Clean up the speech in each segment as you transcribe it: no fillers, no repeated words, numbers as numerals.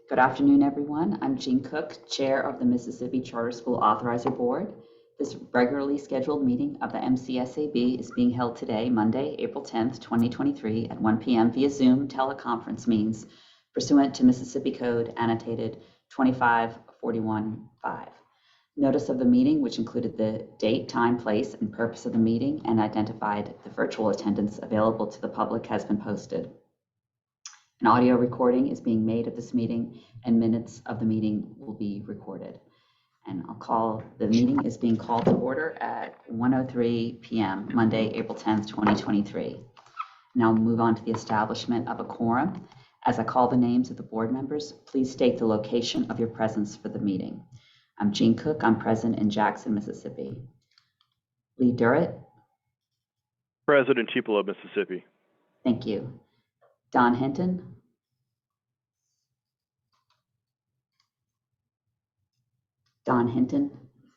Good afternoon, everyone. I'm Jean Cook, Chair of the Mississippi Charter School Authorizer Board. This regularly scheduled meeting of the MCSAB is being held today, Monday, April 10th, 2023 at 1 p.m. via Zoom teleconference means pursuant to Mississippi Code annotated 25415. Notice of the meeting, which included the date, time, place, and purpose of the meeting and identified the virtual attendance available to the public, has been posted. An audio recording is being made of this meeting and minutes of the meeting will be recorded. And the meeting is being called to order at 1:03 p.m. Monday, April 10th, 2023. Now we'll move on to the establishment of a quorum. As I call the names of the board members, please state the location of your presence for the meeting. I'm Jean Cook. I'm present in Jackson, Mississippi. Lee Durrett. Present in Tupelo, Mississippi. Thank you. Don Hinton. Don Hinton.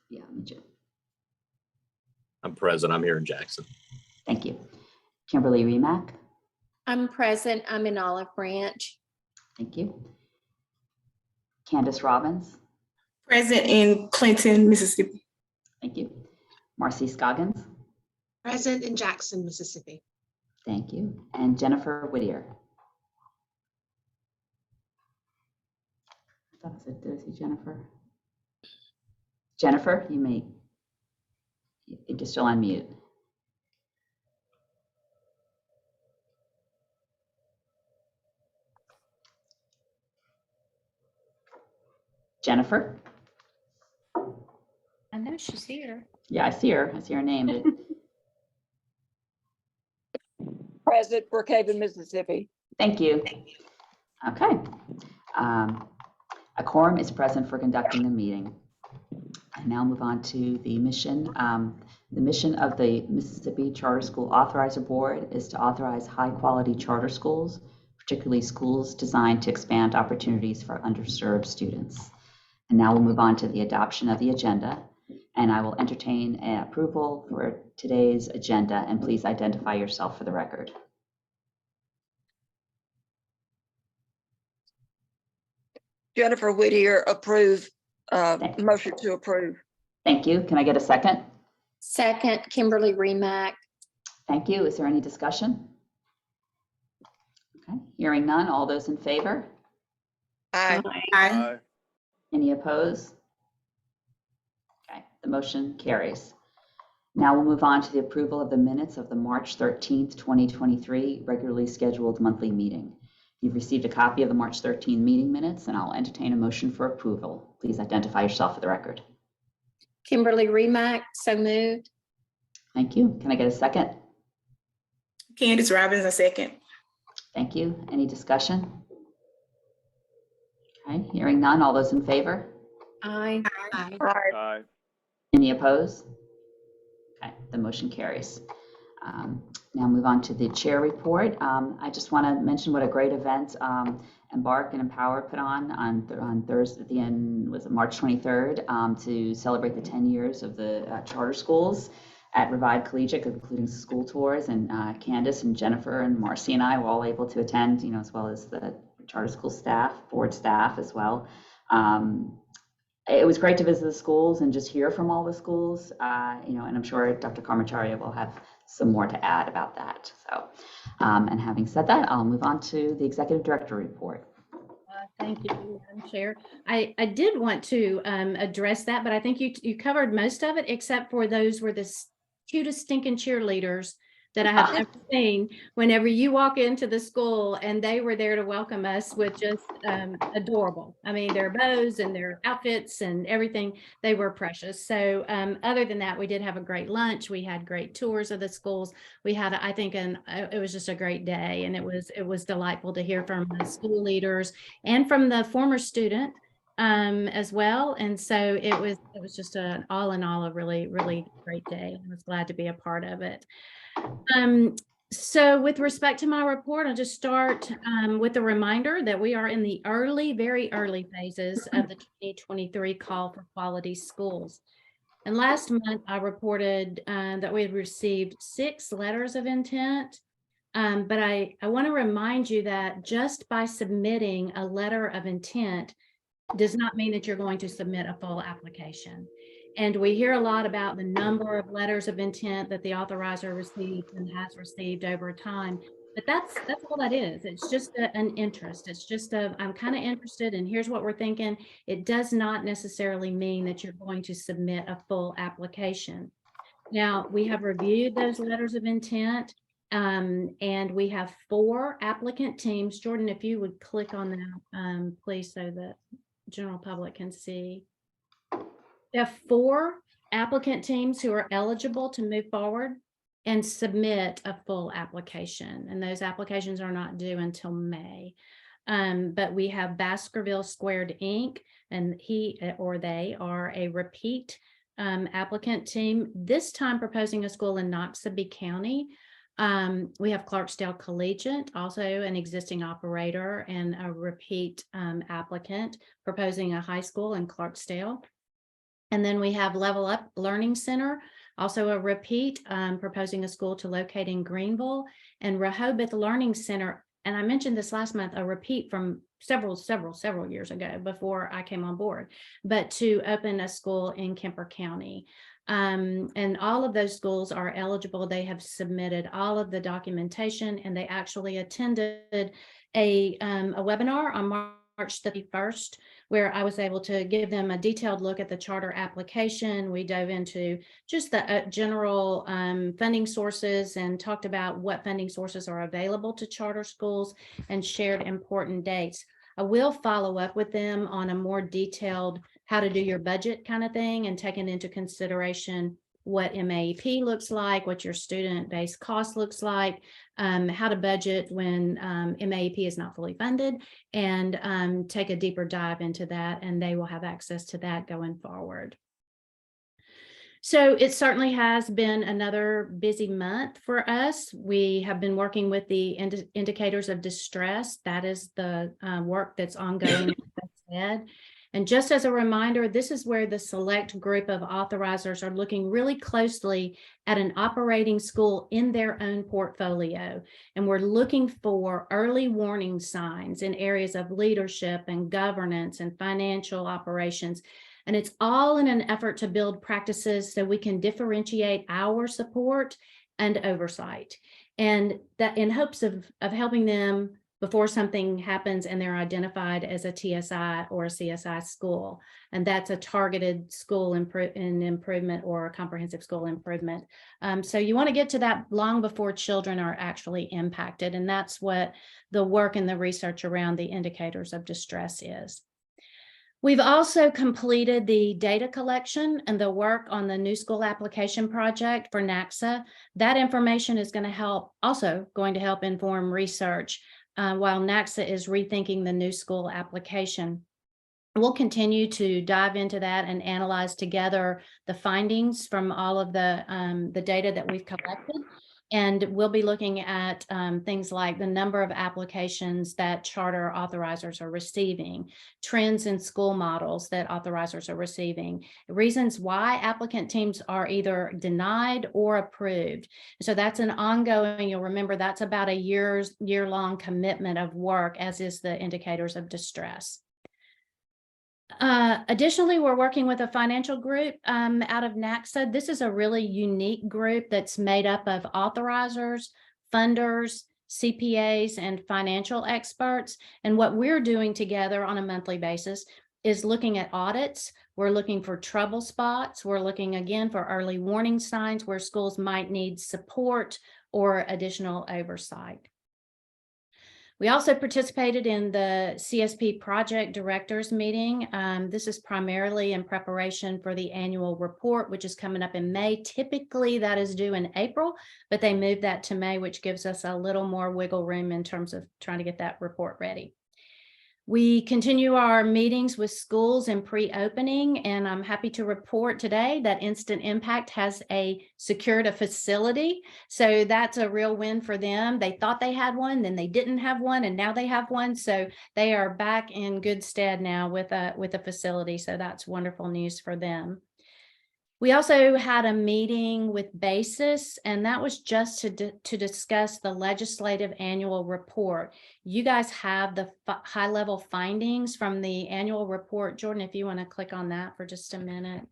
Yeah, me too. I'm present. I'm here in Jackson. Thank you. Kimberly Remack. I'm present. I'm in Olive Branch. Thank you. Candace Robbins. Present in Clinton, Mississippi. Thank you. Marcy Scoggins. Present in Jackson, Mississippi. Thank you. And Jennifer Whittier. Did I see Jennifer? Jennifer, you're still on mute. Jennifer? I know she's here. Yeah, I see her. I see her name. Present, Brookhaven, Mississippi. Thank you. Okay. A quorum is present for conducting the meeting. I now move on to the mission. The mission of the Mississippi Charter School Authorizer Board is to authorize high-quality charter schools, particularly schools designed to expand opportunities for underserved students. And now we'll move on to the adoption of the agenda, and I will entertain an approval for today's agenda, and please identify yourself for the record. Jennifer Whittier, approve. Motion to approve. Thank you. Can I get a second? Second, Kimberly Remack. Thank you. Is there any discussion? Okay, hearing none. All those in favor? Aye. Aye. Any opposed? Okay, the motion carries. Now we'll move on to the approval of the minutes of the March 13th, 2023 regularly scheduled monthly meeting. You've received a copy of the March 13 meeting minutes, and I'll entertain a motion for approval. Please identify yourself for the record. Kimberly Remack, so moved. Thank you. Can I get a second? Candace Robbins, a second. Thank you. Any discussion? Okay, hearing none. All those in favor? Aye. Aye. Aye. Aye. Any opposed? Okay, the motion carries. Now move on to the chair report. I just want to mention what a great event Embark and Empower put on Thursday, at the end, was it March 23rd, to celebrate the 10 years of the charter schools at Revive Collegiate, including school tours. And Candace and Jennifer and Marcy and I were all able to attend, as well as the charter school staff, board staff as well. It was great to visit the schools and just hear from all the schools, and I'm sure Dr. Karmacharia will have some more to add about that. So, and having said that, I'll move on to the executive director report. Thank you, Madam Chair. I did want to address that, but I think you covered most of it, except for those were the cutest stinking cheerleaders that I have ever seen. Whenever you walk into the school, and they were there to welcome us with just adorable. I mean, their bows and their outfits and everything, they were precious. So other than that, we did have a great lunch. We had great tours of the schools. We had, I think, it was just a great day, and it was delightful to hear from the school leaders and from the former student as well. And so it was just all in all a really, really great day. I was glad to be a part of it. So with respect to my report, I'll just start with a reminder that we are in the very early phases of the 2023 call for quality schools. And last month I reported that we had received 6 letters of intent But I want to remind you that just by submitting a letter of intent does not mean that you're going to submit a full application. And we hear a lot about the number of letters of intent that the authorizer received and has received over time. But that's all that is. It's just an interest. It's just I'm kind of interested and here's what we're thinking. It does not necessarily mean that you're going to submit a full application. Now, we have reviewed those letters of intent, and we have 4 applicant teams. Jordan, if you would click on that, please, so the general public can see. We have 4 applicant teams who are eligible to move forward and submit a full application. And those applications are not due until May. But we have Baskerville Squared Inc., and he or they are a repeat applicant team, this time proposing a school in Noxubee County. We have Clarksdale Collegiate, also an existing operator and a repeat applicant proposing a high school in Clarksdale. And then we have Level Up Learning Center, also a repeat, proposing a school to locate in Greenville, and Rehoboth Learning Center. And I mentioned this last month, a repeat from several years ago before I came on board, but to open a school in Kemper County. And all of those schools are eligible. They have submitted all of the documentation, and they actually attended a webinar on March 31st, where I was able to give them a detailed look at the charter application. We dove into just the general funding sources and talked about what funding sources are available to charter schools and shared important dates. I will follow up with them on a more detailed how to do your budget kind of thing and taking into consideration what MAEP looks like, what your student-based cost looks like, how to budget when MAEP is not fully funded, and take a deeper dive into that, and they will have access to that going forward. So it certainly has been another busy month for us. We have been working with the indicators of distress. That is the work that's ongoing. And just as a reminder, this is where the select group of authorizers are looking really closely at an operating school in their own portfolio. And we're looking for early warning signs in areas of leadership and governance and financial operations. And it's all in an effort to build practices so we can differentiate our support and oversight. And that in hopes of helping them before something happens and they're identified as a TSI or a CSI school. And that's a targeted school improvement or a comprehensive school improvement. So you want to get to that long before children are actually impacted. And that's what the work and the research around the indicators of distress is. We've also completed the data collection and the work on the new school application project for NACSA. That information is going to help inform research while NACSA is rethinking the new school application. We'll continue to dive into that and analyze together the findings from all of the data that we've collected. And we'll be looking at things like the number of applications that charter authorizers are receiving, trends in school models that authorizers are receiving, reasons why applicant teams are either denied or approved. So that's an ongoing, you'll remember that's about a year-long commitment of work, as is the indicators of distress. Additionally, we're working with a financial group out of NACSA. This is a really unique group that's made up of authorizers, funders, CPAs, and financial experts. And what we're doing together on a monthly basis is looking at audits. We're looking for trouble spots. We're looking again for early warning signs where schools might need support or additional oversight. We also participated in the CSP project directors meeting. This is primarily in preparation for the annual report, which is coming up in May. Typically that is due in April, but they moved that to May, which gives us a little more wiggle room in terms of trying to get that report ready. We continue our meetings with schools in pre-opening, and I'm happy to report today that Instant Impact has secured a facility. So that's a real win for them. They thought they had one, then they didn't have one, and now they have one. So they are back in good stead now with a facility. So that's wonderful news for them. We also had a meeting with BASIS, and that was just to discuss the legislative annual report. You guys have the high-level findings from the annual report. Jordan, if you want to click on that for just a minute.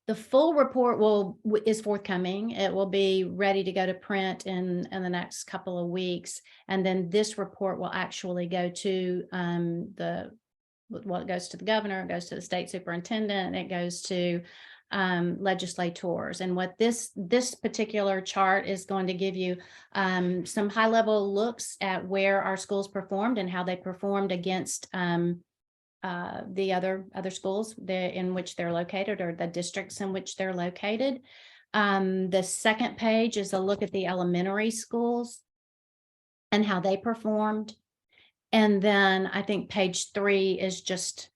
The full report is forthcoming. It will be ready to go to print in the next couple of weeks. And then this report will actually go to it goes to the governor, it goes to the state superintendent, it goes to legislators. And what this particular chart is going to give you some high level looks at where our schools performed and how they performed against the other schools in which they're located, or the districts in which they're located. The second page is a look at the elementary schools and how they performed. And then I think page 3 is just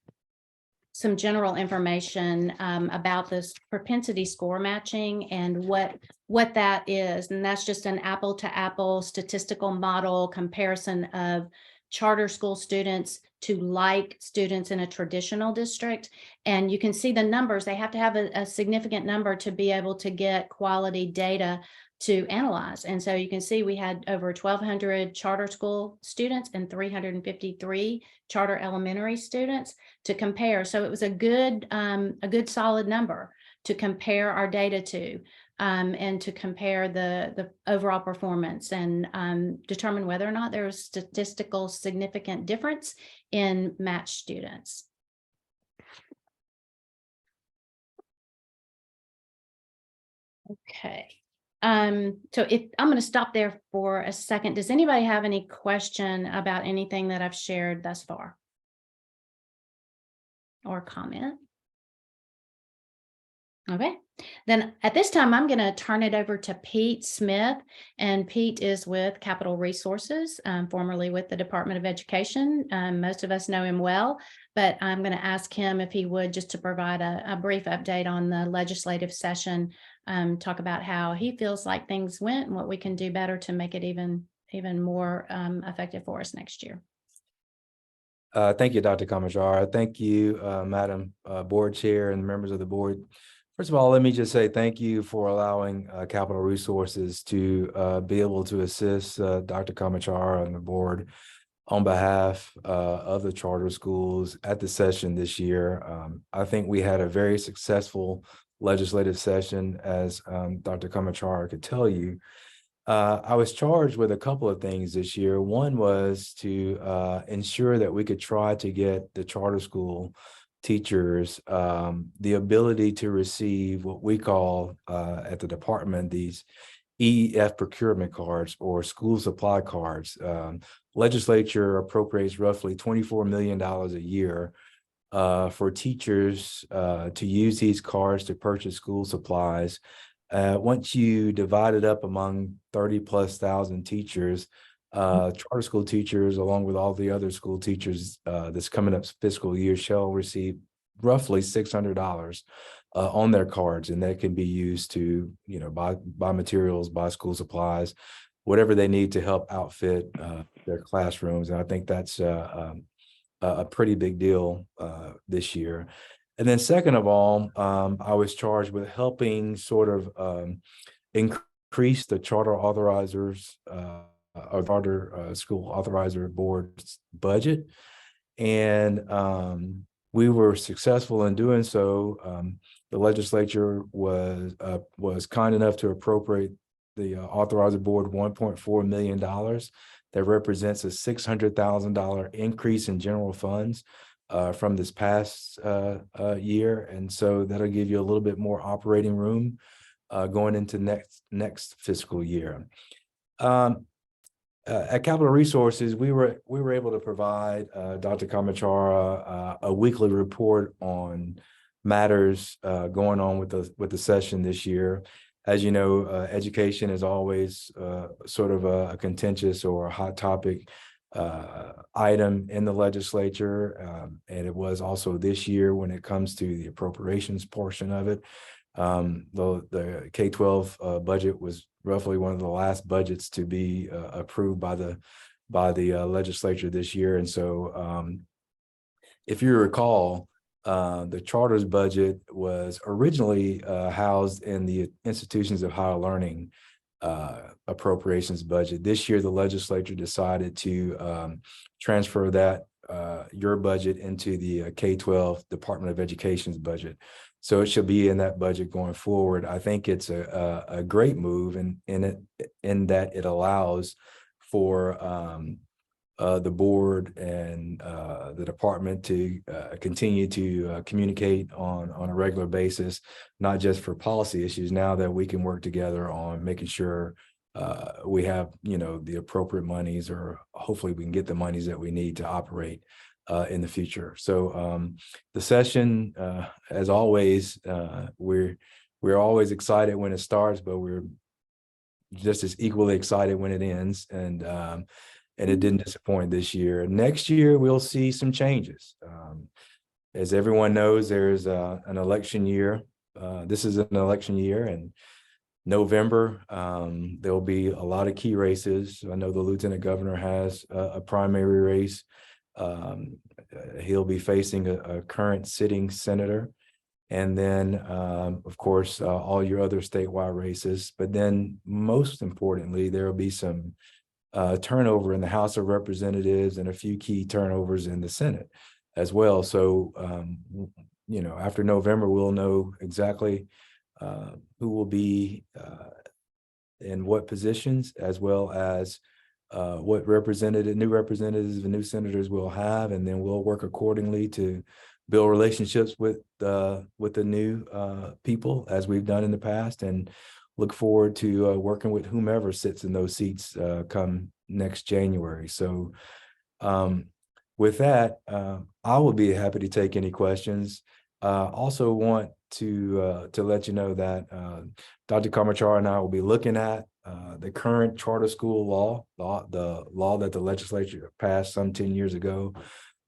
some general information about this propensity score matching and what that is. And that's just an apple to apple statistical model comparison of charter school students to like students in a traditional district. And you can see the numbers. They have to have a significant number to be able to get quality data to analyze. And so you can see we had over 1,200 charter school students and 353 charter elementary students to compare. So it was a good solid number to compare our data to, and to compare the overall performance and determine whether or not there was statistical significant difference in matched students. Okay. So I'm going to stop there for a second. Does anybody have any question about anything that I've shared thus far? Or comment? Okay, then at this time, I'm going to turn it over to Pete Smith, and Pete is with Capital Resources, formerly with the Department of Education. Most of us know him well, but I'm going to ask him if he would just to provide a brief update on the legislative session, talk about how he feels like things went and what we can do better to make it even more effective for us next year. Thank you, Dr. Kamachar. Thank you, Madam Board Chair and members of the board. First of all, let me just say thank you for allowing Capital Resources to be able to assist Dr. Kamachar and the board on behalf of the charter schools at the session this year. I think we had a very successful legislative session, as Dr. Kamachar could tell you. I was charged with a couple of things this year. One was to ensure that we could try to get the charter school teachers the ability to receive what we call at the department these EEF procurement cards or school supply cards. Legislature appropriates roughly $24 million a year for teachers to use these cards to purchase school supplies. Once you divide it up among 30,000+ teachers, charter school teachers, along with all the other school teachers this coming up fiscal year, shall receive roughly $600 on their cards, and that can be used to, buy materials, buy school supplies, whatever they need to help outfit their classrooms. And I think that's a pretty big deal this year. And then second of all, I was charged with helping sort of increase the charter authorizers or charter school authorizer board's budget. And we were successful in doing so. The legislature was kind enough to appropriate the authorizer board $1.4 million. That represents a $600,000 increase in general funds from this past year. And so that'll give you a little bit more operating room going into next fiscal year. At Capital Resources, we were able to provide Dr. Kamachar a weekly report on matters going on with the session this year. As you know, education is always sort of a contentious or a hot topic item in the legislature, and it was also this year when it comes to the appropriations portion of it. The K-12 budget was roughly one of the last budgets to be approved by the legislature this year. And so if you recall, The charter's budget was originally housed in the Institutions of Higher Learning appropriations budget. This year, the legislature decided to transfer that your budget into the K-12 Department of Education's budget. So it should be in that budget going forward. I think it's a great move in that it allows for the board and the department to continue to communicate on a regular basis, not just for policy issues, now that we can work together on making sure we have, the appropriate monies, or hopefully we can get the monies that we need to operate in the future. So the session, as always, we're always excited when it starts, but we're just as equally excited when it ends. And it didn't disappoint this year. Next year, we'll see some changes. As everyone knows, there's an election year. This is an election year, and November, there'll be a lot of key races. I know the lieutenant governor has a primary race. He'll be facing a current sitting senator. And then, of course, all your other statewide races. But then most importantly, there will be some turnover in the House of Representatives and a few key turnovers in the Senate as well. So, after November, we'll know exactly who will be in what positions, as well as what new representatives and new senators we'll have, and then we'll work accordingly to build relationships with the new people, as we've done in the past, and look forward to working with whomever sits in those seats come next January. So with that, I will be happy to take any questions. Also want to let you know that Dr. Kamachar and I will be looking at the current charter school law, the law that the legislature passed some 10 years ago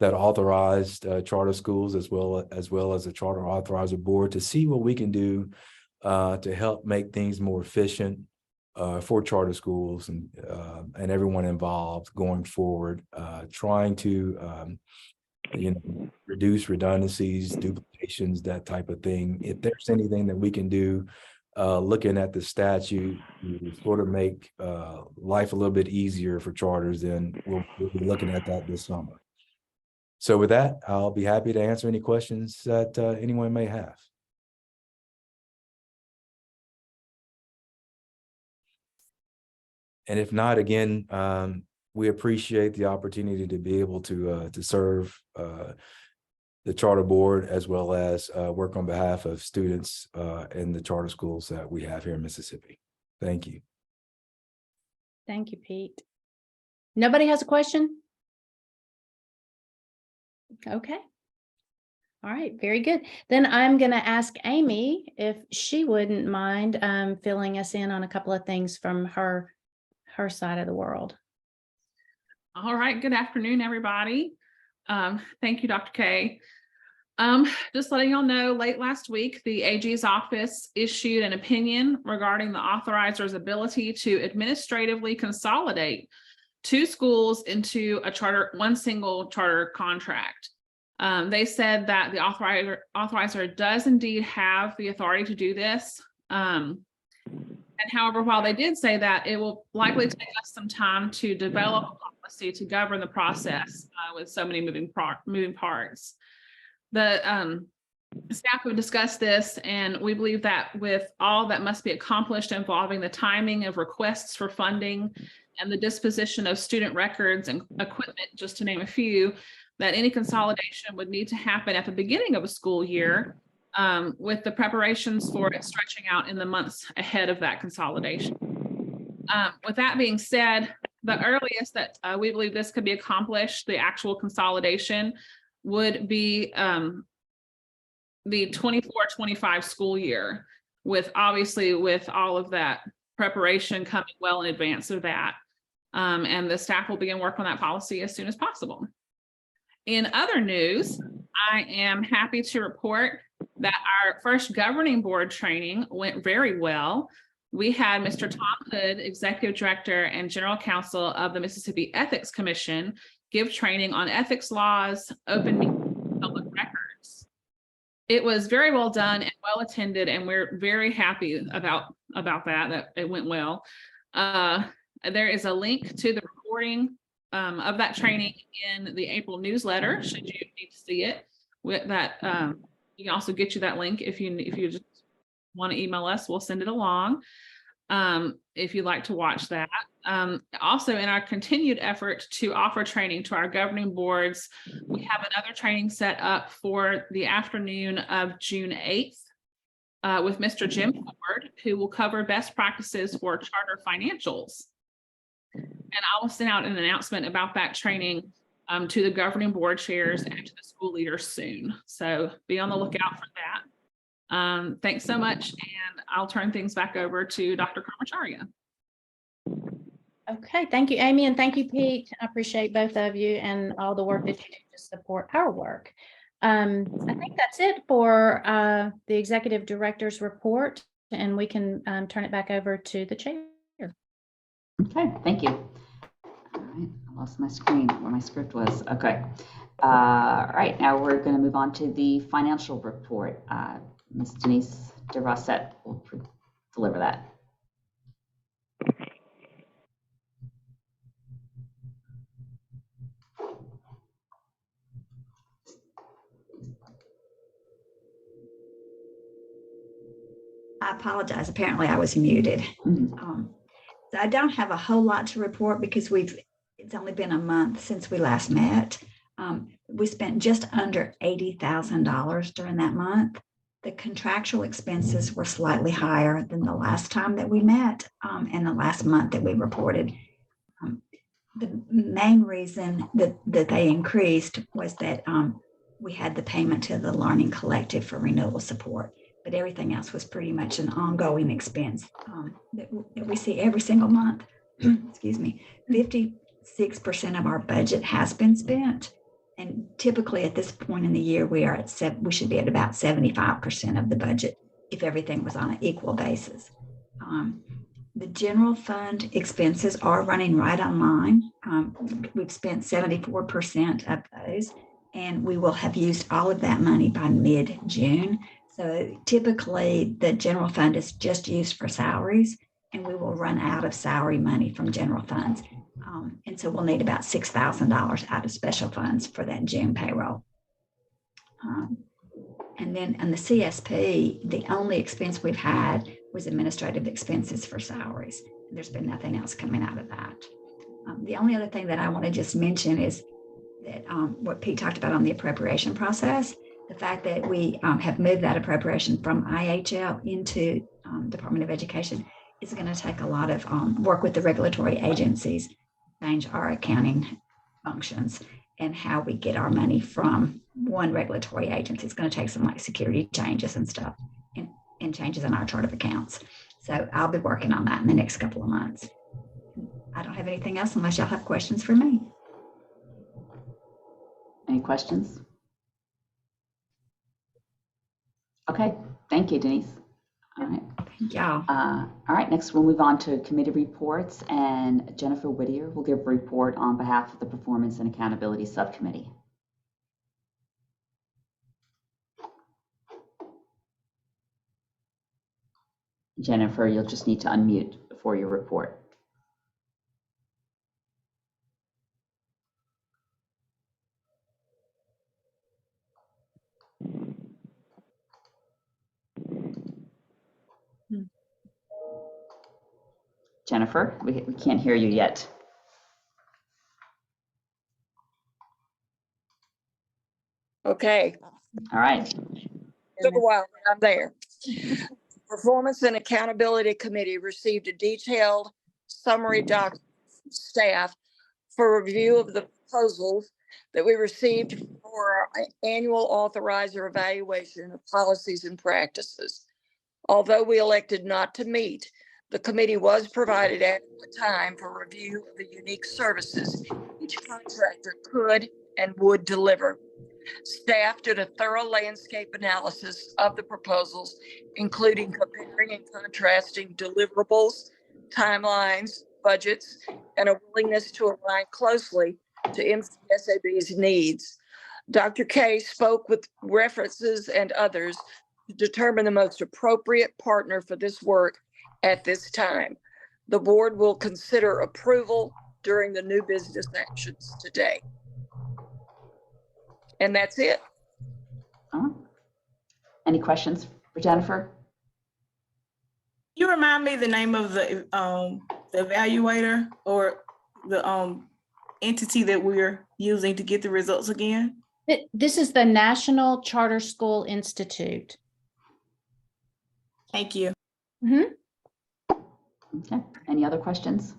that authorized charter schools as well as a charter authorizer board, to see what we can do to help make things more efficient for charter schools and everyone involved going forward, trying to reduce redundancies, duplications, that type of thing. If there's anything that we can do, looking at the statute, to sort of make life a little bit easier for charters, then we'll be looking at that this summer. So with that, I'll be happy to answer any questions that anyone may have. And if not, again, we appreciate the opportunity to be able to serve the charter board, as well as work on behalf of students in the charter schools that we have here in Mississippi. Thank you. Thank you, Pete. Nobody has a question? Okay. All right, very good. Then I'm going to ask Amy if she wouldn't mind filling us in on a couple of things from her side of the world. All right, good afternoon, everybody. Thank you, Dr. K. Just letting y'all know, late last week, the AG's office issued an opinion regarding the authorizer's ability to administratively consolidate 2 schools into one single charter contract. They said that the authorizer does indeed have the authority to do this. And however, while they did say that, it will likely take us some time to develop a policy to govern the process with so many moving parts. The staff would discuss this, and we believe that with all that must be accomplished involving the timing of requests for funding and the disposition of student records and equipment, just to name a few, that any consolidation would need to happen at the beginning of a school year, with the preparations for it stretching out in the months ahead of that consolidation. With that being said, the earliest that we believe this could be accomplished, the actual consolidation, would be the 24-25 school year, with all of that preparation coming well in advance of that. And the staff will begin work on that policy as soon as possible. In other news, I am happy to report that our first governing board training went very well. We had Mr. Tom Hood, Executive Director and General Counsel of the Mississippi Ethics Commission, give training on ethics laws, open meetings, and public records. it was very well done and well attended, and we're very happy about that it went well. There is a link to the recording of that training in the April newsletter, should you need to see it. With that, we can also get you that link if you just want to email us, we'll send it along. If you'd like to watch that. Also, in our continued effort to offer training to our governing boards, we have another training set up for the afternoon of June 8th with Mr. Jim Ford, who will cover best practices for charter financials. And I will send out an announcement about that training to the governing board chairs and to the school leaders soon. So be on the lookout for that. Thanks so much. And I'll turn things back over to Dr. Karmacharya. Okay, thank you, Amy, and thank you, Pete. I appreciate both of you and all the work that you do to support our work. I think that's it for the executive director's report, and we can turn it back over to the chair. Okay, thank you. All right, I lost my screen where my script was. Okay. All right, now we're going to move on to the financial report. Ms. Denise DeRossette will deliver that. I apologize. Apparently I was muted. Mm-hmm. So I don't have a whole lot to report because it's only been a month since we last met. We spent just under $80,000 during that month. The contractual expenses were slightly higher than the last time that we met and the last month that we reported. The main reason that they increased was that we had the payment to the Learning Collective for renewal support, but everything else was pretty much an ongoing expense that we see every single month. Excuse me. 56% of our budget has been spent. And typically at this point in the year, we should be at about 75% of the budget if everything was on an equal basis. The general fund expenses are running right on line. We've spent 74% of those, and we will have used all of that money by mid-June. So typically the general fund is just used for salaries, and we will run out of salary money from general funds. And so we'll need about $6,000 out of special funds for that June payroll. And then on the CSP, the only expense we've had was administrative expenses for salaries. There's been nothing else coming out of that. The only other thing that I want to just mention is that what Pete talked about on the appropriation process, the fact that we have moved that appropriation from IHL into Department of Education is going to take a lot of work with the regulatory agencies, change our accounting functions and how we get our money from one regulatory agency. It's going to take some like security changes and stuff and changes in our chart of accounts. So I'll be working on that in the next couple of months. I don't have anything else unless y'all have questions for me. Any questions? Okay, thank you, Denise. All right. Thank y'all. All right, next we'll move on to committee reports, and Jennifer Whittier will give a report on behalf of the Performance and Accountability Subcommittee. Jennifer, you'll just need to unmute for your report. Jennifer, we can't hear you yet. Okay. All right. Took a while, but I'm there. Performance and Accountability Committee received a detailed summary document from staff for review of the proposals that we received for our annual authorizer evaluation of policies and practices. Although we elected not to meet, the committee was provided adequate time for review of the unique services each contractor could and would deliver. Staff did a thorough landscape analysis of the proposals, including comparing and contrasting deliverables, timelines, budgets, and a willingness to align closely to MCSAB's needs. Dr. K spoke with references and others to determine the most appropriate partner for this work at this time. The board will consider approval during the new business actions today. And that's it. Any questions for Jennifer? You remind me the name of the evaluator or the entity that we're using to get the results again? This is the National Charter School Institute. Thank you. Mhm. Okay, any other questions?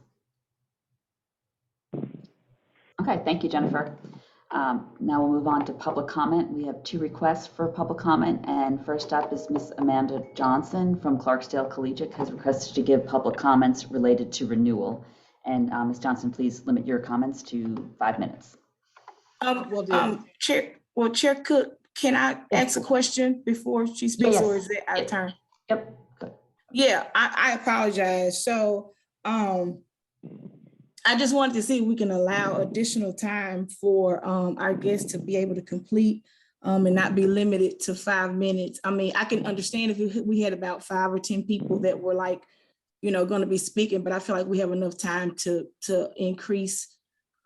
Okay, thank you, Jennifer. Now we'll move on to public comment. We have 2 requests for public comment, and first up is Miss Amanda Johnson from Clarksdale Collegiate has requested to give public comments related to renewal. And Ms. Johnson, please limit your comments to 5 minutes. Chair Cook, can I ask a question before she speaks, or is it out of turn? Yep. Yeah, I apologize. So I just wanted to see if we can allow additional time for our guests to be able to complete and not be limited to 5 minutes. I mean, I can understand if we had about 5 or 10 people that were like, going to be speaking, but I feel like we have enough time to increase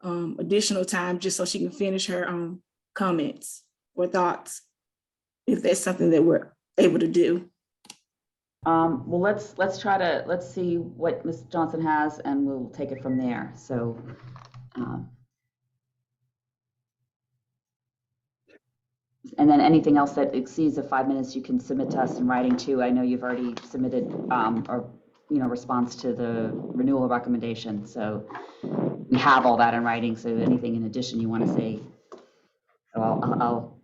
additional time just so she can finish her comments or thoughts, if that's something that we're able to do. Well, let's see what Ms. Johnson has, and we'll take it from there. So, and then anything else that exceeds the 5 minutes, you can submit to us in writing too. I know you've already submitted response to the renewal recommendation. So we have all that in writing. So anything in addition you want to say, so I'll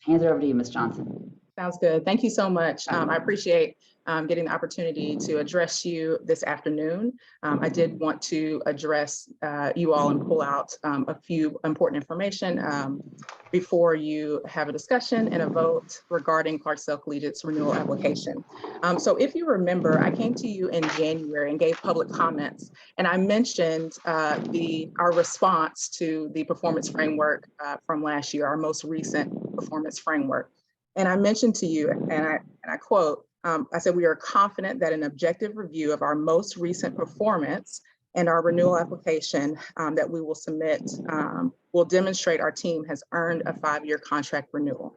hand it over to you, Ms. Johnson. Sounds good. Thank you so much. I appreciate getting the opportunity to address you this afternoon. I did want to address you all and pull out a few important information before you have a discussion and a vote regarding Clarksdale Collegiate's renewal application. So if you remember, I came to you in January and gave public comments, and I mentioned our response to the performance framework from last year, our most recent performance framework. And I mentioned to you, and I quote, I said, we are confident that an objective review of our most recent performance and our renewal application that we will submit will demonstrate our team has earned a 5-year contract renewal.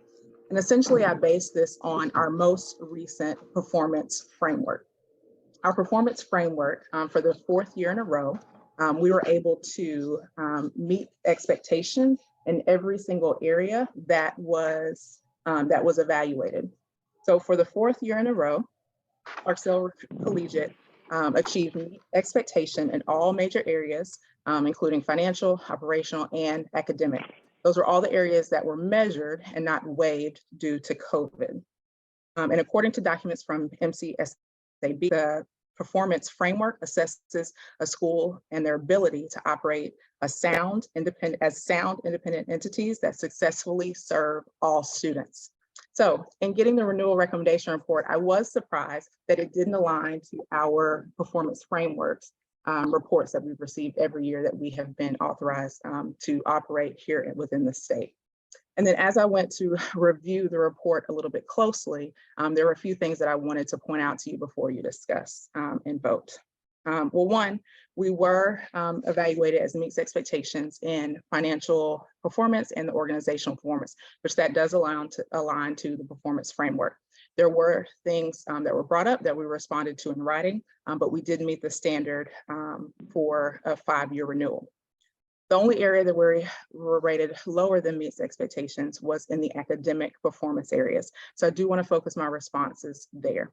And essentially, I based this on our most recent performance framework. Our performance framework for the 4th year in a row, we were able to meet expectations in every single area that was evaluated. So for the 4th year in a row, Clarksdale Collegiate achieved expectation in all major areas, including financial, operational, and academic. Those were all the areas that were measured and not waived due to COVID. And according to documents from MCSAB, the performance framework assesses a school and their ability to operate as sound, independent entities that successfully serve all students. So in getting the renewal recommendation report, I was surprised that it didn't align to our performance frameworks reports that we've received every year that we have been authorized to operate here within the state. And then as I went to review the report a little bit closely, there were a few things that I wanted to point out to you before you discuss and vote. Well, one, we were evaluated as meets expectations in financial performance and the organizational performance, which that does align to the performance framework. There were things that were brought up that we responded to in writing, but we did meet the standard for a 5-year renewal. The only area that we were rated lower than meets expectations was in the academic performance areas. So I do want to focus my responses there.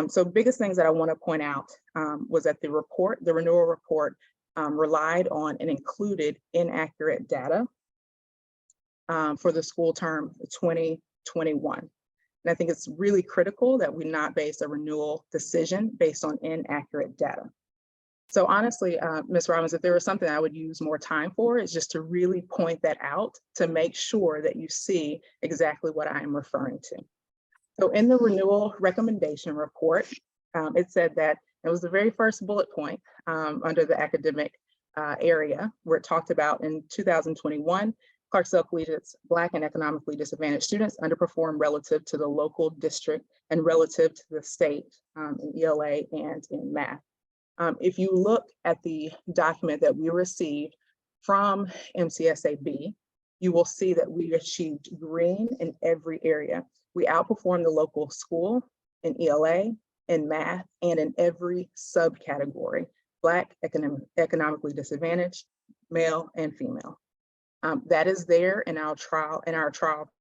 So biggest things that I want to point out was that the renewal report relied on and included inaccurate data for the school term 2021. And I think it's really critical that we not base a renewal decision based on inaccurate data. So honestly, Ms. Robbins, if there was something I would use more time for, is just to really point that out to make sure that you see exactly what I am referring to. So in the renewal recommendation report, it said that it was the very first bullet point under the academic area where it talked about in 2021, Clarksville Collegiate's Black and economically disadvantaged students underperform relative to the local district and relative to the state in ELA and in math. If you look at the document that we received from MCSAB, you will see that we achieved green in every area. We outperformed the local school in ELA, in math, and in every subcategory: Black, economically disadvantaged, male, and female. That is there in our trial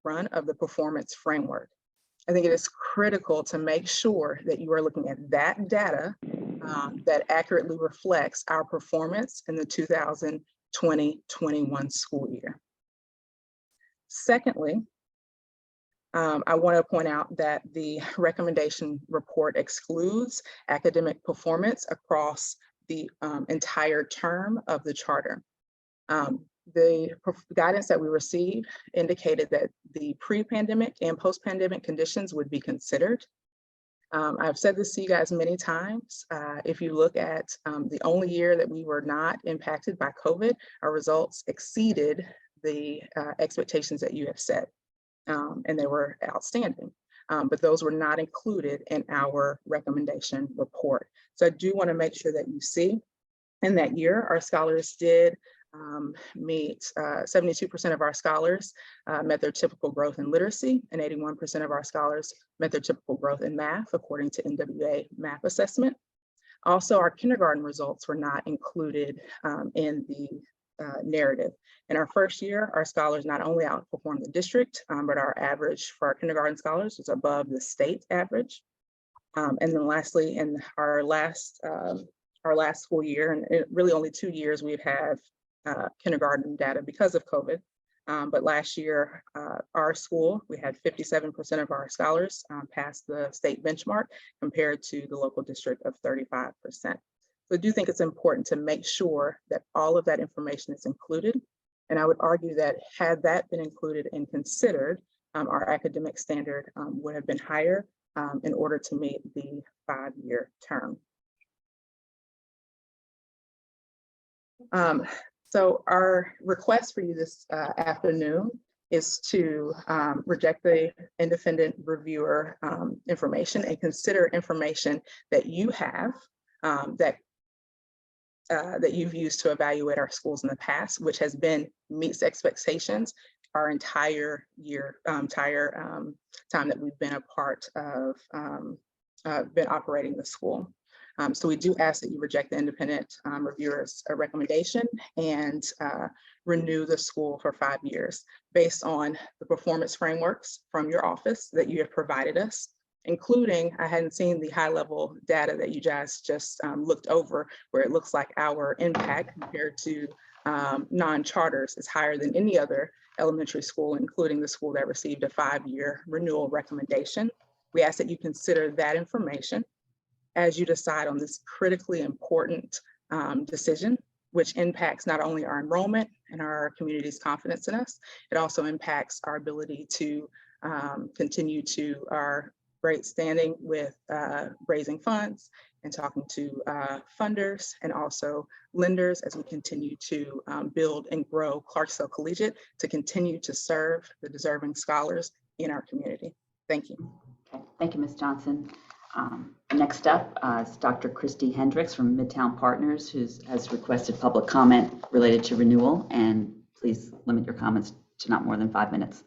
run of the performance framework. I think it is critical to make sure that you are looking at that data that accurately reflects our performance in the 2020-21 school year. Secondly, I want to point out that the recommendation report excludes academic performance across the entire term of the charter. The guidance that we received indicated that the pre-pandemic and post-pandemic conditions would be considered. I've said this to you guys many times. If you look at the only year that we were not impacted by COVID, our results exceeded the expectations that you have set, and they were outstanding. But those were not included in our recommendation report. So I do want to make sure that you see in that year, our scholars did meet 72% of our scholars met their typical growth in literacy, and 81% of our scholars met their typical growth in math, according to NWA math assessment. Also, our kindergarten results were not included in the narrative. In our first year, our scholars not only outperformed the district, but our average for our kindergarten scholars was above the state average. And then lastly, in our last school year, and really only 2 years we've had kindergarten data because of COVID. But last year, our school, we had 57% of our scholars pass the state benchmark compared to the local district of 35%. So I do think it's important to make sure that all of that information is included. And I would argue that had that been included and considered, our academic standard would have been higher in order to meet the 5-year term. So our request for you this afternoon is to reject the independent reviewer information and consider information that you have that you've used to evaluate our schools in the past, which has been meets expectations our entire year, time that we've been a part of, been operating the school. So we do ask that you reject the independent reviewer's recommendation and renew the school for 5 years based on the performance frameworks from your office that you have provided us, including, I hadn't seen the high level data that you guys just looked over, where it looks like our impact compared to non-charters is higher than any other elementary school, including the school that received a 5-year renewal recommendation. We ask that you consider that information as you decide on this critically important decision, which impacts not only our enrollment and our community's confidence in us, it also impacts our ability to continue to our great standing with raising funds and talking to funders and also lenders as we continue to build and grow Clarksville Collegiate to continue to serve the deserving scholars in our community. Thank you. Okay, thank you, Ms. Johnson. Next up is Dr. Christy Hendricks from Midtown Partners, who has requested public comment related to renewal, and please limit your comments to not more than 5 minutes.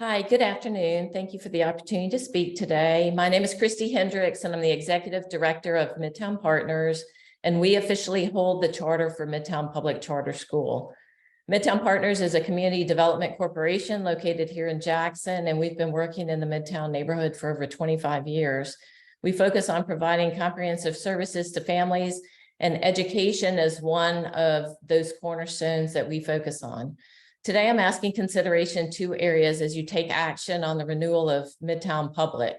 Hi, good afternoon. Thank you for the opportunity to speak today. My name is Christy Hendricks, and I'm the Executive Director of Midtown Partners, and we officially hold the charter for Midtown Public Charter School. Midtown Partners is a community development corporation located here in Jackson, and we've been working in the Midtown neighborhood for over 25 years. We focus on providing comprehensive services to families, and education is one of those cornerstones that we focus on. Today, I'm asking consideration 2 areas as you take action on the renewal of Midtown Public.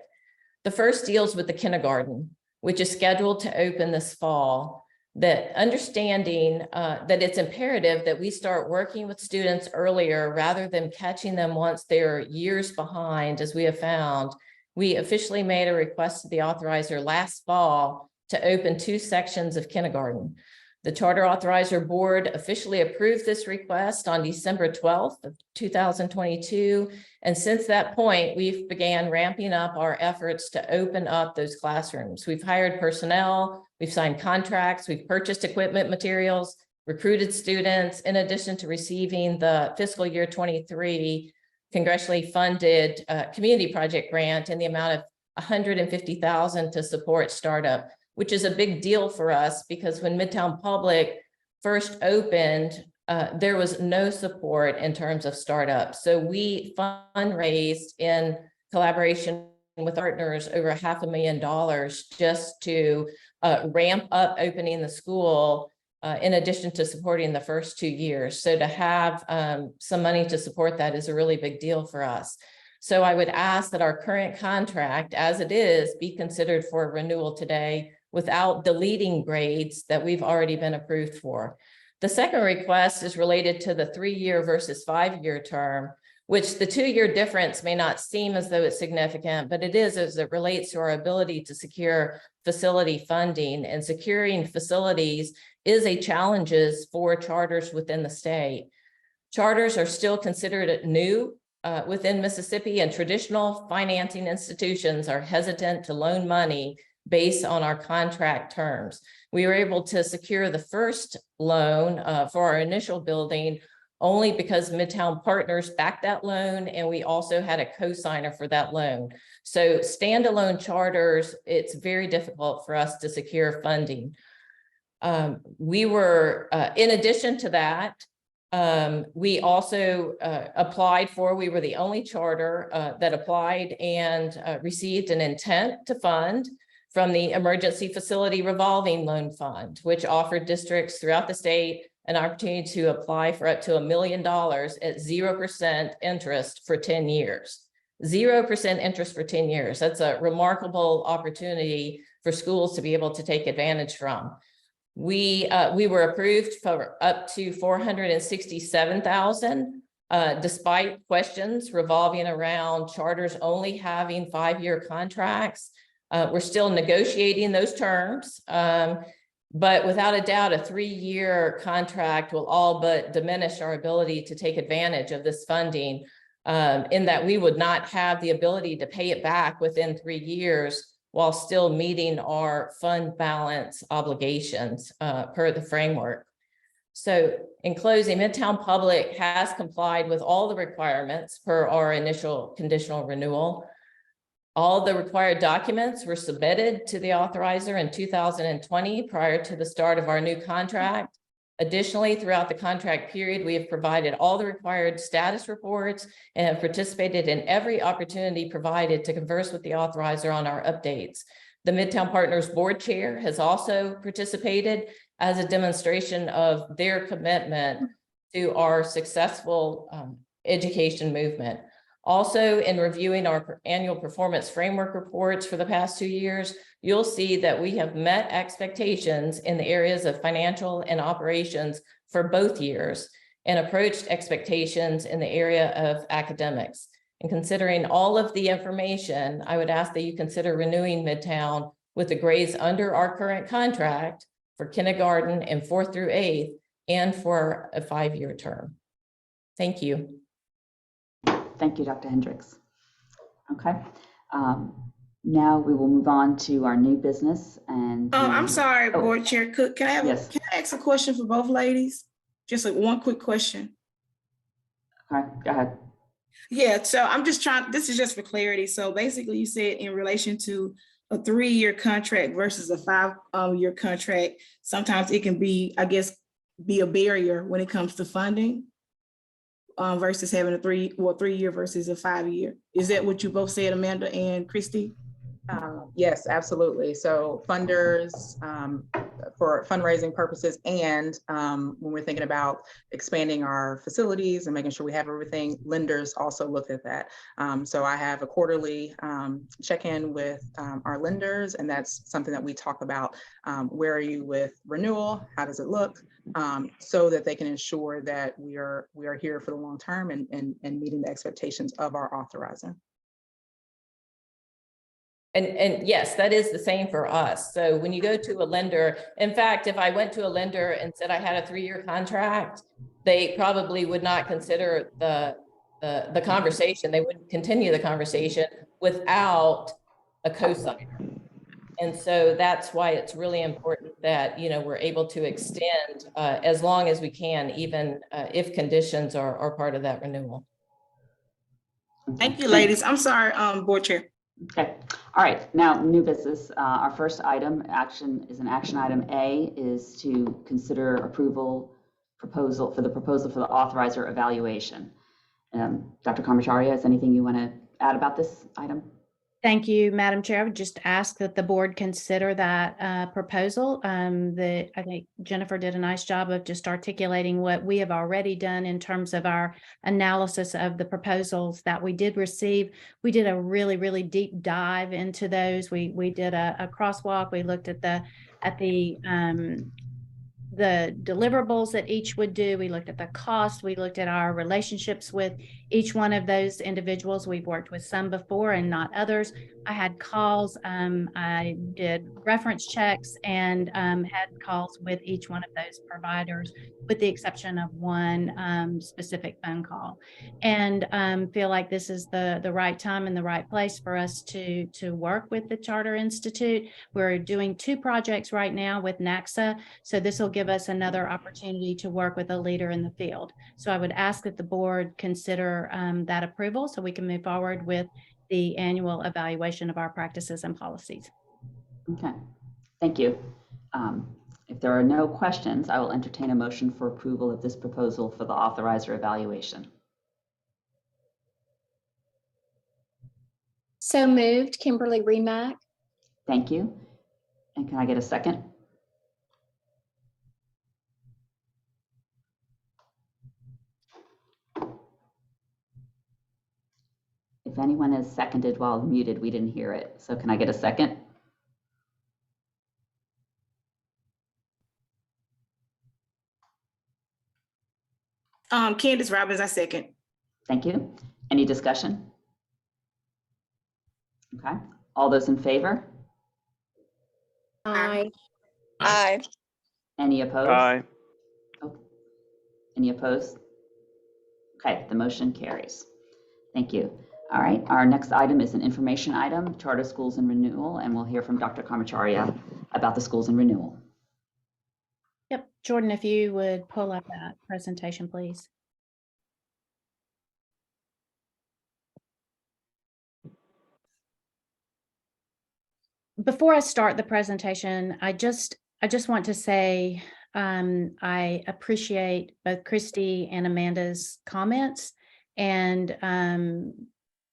The first deals with the kindergarten, which is scheduled to open this fall. That understanding that it's imperative that we start working with students earlier rather than catching them once they're years behind, as we have found. We officially made a request to the authorizer last fall to open 2 sections of kindergarten. The Charter Authorizer Board officially approved this request on December 12th of 2022. And since that point, we've began ramping up our efforts to open up those classrooms. We've hired personnel, we've signed contracts, we've purchased equipment materials, recruited students, in addition to receiving the fiscal year 23 congressionally funded community project grant in the amount of $150,000 to support startup, which is a big deal for us because when Midtown Public first opened, there was no support in terms of startups. So we fundraised in collaboration with partners over $500,000 just to ramp up opening the school in addition to supporting the first 2 years. So to have some money to support that is a really big deal for us. So I would ask that our current contract as it is be considered for renewal today without deleting grades that we've already been approved for. The second request is related to the 3-year versus 5-year term, which the 2-year difference may not seem as though it's significant, but it is as it relates to our ability to secure facility funding, and securing facilities is a challenge for charters within the state. Charters are still considered new within Mississippi, and traditional financing institutions are hesitant to loan money based on our contract terms. We were able to secure the first loan for our initial building only because Midtown Partners backed that loan, and we also had a co-signer for that loan. So standalone charters, it's very difficult for us to secure funding. We were, in addition to that, we also we were the only charter that applied and received an intent to fund from the Emergency Facility Revolving Loan Fund, which offered districts throughout the state an opportunity to apply for up to $1 million at 0% interest for 10 years. 0% interest for 10 years. That's a remarkable opportunity for schools to be able to take advantage from. We were approved for up to $467,000, despite questions revolving around charters only having 5-year contracts. We're still negotiating those terms, but without a doubt, a 3-year contract will all but diminish our ability to take advantage of this funding, in that we would not have the ability to pay it back within 3 years while still meeting our fund balance obligations per the framework. So in closing, Midtown Public has complied with all the requirements per our initial conditional renewal. All the required documents were submitted to the authorizer in 2020 prior to the start of our new contract. Additionally, throughout the contract period, we have provided all the required status reports and have participated in every opportunity provided to converse with the authorizer on our updates. The Midtown Partners Board Chair has also participated as a demonstration of their commitment to our successful education movement. Also, in reviewing our annual performance framework reports for the past 2 years, you'll see that we have met expectations in the areas of financial and operations for both years and approached expectations in the area of academics. And considering all of the information, I would ask that you consider renewing Midtown with the grades under our current contract for kindergarten and 4th through 8th and for a 5-year term. Thank you. Thank you, Dr. Hendricks. Okay. Now we will move on to our new business and. I'm sorry, Oh. Board Chair Cook. Can I Yes. ask a question for both ladies? Just like one quick question. All right, go ahead. Yeah, so I'm just trying, this is just for clarity. So basically you said in relation to a 3-year contract versus a 5-year contract, sometimes it can be, I guess, be a barrier when it comes to funding versus having a 3-year versus a 5-year. Is that what you both said, Amanda and Christy? Yes, absolutely. So funders for fundraising purposes, and when we're thinking about expanding our facilities and making sure we have everything, lenders also look at that. So I have a quarterly check-in with our lenders, and that's something that we talk about. Where are you with renewal? How does it look? So that they can ensure that we are here for the long term and meeting the expectations of our authorizer. And yes, that is the same for us. So when you go to a lender, in fact, if I went to a lender and said I had a 3-year contract, they probably would not consider the conversation. They wouldn't continue the conversation without a cosigner. And so that's why it's really important that, we're able to extend as long as we can, even if conditions are part of that renewal. Thank you, ladies. I'm sorry, Board Chair. Okay, all right, now new business. Our first item is an action item A is to consider proposal for the authorizer evaluation. Dr. Kamacharya, is anything you want to add about this item? Thank you, Madam Chair. I would just ask that the board consider that proposal. I think Jennifer did a nice job of just articulating what we have already done in terms of our analysis of the proposals that we did receive. We did a really, really deep dive into those. We did a crosswalk. We looked at the deliverables that each would do. We looked at the cost. We looked at our relationships with each one of those individuals. We've worked with some before and not others. I had calls. I did reference checks and had calls with each one of those providers, with the exception of one specific phone call, and feel like this is the right time and the right place for us to work with the Charter Institute. We're doing 2 projects right now with NACSA, so this will give us another opportunity to work with a leader in the field. So I would ask that the board consider that approval so we can move forward with the annual evaluation of our practices and policies. Okay, thank you. If there are no questions, I will entertain a motion for approval of this proposal for the authorizer evaluation. So moved, Kimberly Remack. Thank you. And can I get a second? If anyone has seconded while muted, we didn't hear it. So can I get a second? Candace Robbins, I second. Thank you. Any discussion? Okay. All those in favor? Aye. Aye. Any opposed? Aye. Oh, any opposed? Okay, the motion carries. Thank you. All right, our next item is an information item, charter schools and renewal, and we'll hear from Dr. Kamacharya about the schools and renewal. Yep, Jordan, if you would pull up that presentation, please. Before I start the presentation, I just want to say I appreciate both Christy and Amanda's comments and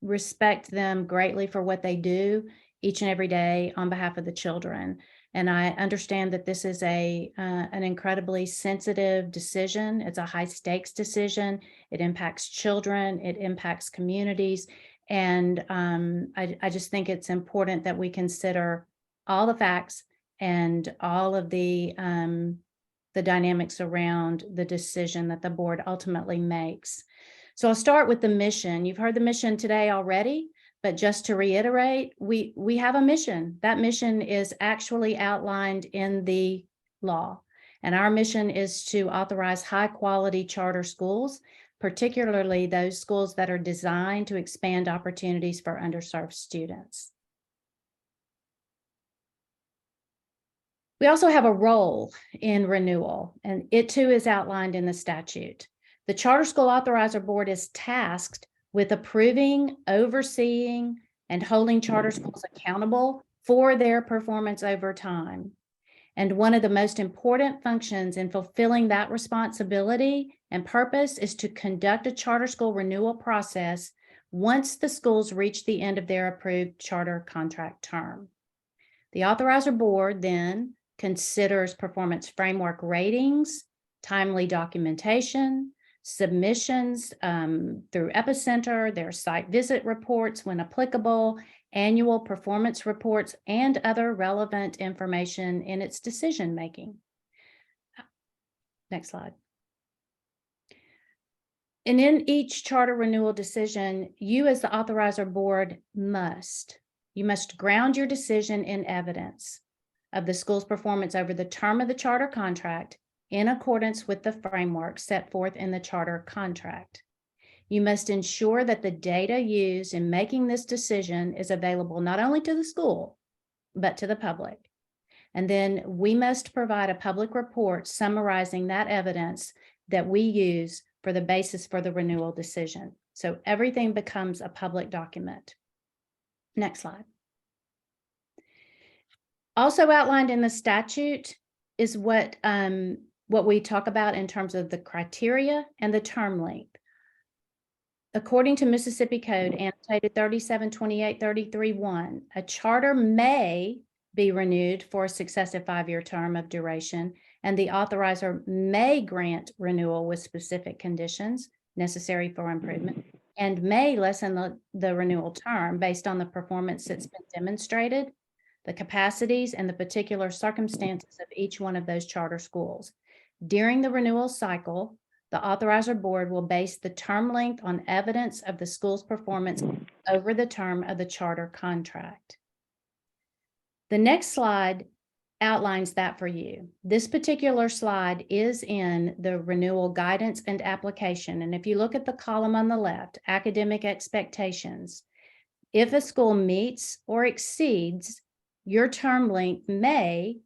respect them greatly for what they do each and every day on behalf of the children. And I understand that this is an incredibly sensitive decision. It's a high stakes decision. It impacts children, it impacts communities. And I just think it's important that we consider all the facts and all of the dynamics around the decision that the board ultimately makes. So I'll start with the mission. You've heard the mission today already, but just to reiterate, we have a mission. That mission is actually outlined in the law. And our mission is to authorize high quality charter schools, particularly those schools that are designed to expand opportunities for underserved students. We also have a role in renewal, and it too is outlined in the statute. The Charter School Authorizer Board is tasked with approving, overseeing, and holding charter schools accountable for their performance over time. And one of the most important functions in fulfilling that responsibility and purpose is to conduct a charter school renewal process once the schools reach the end of their approved charter contract term. The Authorizer Board then considers performance framework ratings, timely documentation, submissions through Epicenter, their site visit reports when applicable, annual performance reports, and other relevant information in its decision making. Next slide. And in each charter renewal decision, you as the Authorizer Board must You must ground your decision in evidence of the school's performance over the term of the charter contract in accordance with the framework set forth in the charter contract. You must ensure that the data used in making this decision is available not only to the school, but to the public. And then we must provide a public report summarizing that evidence that we use for the basis for the renewal decision. So everything becomes a public document. Next slide. Also outlined in the statute is what we talk about in terms of the criteria and the term length. According to Mississippi Code annotated 372833-1, a charter may be renewed for a successive 5-year term of duration, and the authorizer may grant renewal with specific conditions necessary for improvement, and may lessen the renewal term based on the performance that's been demonstrated, the capacities, and the particular circumstances of each one of those charter schools. During the renewal cycle, the authorizer board will base the term length on evidence of the school's performance over the term of the charter contract. The next slide outlines that for you. This particular slide is in the renewal guidance and application. And if you look at the column on the left, academic expectations, if a school meets or exceeds, your term length may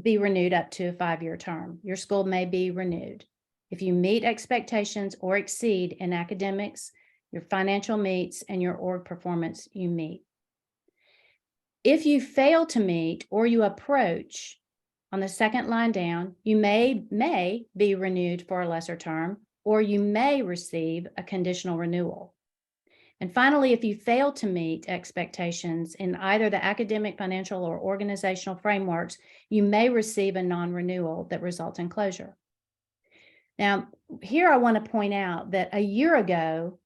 be renewed up to a 5-year term. Your school may be renewed. If you meet expectations or exceed in academics, your financial meets, and your org performance, you meet. If you fail to meet or you approach, on the second line down, you may be renewed for a lesser term, or you may receive a conditional renewal. And finally, if you fail to meet expectations in either the academic, financial, or organizational frameworks, you may receive a non-renewal that results in closure. Now, here I want to point out that a year ago,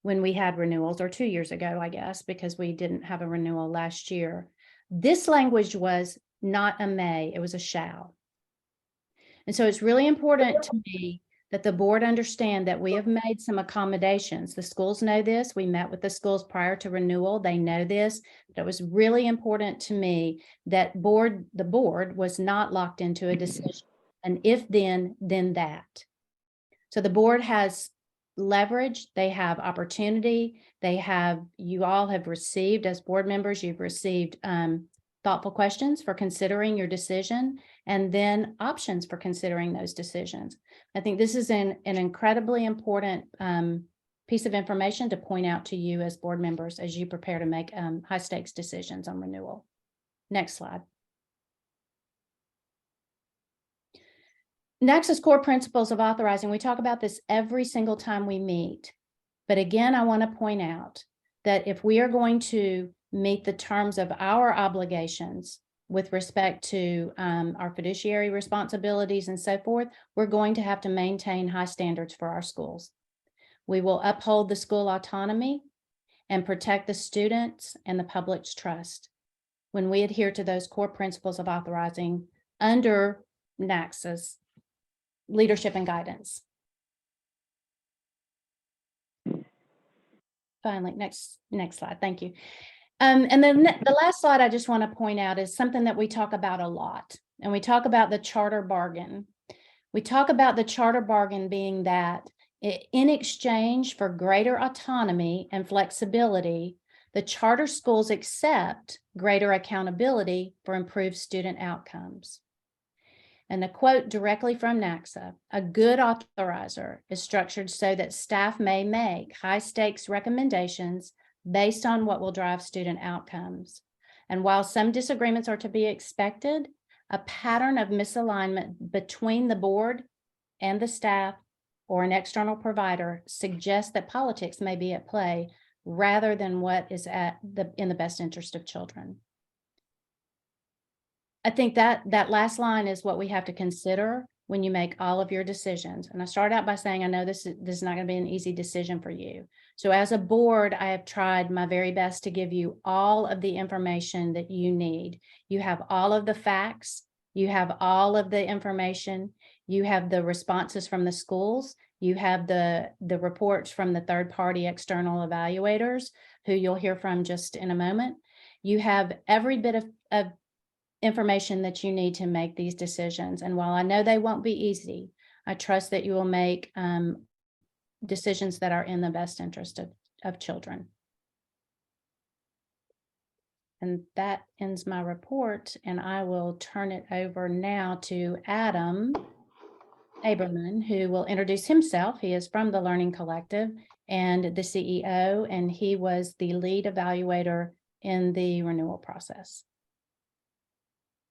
when we had renewals, or 2 years ago, I guess, because we didn't have a renewal last year, this language was not a may, it was a shall. And so it's really important to me that the board understand that we have made some accommodations. The schools know this. We met with the schools prior to renewal. They know this. But it was really important to me that the board was not locked into a decision. And if then that. So the board has leverage, they have opportunity, you all have received, as board members, you've received thoughtful questions for considering your decision, and then options for considering those decisions. I think this is an incredibly important piece of information to point out to you as board members as you prepare to make high stakes decisions on renewal. Next slide. NACSA's core principles of authorizing, we talk about this every single time we meet. But again, I want to point out that if we are going to meet the terms of our obligations with respect to our fiduciary responsibilities and so forth, we're going to have to maintain high standards for our schools. We will uphold the school autonomy and protect the students and the public's trust when we adhere to those core principles of authorizing under NACSA's leadership and guidance. Finally, next slide. Thank you. And then the last slide I just want to point out is something that we talk about a lot, and we talk about the charter bargain. We talk about the charter bargain being that in exchange for greater autonomy and flexibility, the charter schools accept greater accountability for improved student outcomes. And a quote directly from NACSA, a good authorizer is structured so that staff may make high stakes recommendations based on what will drive student outcomes. And while some disagreements are to be expected, a pattern of misalignment between the board and the staff or an external provider suggests that politics may be at play rather than what is in the best interest of children. I think that last line is what we have to consider when you make all of your decisions. And I start out by saying, I know this is not going to be an easy decision for you. So as a board, I have tried my very best to give you all of the information that you need. You have all of the facts, you have all of the information, you have the responses from the schools, you have the reports from the third-party external evaluators, who you'll hear from just in a moment. You have every bit of information that you need to make these decisions. And while I know they won't be easy, I trust that you will make decisions that are in the best interest of children. And that ends my report, and I will turn it over now to Adam Aberman, who will introduce himself. He is from the Learning Collective and the CEO, and he was the lead evaluator in the renewal process.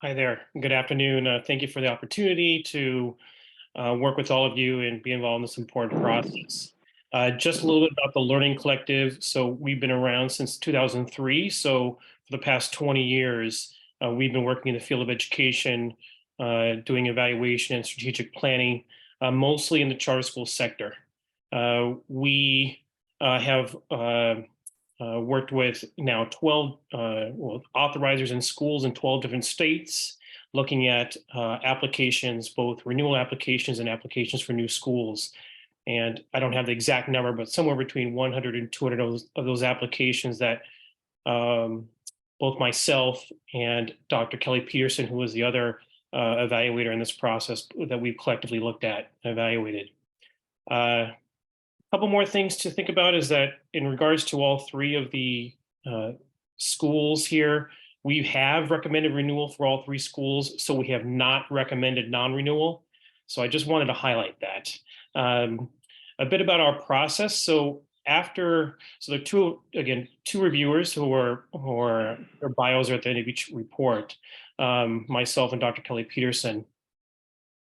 Hi there. Good afternoon. Thank you for the opportunity to work with all of you and be involved in this important process. Just a little bit about the Learning Collective. So we've been around since 2003. So for the past 20 years, we've been working in the field of education, doing evaluation and strategic planning, mostly in the charter school sector. We have worked with now 12 authorizers in schools in 12 different states, looking at applications, both renewal applications and applications for new schools. And I don't have the exact number, but somewhere between 100 and 200 of those applications that both myself and Dr. Kelly Peterson, who was the other evaluator in this process, that we've collectively looked at and evaluated. A couple more things to think about is that in regards to all three of the schools here, we have recommended renewal for all three schools, so we have not recommended non-renewal. So I just wanted to highlight that. A bit about our process. So there are two reviewers their bios are at the end of each report, myself and Dr. Kelly Peterson.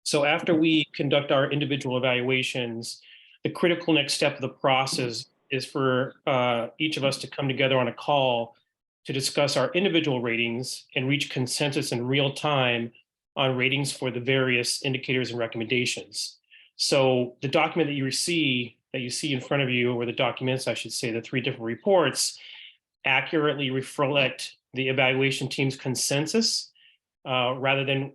So after we conduct our individual evaluations, the critical next step of the process is for each of us to come together on a call to discuss our individual ratings and reach consensus in real time on ratings for the various indicators and recommendations. So the document that you see in front of you, or the documents, I should say, the three different reports, accurately reflect the evaluation team's consensus rather than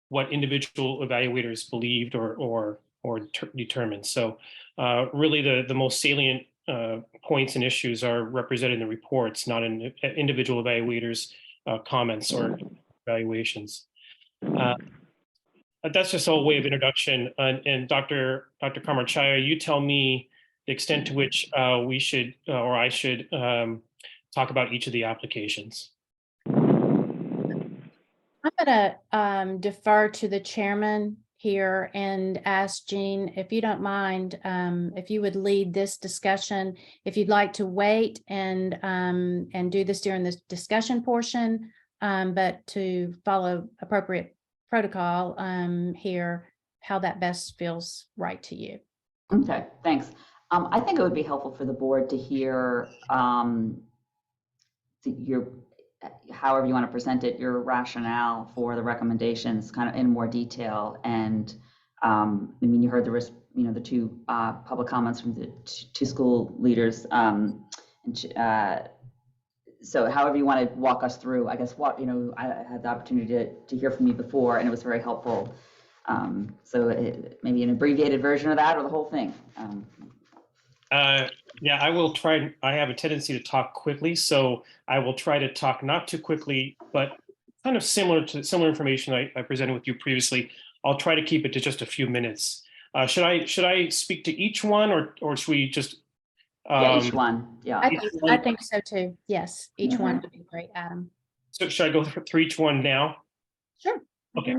what individual evaluators believed or determined. So really the most salient points and issues are represented in the reports, not in individual evaluators' comments or evaluations. That's just a way of introduction. And Dr. Kamarchaya, you tell me the extent to which we should or I should talk about each of the applications. I'm going to defer to the chairman here and ask Jean, if you don't mind, if you would lead this discussion. If you'd like to wait and do this during this discussion portion, but to follow appropriate protocol here, how that best feels right to you. Okay, thanks. I think it would be helpful for the board to hear however you want to present it, your rationale for the recommendations kind of in more detail. And I mean, you heard the two public comments from the two school leaders. So however you want to walk us through, I guess I had the opportunity to hear from you before, and it was very helpful. Maybe an abbreviated version of that or the whole thing. Yeah, I will try. I have a tendency to talk quickly, so I will try to talk not too quickly, but kind of similar information I presented with you previously. I'll try to keep it to just a few minutes. Should I speak to each one, or should we just? Each one. Yeah, I think so too. Yes, each one would be great, Adam. So should I go through each one now? Sure. Okay.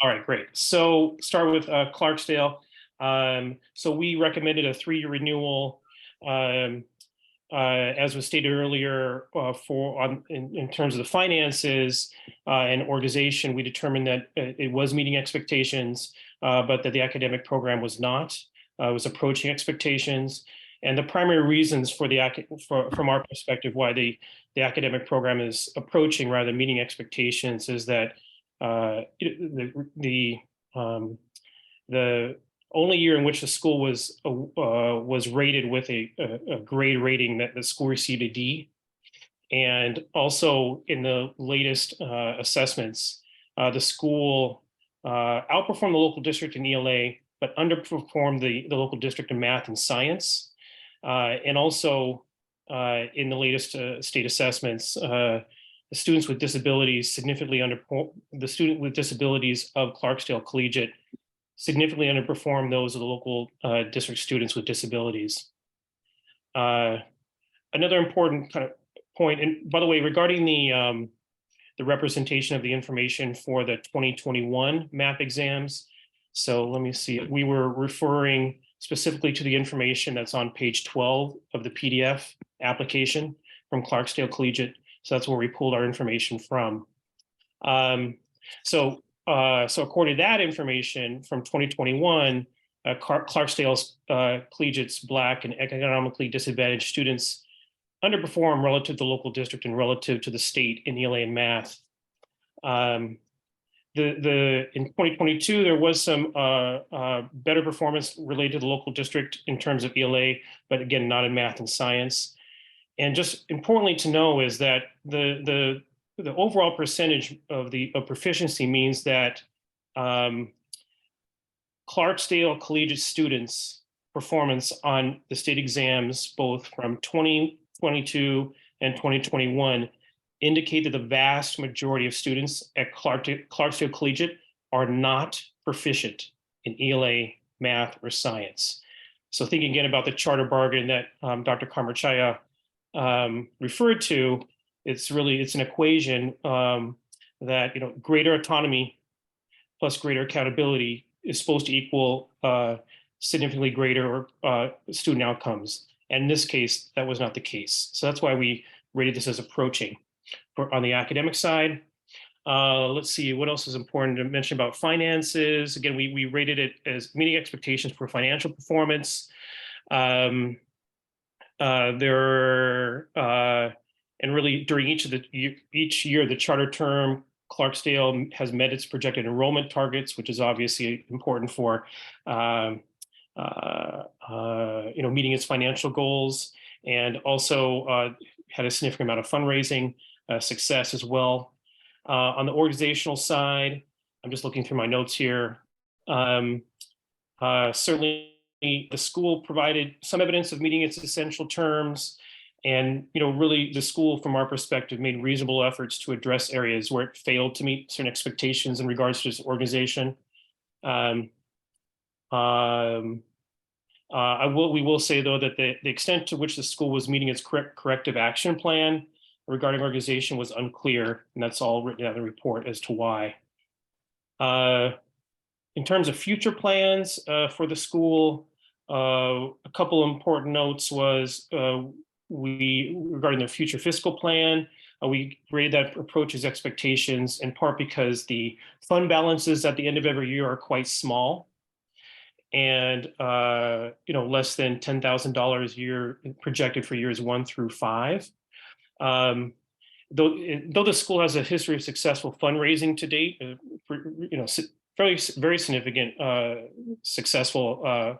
All right, great. So start with Clarksdale. So we recommended a 3-year renewal, as was stated earlier, in terms of the finances and organization. We determined that it was meeting expectations, but that the academic program was not. Was approaching expectations. And the primary reasons from our perspective, why the academic program is approaching rather than meeting expectations is that the only year in which the school was rated with a grade rating that the school received a D, and also in the latest assessments, the school outperformed the local district in ELA, but underperformed the local district in math and science. And also in the latest state assessments, the students with disabilities the student with disabilities of Clarksdale Collegiate significantly underperform those of the local district students with disabilities. Another important kind of point, and by the way, regarding the representation of the information for the 2021 MAP exams. So let me see, we were referring specifically to the information that's on page 12 of the PDF application from Clarksdale Collegiate. So that's where we pulled our information from. So according to that information from 2021, Clarksdale's Collegiate's Black and economically disadvantaged students underperform relative to the local district and relative to the state in ELA and math. In 2022, there was some better performance related to the local district in terms of ELA, but again, not in math and science. And just importantly to know is that the overall percentage of proficiency means that Clarksdale Collegiate students' performance on the state exams, both from 2022 and 2021, indicate that the vast majority of students at Clarksdale Collegiate are not proficient in ELA, math, or science. So thinking again about the charter bargain that Dr. Kamarchaya referred to, it's an equation that greater autonomy plus greater accountability is supposed to equal significantly greater student outcomes. And in this case, that was not the case. So that's why we rated this as approaching. On the academic side, let's see, what else is important to mention about finances? Again, we rated it as meeting expectations for financial performance. And really during each year, the charter term, Clarksdale has met its projected enrollment targets, which is obviously important for meeting its financial goals, and also had a significant amount of fundraising success as well. On the organizational side, I'm just looking through my notes here. Certainly, the school provided some evidence of meeting its essential terms, and really the school, from our perspective, made reasonable efforts to address areas where it failed to meet certain expectations in regards to its organization. We will say though that the extent to which the school was meeting its corrective action plan regarding organization was unclear, and that's all written out in the report as to why. In terms of future plans for the school, a couple of important notes was regarding their future fiscal plan, we rated that approach's expectations in part because the fund balances at the end of every year are quite small, and less than $10,000 a year projected for years 1 through 5. Though the school has a history of successful fundraising to date, very significant successful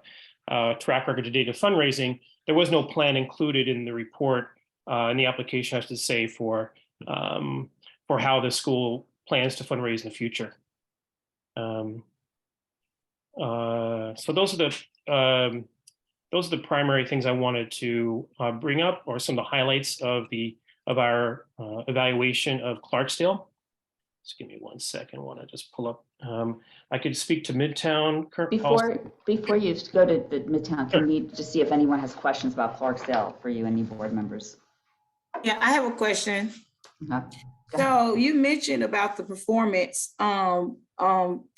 track record to date of fundraising, there was no plan included in the report, in the application, I have to say, for how the school plans to fundraise in the future. So those are the primary things I wanted to bring up, or some of the highlights of our evaluation of Clarksdale. Just give me 1 second. I want to just pull up. I could speak to Midtown. Before you go to the Midtown, can you just see if anyone has questions about Clarksdale for you, any board members? Yeah, I have a question. Uh-huh. So you mentioned about the performance, the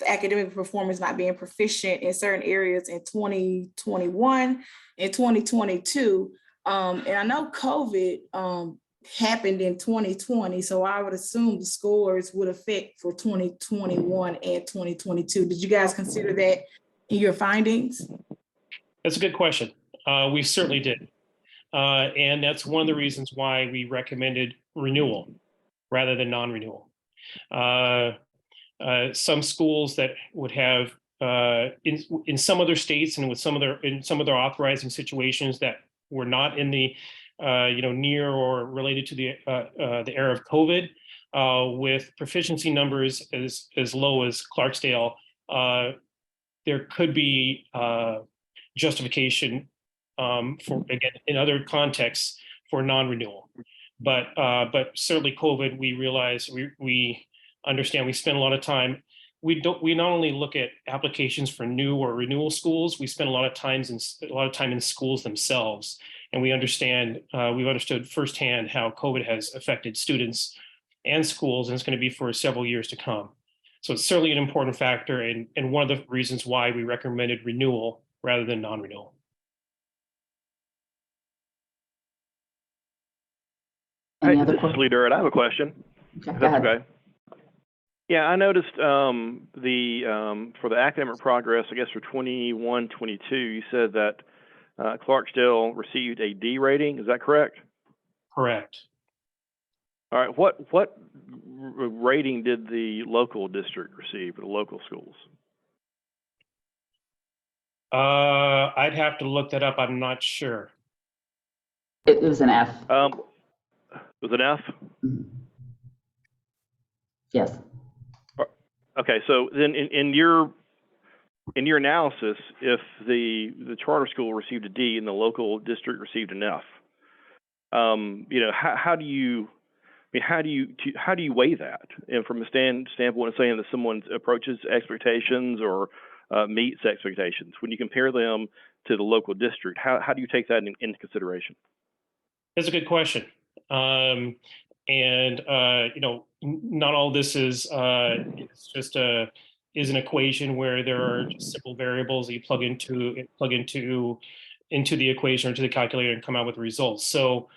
academic performance not being proficient in certain areas in 2021 and 2022. And I know COVID happened in 2020, so I would assume the scores would affect for 2021 and 2022. Did you guys consider that in your findings? That's a good question. We certainly did. And that's one of the reasons why we recommended renewal rather than non-renewal. Some schools that would have in some other states and with some of their authorizing situations that were not in the near or related to the era of COVID, with proficiency numbers as low as Clarksdale, there could be justification for, again, in other contexts, for non-renewal. But certainly COVID, we realize, we understand, we spend a lot of time. We not only look at applications for new or renewal schools, we spend a lot of time in schools themselves. And we understand, we've understood firsthand how COVID has affected students and schools, and it's going to be for several years to come. So it's certainly an important factor, and one of the reasons why we recommended renewal rather than non-renewal. Any Hey, other this is questions? Lee Durrett. I have a question. Okay, If go that's ahead. okay. Yeah, I noticed for the academic progress, I guess for 21-22, you said that Clarksdale received a D rating. Is that correct? Correct. All right. What rating did the local district receive, or the local schools? I'd have to look that up. I'm not sure. It was an F. Was it F? Mhm. Yes. Okay, so then in your analysis, if the charter school received a D and the local district received an F, how do you weigh that? And from a standpoint of saying that someone approaches expectations or meets expectations, when you compare them to the local district, how do you take that into consideration? That's a good question. Not all this is it's just is an equation where there are just simple variables that you plug into the equation or to the calculator and come out with results. So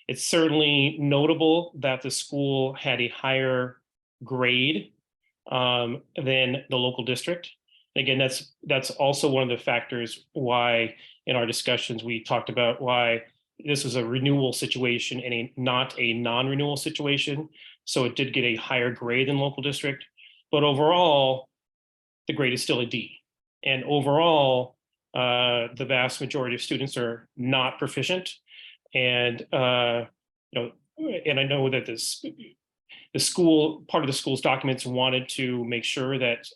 it's certainly notable that the school had a higher grade than the local district. Again, that's also one of the factors why in our discussions we talked about why this was a renewal situation and not a non-renewal situation. So it did get a higher grade than local district, but overall, the grade is still a D. And overall, the vast majority of students are not proficient. And and I know that the school, part of the school's documents wanted to make sure that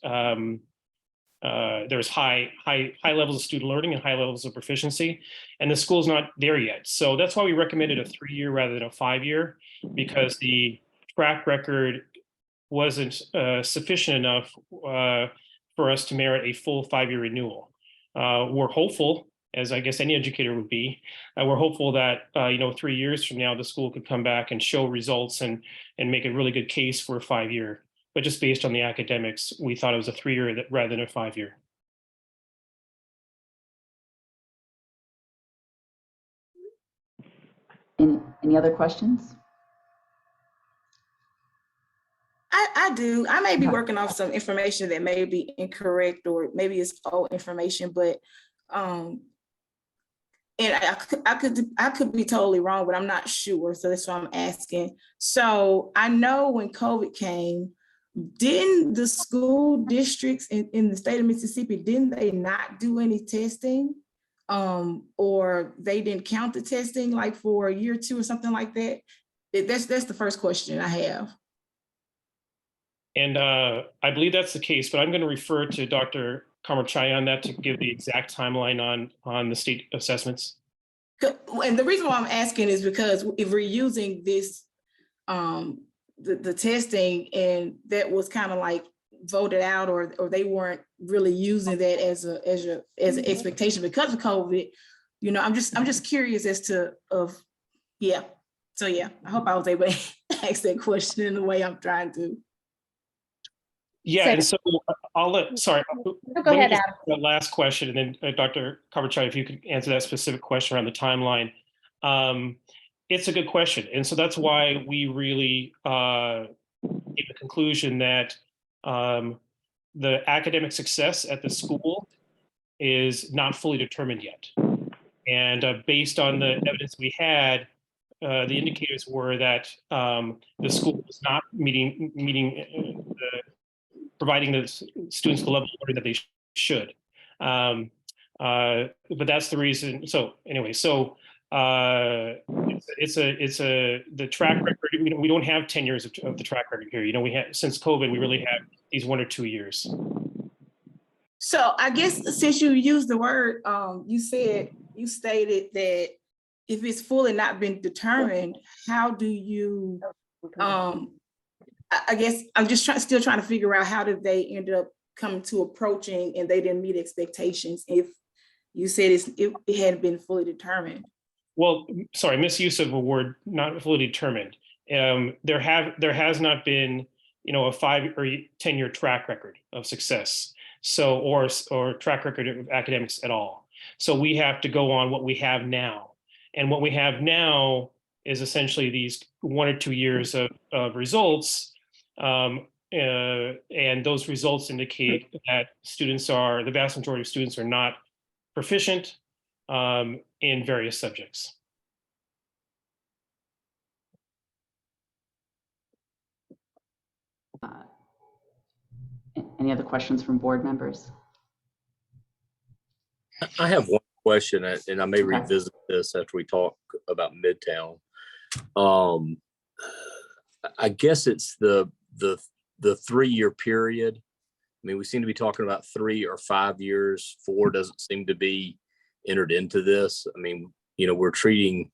there's high levels of student learning and high levels of proficiency, and the school's not there yet. So that's why we recommended a 3-year rather than a 5-year, because the track record wasn't sufficient enough for us to merit a full 5-year renewal. We're hopeful, as I guess any educator would be, we're hopeful that 3 years from now the school could come back and show results and make a really good case for a 5-year. But just based on the academics, we thought it was a 3-year rather than a 5-year. Any other questions? I do. I may be Okay. working off some information that may be incorrect or maybe it's old information, but and I could be totally wrong, but I'm not sure. So that's why I'm asking. So I know when COVID came, didn't the school districts in the state of Mississippi, didn't they not do any testing? Or they didn't count the testing like for a year or two or something like that? That's the first question I have. And I believe that's the case, but I'm going to refer to Dr. Kamarchai on that to give the exact timeline on the state assessments. And the reason why I'm asking is because if we're using this, the testing, and that was kind of like voted out, or they weren't really using that as an expectation because of COVID, I'm just curious as to yeah. So yeah, I hope I was able to ask that question in the way I'm trying to. Yeah, and so I'll let Go let me ahead, just Adam. the last question, and then Dr. Kamarchai, if you could answer that specific question around the timeline. It's a good question, and so that's why we really came to the conclusion that the academic success at the school is not fully determined yet. And based on the evidence we had, the indicators were that the school was not providing the students the level of learning that they should. But that's the reason. So anyway, the track record. We don't have 10 years of the track record here. We have, since COVID, we really have these 1 or 2 years. So I guess since you used the word, you stated that if it's fully not been determined, how do you, I guess I'm just still trying to figure out how did they end up coming to approaching and they didn't meet expectations if you said it hadn't been fully determined. Well, sorry, misuse of a word, not fully determined. There has not been, a 5 or 10-year track record of success. So, or track record of academics at all. So we have to go on what we have now. And what we have now is essentially these 1 or 2 years of results. And those results indicate that the vast majority of students are not proficient in various subjects. Any other questions from board members? I have one question, and I may revisit this after we talk about Midtown. I guess it's the 3-year period. I mean, we seem to be talking about 3 or 5 years. 4 doesn't seem to be entered into this. I mean, we're treating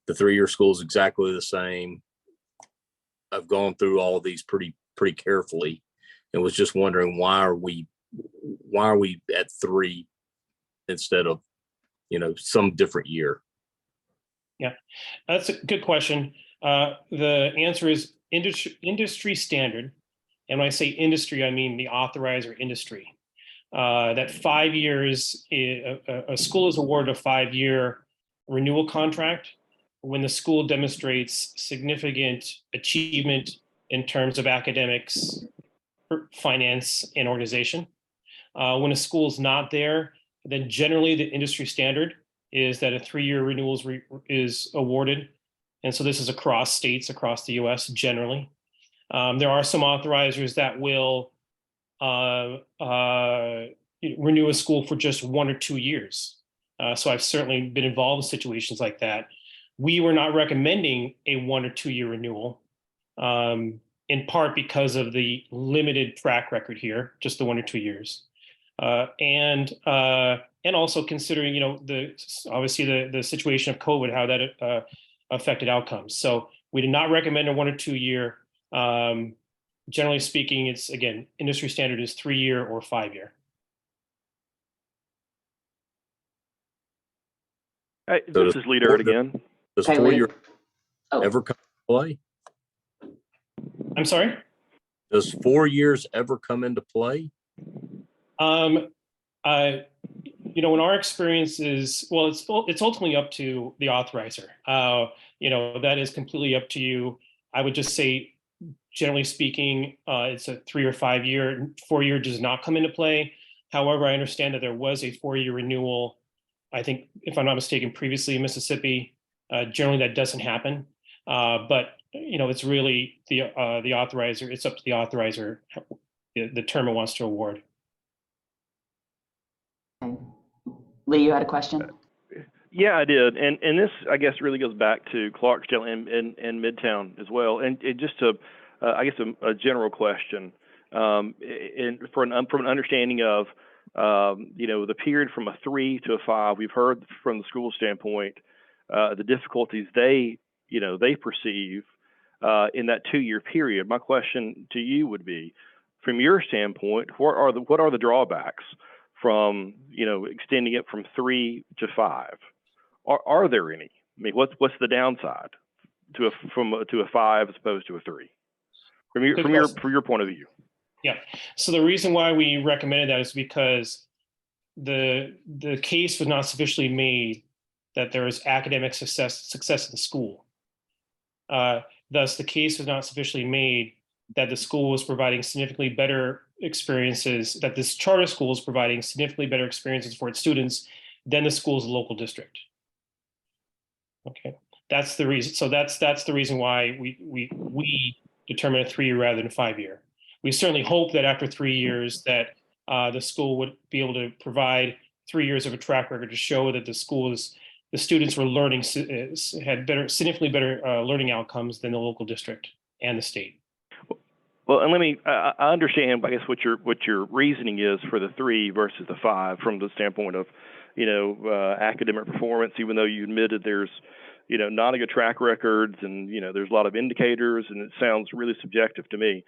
the 3-year schools exactly the same. I've gone through all of these pretty carefully, and was just wondering why are we at 3 instead of some different year? Yeah, that's a good question. The answer is industry standard. And when I say industry, I mean the authorizer industry. That 5 years, a school is awarded a 5-year renewal contract when the school demonstrates significant achievement in terms of academics, finance, and organization. When a school is not there, then generally the industry standard is that a 3-year renewal is awarded. And so this is across states, across the US generally. There are some authorizers that will renew a school for just 1 or 2 years. So I've certainly been involved in situations like that. We were not recommending a 1 or 2 year renewal, in part because of the limited track record here, just the 1 or 2 years. And also considering, obviously the situation of COVID, how that affected outcomes. So we did not recommend a 1 or 2 year. Generally speaking, it's, again, industry standard is 3-year or 5-year. Hey, this is Lee Durrett again. Does 4 year ever come into play? I'm sorry? Does 4 years ever come into play? In our experience is, well, it's ultimately up to the authorizer. That is completely up to you. I would just say, generally speaking, it's a 3 or 5 year. 4 year does not come into play. However, I understand that there was a 4-year renewal, I think, if I'm not mistaken, previously in Mississippi. Generally, that doesn't happen. But it's really the authorizer. It's up to the authorizer the term it wants to award. Okay. Lee, you had a question? Yeah, I did. And this, I guess, really goes back to Clarksdale and Midtown as well. And just to, I guess, a general question, from an understanding of, the period from a 3 to a 5, we've heard from the school standpoint, the difficulties they perceive in that 2-year period. My question to you would be, from your standpoint, what are the drawbacks from extending it from 3 to 5? Are there any? I mean, what's the downside to a 5 as opposed to a 3 from your point of view? Yeah. So the reason why we recommended that is because the case was not sufficiently made that there is academic success in the school. Thus, the case was not sufficiently made that the school was providing significantly better experiences, that this charter school is providing significantly better experiences for its students than the school's local district. Okay, that's the reason. So that's the reason why we determine a 3-year rather than a 5-year. We certainly hope that after 3 years that the school would be able to provide 3 years of a track record to show that the students were learning, had significantly better learning outcomes than the local district and the state. Well, and I understand, I guess, what your reasoning is for the 3 versus the 5 from the standpoint of, academic performance, even though you admitted there's, not a good track records and, there's a lot of indicators and it sounds really subjective to me.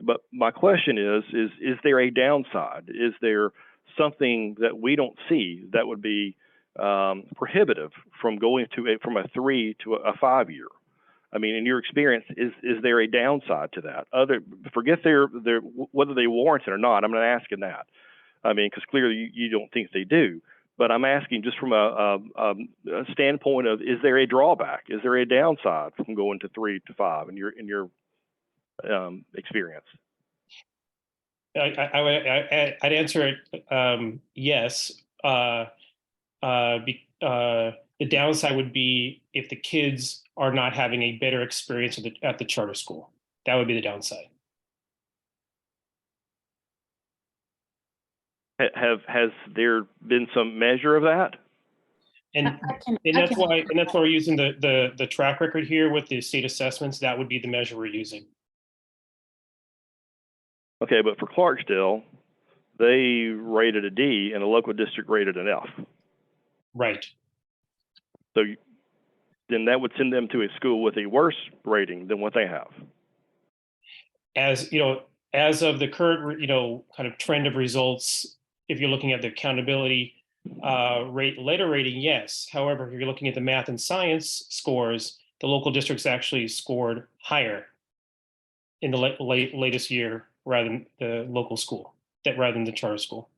But my question is there a downside? Is there something that we don't see that would be prohibitive from going from a 3 to a 5 year? I mean, in your experience, is there a downside to that? Forget whether they warrant it or not. I'm not asking that. I mean, because clearly you don't think they do. But I'm asking just from a standpoint of, is there a drawback? Is there a downside from going to 3 to 5 in your experience? I'd answer it yes. The downside would be if the kids are not having a better experience at the charter school. That would be the downside. Has there been some measure of that? And that's why we're using the track record here with the state assessments. That would be the measure we're using. Okay, but for Clarksdale, they rated a D and a local district rated an F. Right. So then that would send them to a school with a worse rating than what they have. As of the current, kind of trend of results, if you're looking at the accountability letter rating, yes. However, if you're looking at the math and science scores, the local districts actually scored higher in the latest year rather than the local school, rather than the charter school.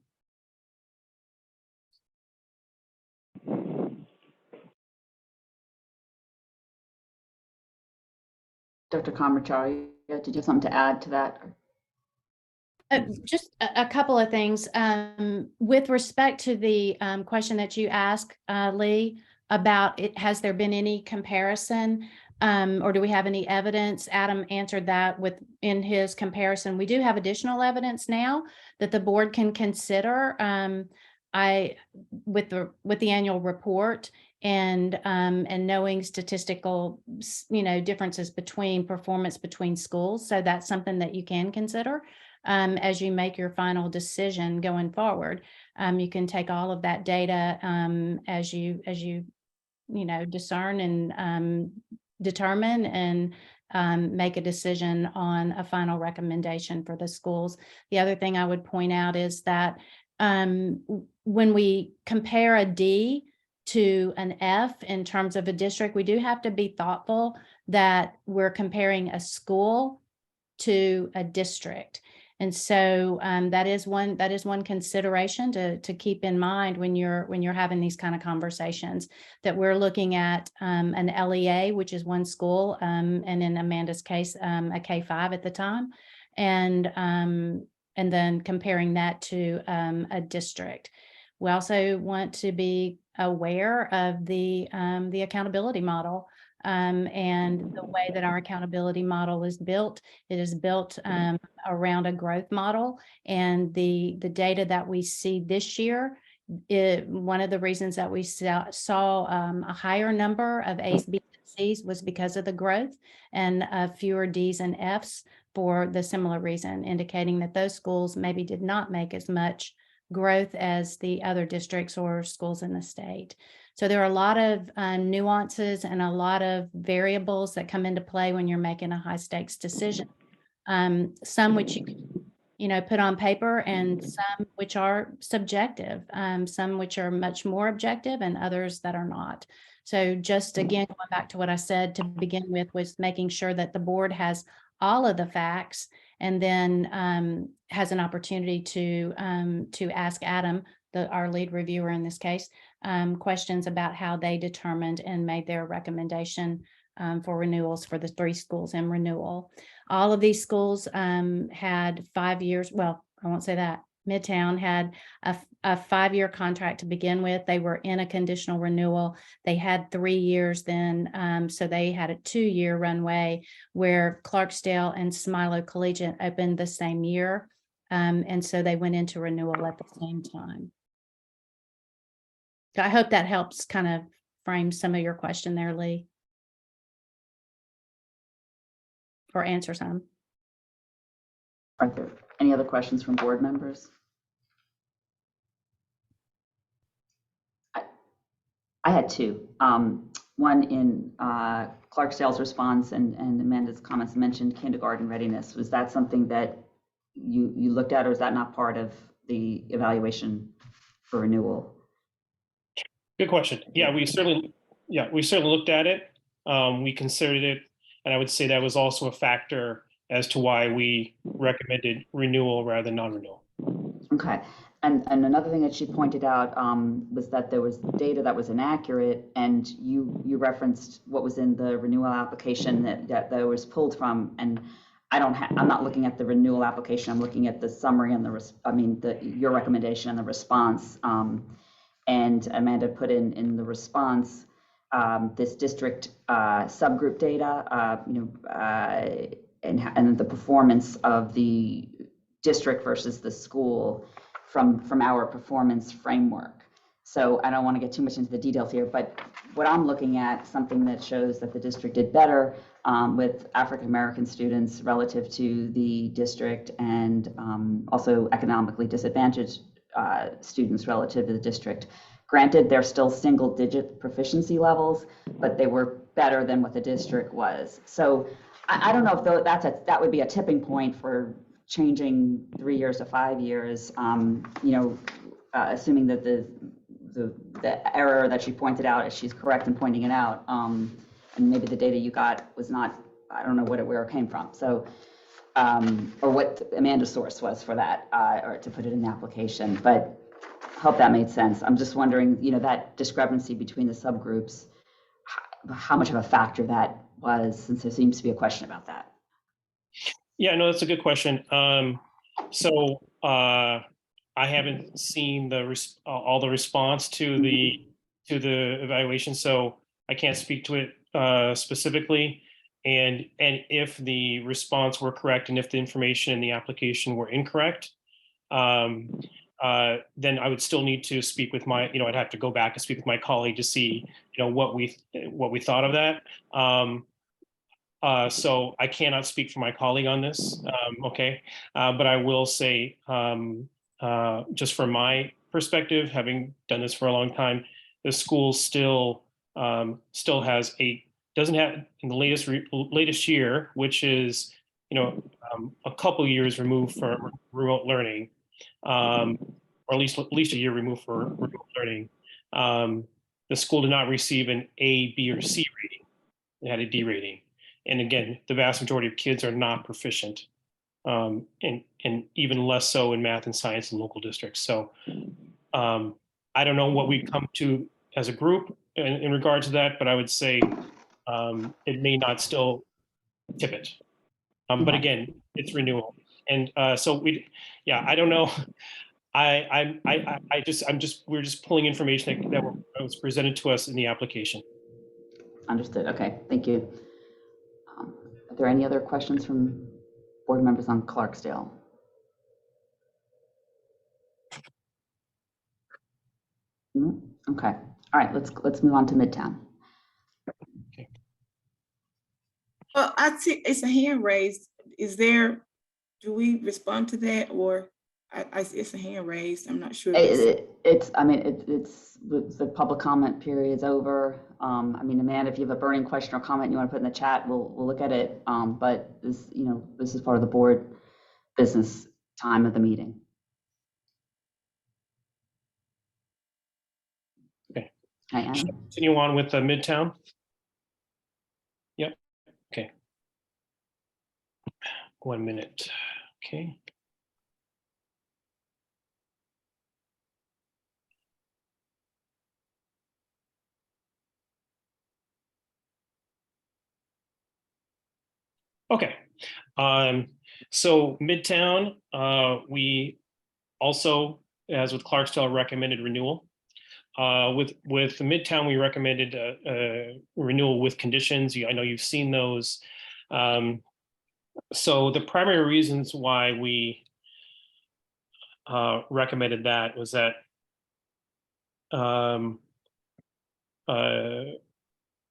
Dr. Comachari, did you have something to add to that? Just a couple of things. With respect to the question that you asked, Lee, about has there been any comparison or do we have any evidence? Adam answered that in his comparison. We do have additional evidence now that the board can consider with the annual report and knowing statistical differences between performance between schools. So that's something that you can consider. As you make your final decision going forward, you can take all of that data as you discern and determine and make a decision on a final recommendation for the schools. The other thing I would point out is that when we compare a D to an F in terms of a district, we do have to be thoughtful that we're comparing a school to a district. And so that is one consideration to keep in mind when you're having these kind of conversations, that we're looking at an LEA, which is one school, and in Amanda's case, a K-5 at the time, and then comparing that to a district. We also want to be aware of the accountability model. And the way that our accountability model is built, it is built around a growth model. And the data that we see this year, one of the reasons that we saw a higher number of A's, B's, and C's was because of the growth, and fewer D's and F's for the similar reason, indicating that those schools maybe did not make as much growth as the other districts or schools in the state. So there are a lot of nuances and a lot of variables that come into play when you're making a high stakes decision. Some which you can, put on paper, and some which are subjective, some which are much more objective, and others that are not. So just again, going back to what I said to begin with, was making sure that the board has all of the facts, and then has an opportunity to ask Adam, our lead reviewer in this case, questions about how they determined and made their recommendation for renewals for the 3 schools in renewal. All of these schools had 5 years. Well, I won't say that. Midtown had a 5-year contract to begin with. They were in a conditional renewal. They had 3 years then, so they had a 2-year runway, where Clarksdale and Smilo Collegiate opened the same year. And so they went into renewal at the same time. So I hope that helps kind of frame some of your question there, Lee, or answer some. Are there any other questions from board members? I had two. One in Clarksdale's response and Amanda's comments mentioned kindergarten readiness. Was that something that you looked at, or is that not part of the evaluation for renewal? Good question. Yeah, we certainly looked at it. We considered it, and I would say that was also a factor as to why we recommended renewal rather than non-renewal. Okay. And another thing that she pointed out was that there was data that was inaccurate, and you referenced what was in the renewal application that was pulled from. And I'm not looking at the renewal application. I'm looking at the summary and your recommendation and the response. And Amanda put in the response this district subgroup data, and the performance of the district versus the school from our performance framework. So I don't want to get too much into the details here, but what I'm looking at, something that shows that the district did better with African-American students relative to the district, and also economically disadvantaged students relative to the district. Granted, they're still single-digit proficiency levels, but they were better than what the district was. So I don't know if that would be a tipping point for changing 3 years to 5 years, assuming that the error that she pointed out, as she's correct in pointing it out, and maybe the data you got was not, I don't know where it came from. So, or what Amanda's source was for that, or to put it in the application, but hope that made sense. I'm just wondering, that discrepancy between the subgroups, how much of a factor that was, since there seems to be a question about that. Yeah, no, that's a good question. So I haven't seen all the response to the evaluation, so I can't speak to it specifically. And if the response were correct, and if the information in the application were incorrect, then I would still need to speak with I'd have to go back and speak with my colleague to see, what we thought of that. So I cannot speak for my colleague on this, okay? But I will say, just from my perspective, having done this for a long time, the school still has doesn't have in the latest year, which is, a couple years removed from remote learning, or at least a year removed for remote learning. The school did not receive an A, B, or C rating. It had a D rating. And again, the vast majority of kids are not proficient, and even less so in math and science in local districts. So I don't know what we come to as a group in regard to that, but I would say it may not still tip it. But again, it's renewal. And so I don't know. We're just pulling information that was presented to us in the application. Understood. Okay, thank you. Are there any other questions from board members on Clarksdale? Okay. All right. Let's move on to Midtown. Okay. Well, I see it's a hand raised. Do we respond to that, or it's a hand raised? I'm not sure. It's the public comment period's over. Amanda, if you have a burning question or comment you want to put in the chat, we'll look at it. But this is part of the board business time of the meeting. Okay. Hi, Anna. Should I continue on with Midtown? Yep. Okay. 1 minute. Okay. Okay, so Midtown, we also, as with Clarksdale, recommended renewal. With Midtown, we recommended renewal with conditions. I know you've seen those. So the primary reasons why we recommended that was that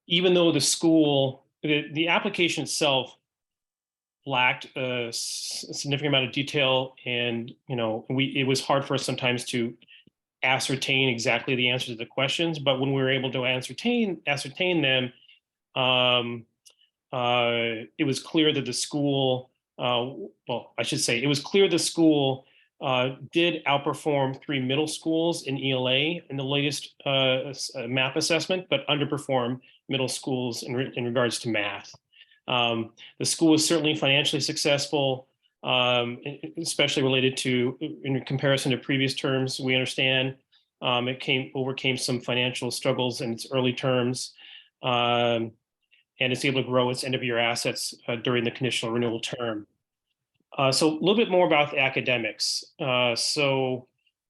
even though the school, the application itself lacked a significant amount of detail, and it was hard for us sometimes to ascertain exactly the answer to the questions, but when we were able to ascertain them, it was clear that the school, well, I should say, it was clear the school did outperform 3 middle schools in ELA in the latest MAP assessment, but underperformed middle schools in regards to math. The school was certainly financially successful, especially related to, in comparison to previous terms. We understand it overcame some financial struggles in its early terms, and it's able to grow its end of year assets during the conditional renewal term. So a little bit more about the academics. So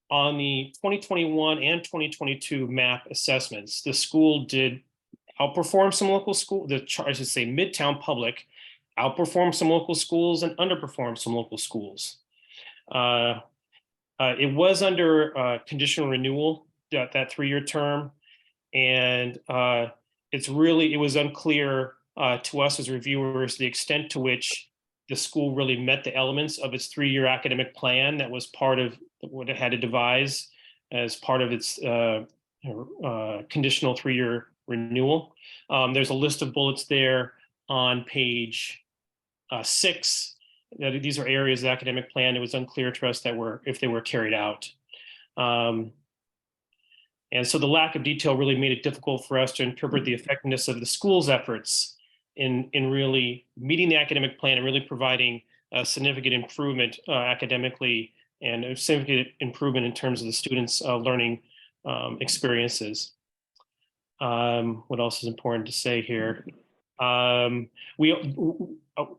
on the 2021 and 2022 MAP assessments, the school did outperform some local school, I should say Midtown Public outperformed some local schools and underperformed some local schools. It was under conditional renewal, that 3-year term. And it was unclear to us as reviewers the extent to which the school really met the elements of its 3-year academic plan that was part of what it had to devise as part of its conditional 3-year renewal. There's a list of bullets there on page 6. These are areas of the academic plan. It was unclear to us if they were carried out. And so the lack of detail really made it difficult for us to interpret the effectiveness of the school's efforts in really meeting the academic plan and really providing a significant improvement academically and a significant improvement in terms of the students' learning experiences. What else is important to say here? I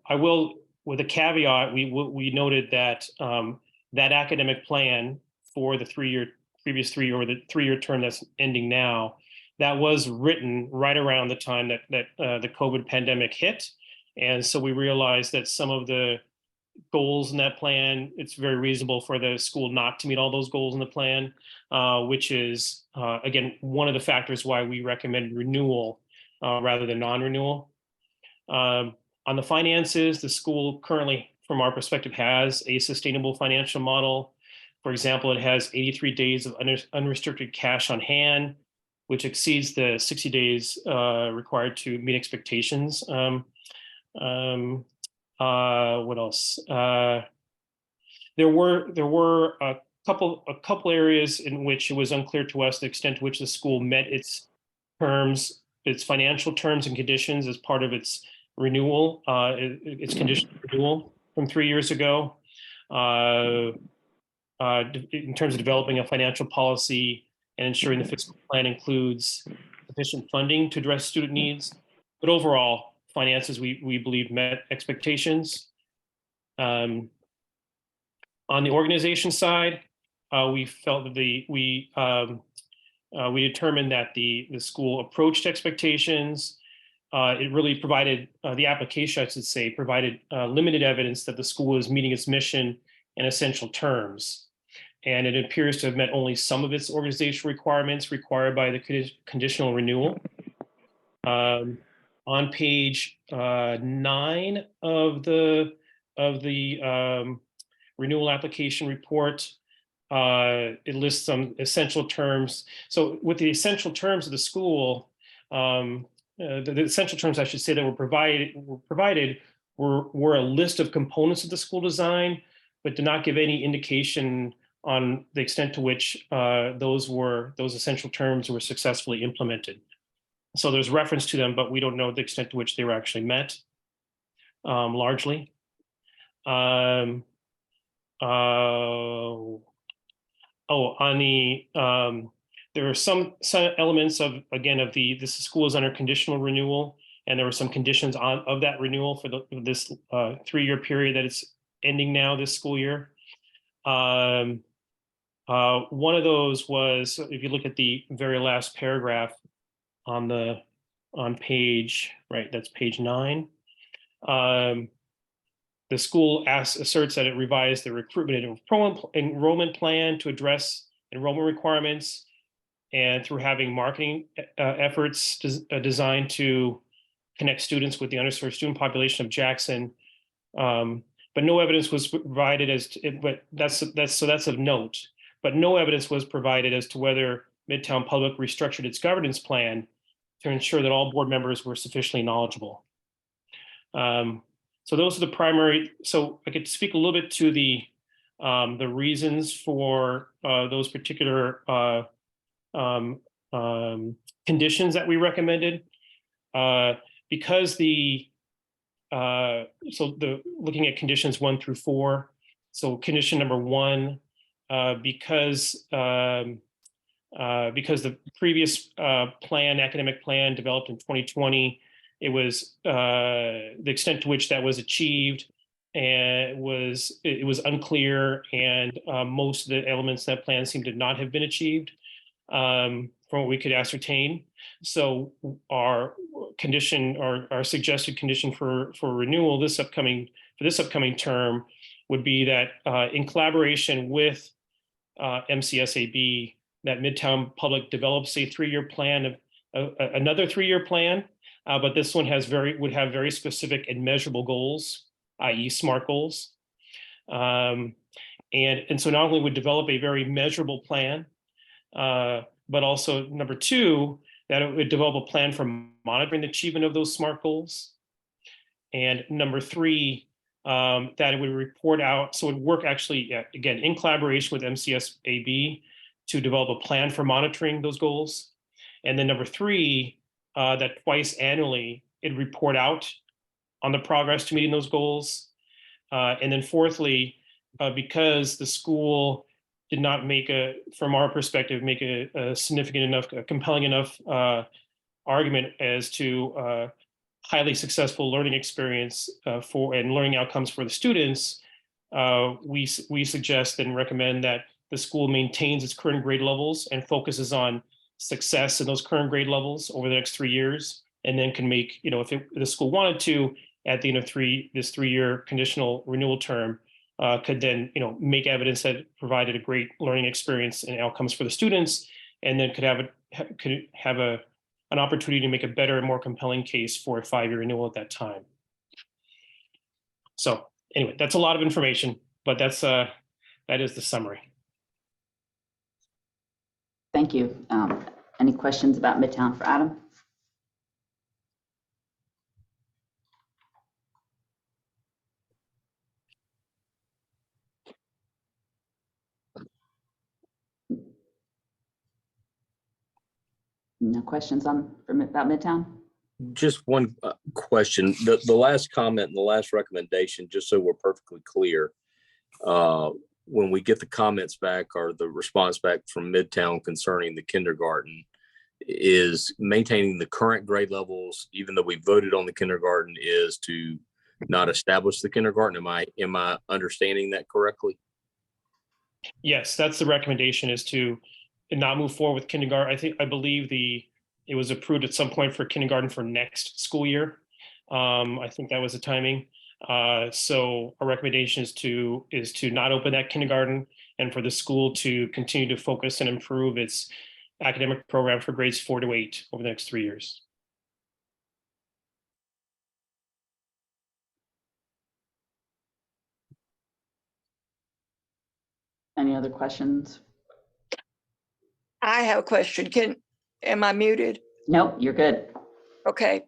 will, with a caveat, we noted that that academic plan for the previous 3-year or the 3-year term that's ending now, that was written right around the time that the COVID pandemic hit. And so we realized that some of the goals in that plan, it's very reasonable for the school not to meet all those goals in the plan, which is, again, one of the factors why we recommend renewal rather than non-renewal. On the finances, the school currently, from our perspective, has a sustainable financial model. For example, it has 83 days of unrestricted cash on hand, which exceeds the 60 days required to meet expectations. What else? There were a couple areas in which it was unclear to us the extent to which the school met its terms, its financial terms and conditions as part of its renewal, its conditional renewal from 3 years ago. In terms of developing a financial policy and ensuring the fiscal plan includes sufficient funding to address student needs. But overall, finances, we believe, met expectations. On the organization side, we felt that we determined that the school approached expectations. It really provided, the application, I should say, provided limited evidence that the school was meeting its mission and essential terms. And it appears to have met only some of its organizational requirements required by the conditional renewal. On page 9 of the renewal application report, it lists some essential terms. So with the essential terms of the school, the essential terms, I should say, that were provided were a list of components of the school design, but did not give any indication on the extent to which those essential terms were successfully implemented. So there's reference to them, but we don't know the extent to which they were actually met, largely. On the, there are some elements of, again, of this school is under conditional renewal, and there were some conditions of that renewal for this 3-year period that it's ending now this school year. One of those was, if you look at the very last paragraph on page, right, that's page 9. The school asserts that it revised the recruitment and enrollment plan to address enrollment requirements, and through having marketing efforts designed to connect students with the underserved student population of Jackson. But no evidence was provided as to, but that's of note. but no evidence was provided as to whether Midtown Public restructured its governance plan to ensure that all board members were sufficiently knowledgeable. So those are the primary. So I could speak a little bit to the reasons for those particular conditions that we recommended. Because looking at conditions 1 through 4. So condition number 1, because the previous academic plan developed in 2020, it was the extent to which that was achieved and it was unclear, and most of the elements in that plan seem to not have been achieved from what we could ascertain. So our condition, or our suggested condition for renewal this upcoming term would be that in collaboration with MCSAB, that Midtown Public develops a 3-year plan, another 3-year plan, but this one would have very specific and measurable goals, i.e. SMART goals. And so not only would develop a very measurable plan, but also number 2, that it would develop a plan for monitoring the achievement of those SMART goals. And number 3, that it would report out, so it would work actually, again, in collaboration with MCSAB to develop a plan for monitoring those goals. And then number 3, that twice annually, it'd report out on the progress to meeting those goals. And then fourthly, because the school did not from our perspective, make a significant enough, a compelling enough argument as to highly successful learning experience and learning outcomes for the students, we suggest and recommend that the school maintains its current grade levels and focuses on success in those current grade levels over the next 3 years, and then can make, if the school wanted to, at the end of this 3-year conditional renewal term, could then, make evidence that it provided a great learning experience and outcomes for the students, and then could have an opportunity to make a better and more compelling case for a 5-year renewal at that time. So anyway, that's a lot of information, but that is the summary. Thank you. Any questions about Midtown for Adam? No questions about Midtown? Just one question. The last comment and the last recommendation, just so we're perfectly clear, when we get the comments back or the response back from Midtown concerning the kindergarten, is maintaining the current grade levels, even though we voted on the kindergarten, is to not establish the kindergarten. Am I understanding that correctly? Yes, that's the recommendation, is to not move forward with kindergarten. I believe it was approved at some point for kindergarten for next school year. I think that was the timing. So our recommendation is to not open that kindergarten, and for the school to continue to focus and improve its academic program for grades 4 to 8 over the next 3 years. Any other questions? I have a question. Am I muted? Nope, you're good. Okay.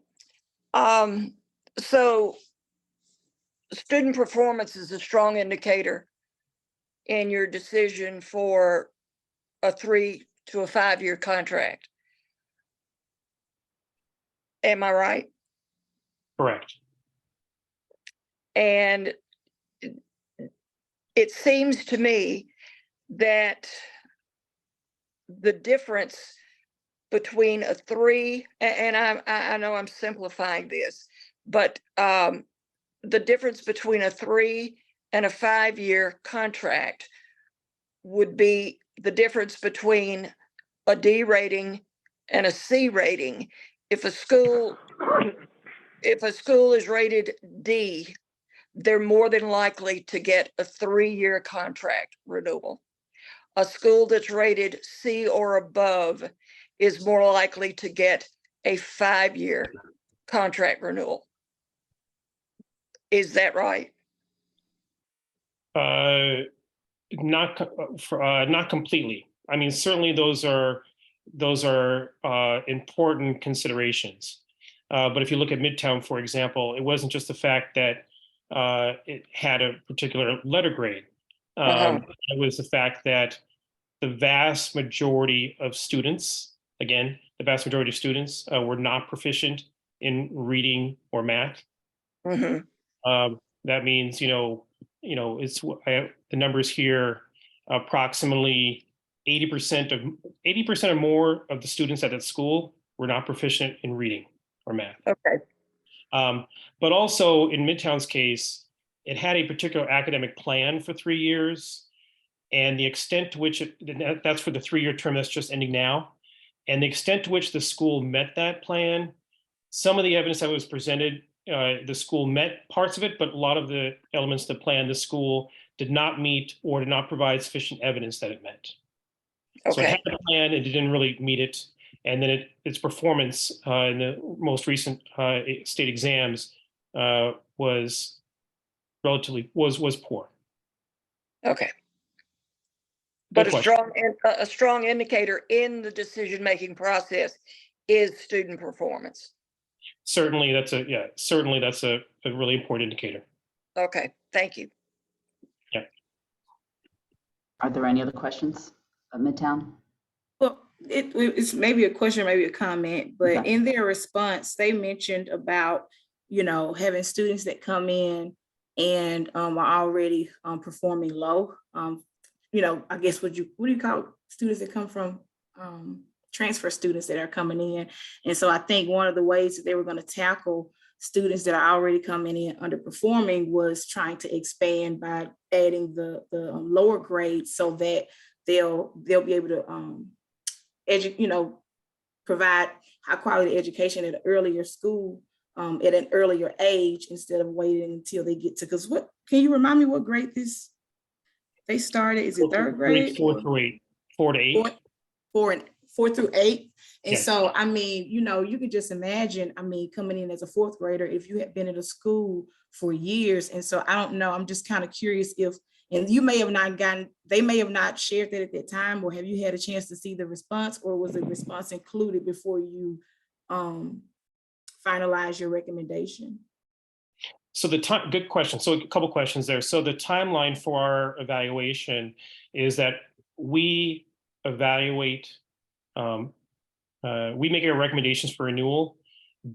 So student performance is a strong indicator in your decision for a 3 to a 5-year contract. Am I right? Correct. And it seems to me that the difference between a 3, and I know I'm simplifying this, but the difference between a 3 and a 5-year contract would be the difference between a D rating and a C rating. If a school is rated D, they're more than likely to get a 3-year contract renewal. A school that's rated C or above is more likely to get a 5-year contract renewal. Is that right? not completely. I mean, certainly those are important considerations. But if you look at Midtown, for example, it wasn't just the fact that it had a particular letter grade. It was the fact that the vast majority of students, again, the vast majority of students were not proficient in reading or math. That means, it's the numbers here, approximately 80% or more of the students at that school were not proficient in reading or math. Okay. But also in Midtown's case, it had a particular academic plan for 3 years, and the extent to which that's for the 3-year term that's just ending now, and the extent to which the school met that plan, some of the evidence that was presented, the school met parts of it, but a lot of the elements of the plan, the school did not meet or did not provide sufficient evidence that it met. So it had a plan, and it didn't really meet it. And then its performance in the most recent state exams was poor. Okay. But a strong indicator in the decision-making process is student performance. Certainly, that's a really important indicator. Okay, thank you. Yeah. Are there any other questions of Midtown? Well, it's maybe a question, maybe a comment, but Okay. in their response, they mentioned about, having students that come in and are already performing low. I guess what do you call students that come from transfer students that are coming in? And so I think one of the ways that they were going to tackle students that are already coming in underperforming was trying to expand by adding the lower grades so that they'll be able to provide high quality education at an earlier school, at an earlier age, instead of waiting until they get to, because can you remind me what grade they started? Is it third grade? 4 through 8. 4 to 8. 4 through 8. And Yes. so, I mean, you could just imagine, coming in as a 4th grader, if you had been at a school for years. And so I don't know, I'm just kind of curious and you may have they may have not shared that at that time, or have you had a chance to see the response, or was the response included before you finalize your recommendation? So good question. So a couple questions there. So the timeline for our evaluation is that we evaluate, we make our recommendations for renewal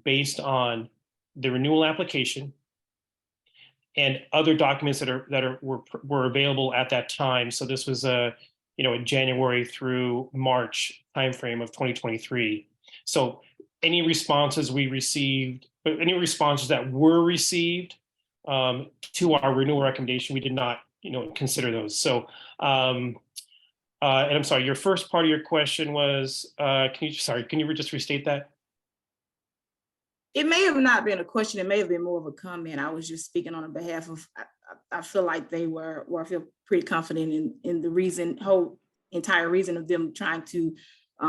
based on the renewal application and other documents that were available at that time. So this was a January through March timeframe of 2023. So any responses that were received to our renewal recommendation, we did not consider those. So and I'm sorry, your first part of your question was, can you just restate that? It may have not been a question. It may have been more of a comment. I was just speaking on behalf of, I feel like I feel pretty confident in the whole entire reason of them trying to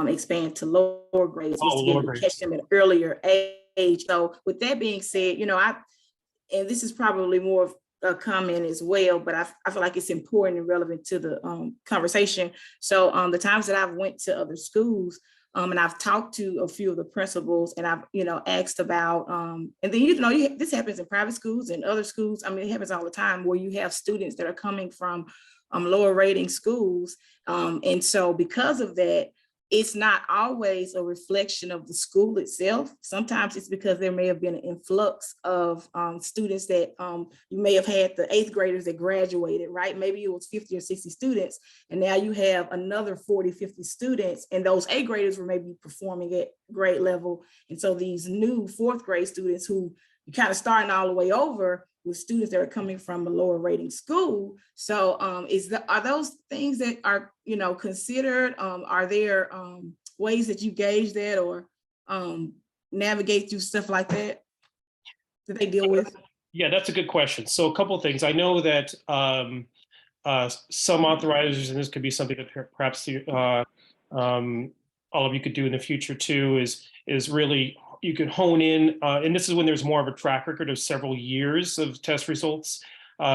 expand to lower grades, was to be able to catch them at an earlier age. So with that being said, and this is probably more of a comment as well, but I feel like it's important and relevant to the conversation. So the times that I've went to other schools, and I've talked to a few of the principals, and I've, asked about, and then, this happens in private schools and other schools. I mean, it happens all the time where you have students that are coming from lower rating schools. And so because of that, it's not always a reflection of the school itself. Sometimes it's because there may have been an influx of students that you may have had the 8th graders that graduated, right? Maybe it was 50 or 60 students, and now you have another 40, 50 students, and those 8th graders were maybe performing at grade level. And so these new 4th grade students who you're kind of starting all the way over with students that are coming from a lower rating school. So are those things that are, considered? Are there ways that you gauge that or navigate through stuff like that they deal with? Yeah, that's a good question. So a couple of things. I know that some authorizers, and this could be something that perhaps all of you could do in the future too, is really, you can hone in, and this is when there's more of a track record of several years of test results.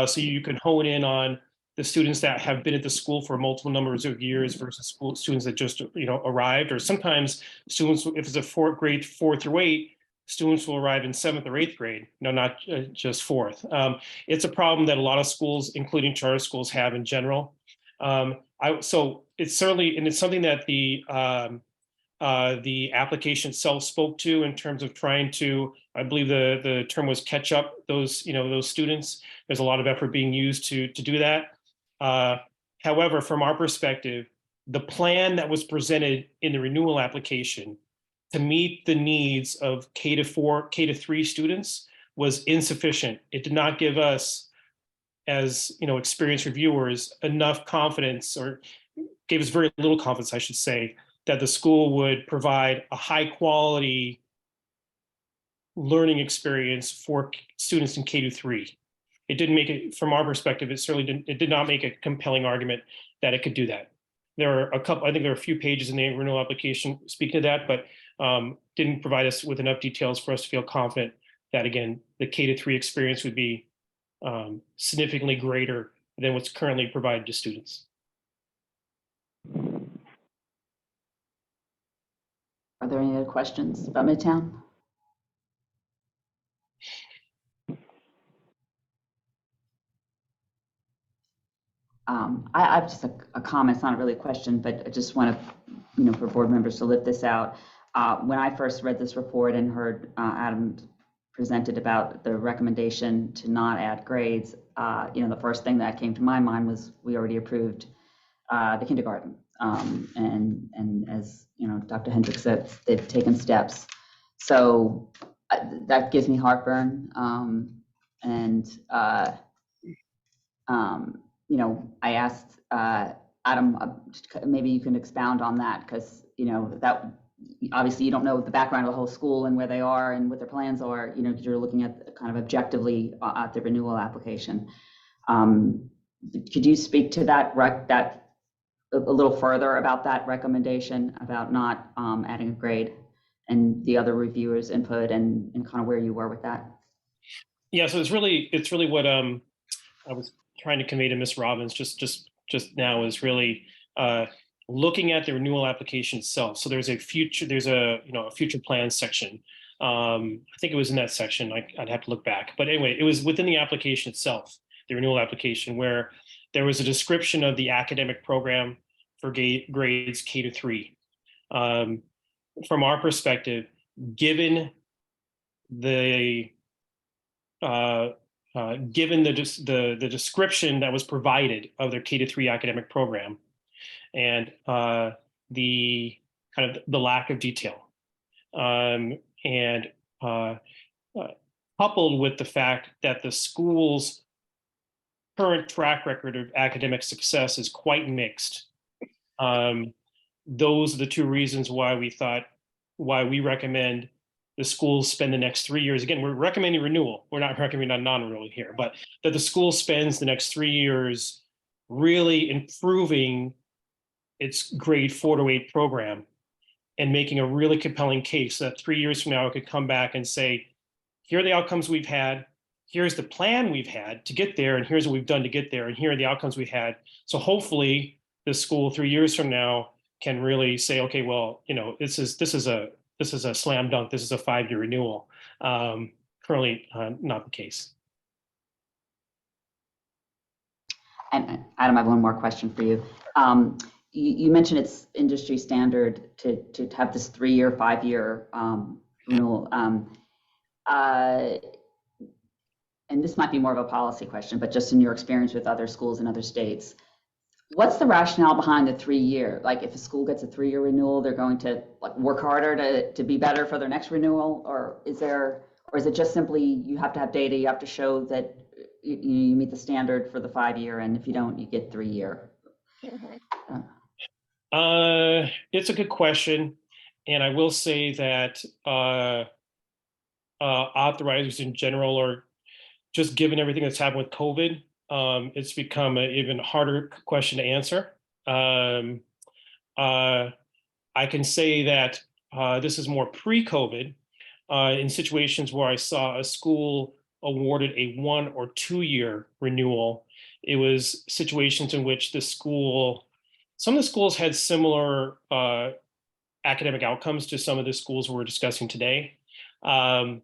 So you can hone in on the students that have been at the school for multiple numbers of years versus students that just, arrived, or sometimes students, if it's a grade 4 through 8, students will arrive in 7th or 8th grade, not just 4th. It's a problem that a lot of schools, including charter schools, have in general. So it's certainly, and it's something that the application itself spoke to in terms of trying to, I believe the term was catch up those, those students. There's a lot of effort being used to do that. However, from our perspective, the plan that was presented in the renewal application to meet the needs of K-4, K-3 students was insufficient. It did not give us, as experienced reviewers, enough confidence, or gave us very little confidence, I should say, that the school would provide a high quality learning experience for students in K-3. It didn't make it, from our perspective, it did not make a compelling argument that it could do that. There are I think there are a few pages in the renewal application speaking to that, but didn't provide us with enough details for us to feel confident that, again, the K-3 experience would be significantly greater than what's currently provided to students. Are there any other questions about Midtown? I have just a comment. It's not really a question, but I just want to, for board members to lift this out. When I first read this report and heard Adam presented about the recommendation to not add grades, the first thing that came to my mind was we already approved the kindergarten. And as Dr. Hendricks said, they've taken steps. So that gives me heartburn. I asked Adam, maybe you can expound on that, because that obviously you don't know the background of the whole school and where they are and what their plans are. You're looking at kind of objectively at the renewal application. Could you speak to that a little further about that recommendation about not adding a grade, and the other reviewers' input, and kind of where you were with that? Yeah, so it's really what I was trying to convey to Ms. Robbins just now, is really looking at the renewal application itself. So there's a future plan section. I think it was in that section. I'd have to look back, but anyway, it was within the application itself, the renewal application, where there was a description of the academic program for grades K-3. From our perspective, given the description that was provided of their K-3 academic program, and the kind of the lack of detail, and coupled with the fact that the school's current track record of academic success is quite mixed. Those are the two reasons why we recommend the schools spend the next 3 years. Again, we're recommending renewal. We're not recommending non-renewal here, but that the school spends the next 3 years really improving its grade 4 to 8 program and making a really compelling case that 3 years from now it could come back and say, here are the outcomes we've had, here's the plan we've had to get there, and here's what we've done to get there, and here are the outcomes we had. So hopefully the school 3 years from now can really say, okay, well, this is a slam dunk. This is a 5-year renewal. Currently not the case. And Adam, I have one more question for you. You mentioned it's industry standard to have this 3-year, 5-year renewal. And this might be more of a policy question, but just in your experience with other schools in other states, what's the rationale behind the 3-year? Like, if a school gets a 3-year renewal, they're going to work harder to be better for their next renewal, or is it just simply you have to have data, you have to show that you meet the standard for the 5-year, and if you don't, you get 3-year? It's a good question, and I will say that authorizers in general are, just given everything that's happened with COVID, it's become an even harder question to answer. I can say that this is more pre-COVID, in situations where I saw a school awarded a 1 or 2 year renewal, it was situations in which some of the schools had similar academic outcomes to some of the schools we're discussing today. It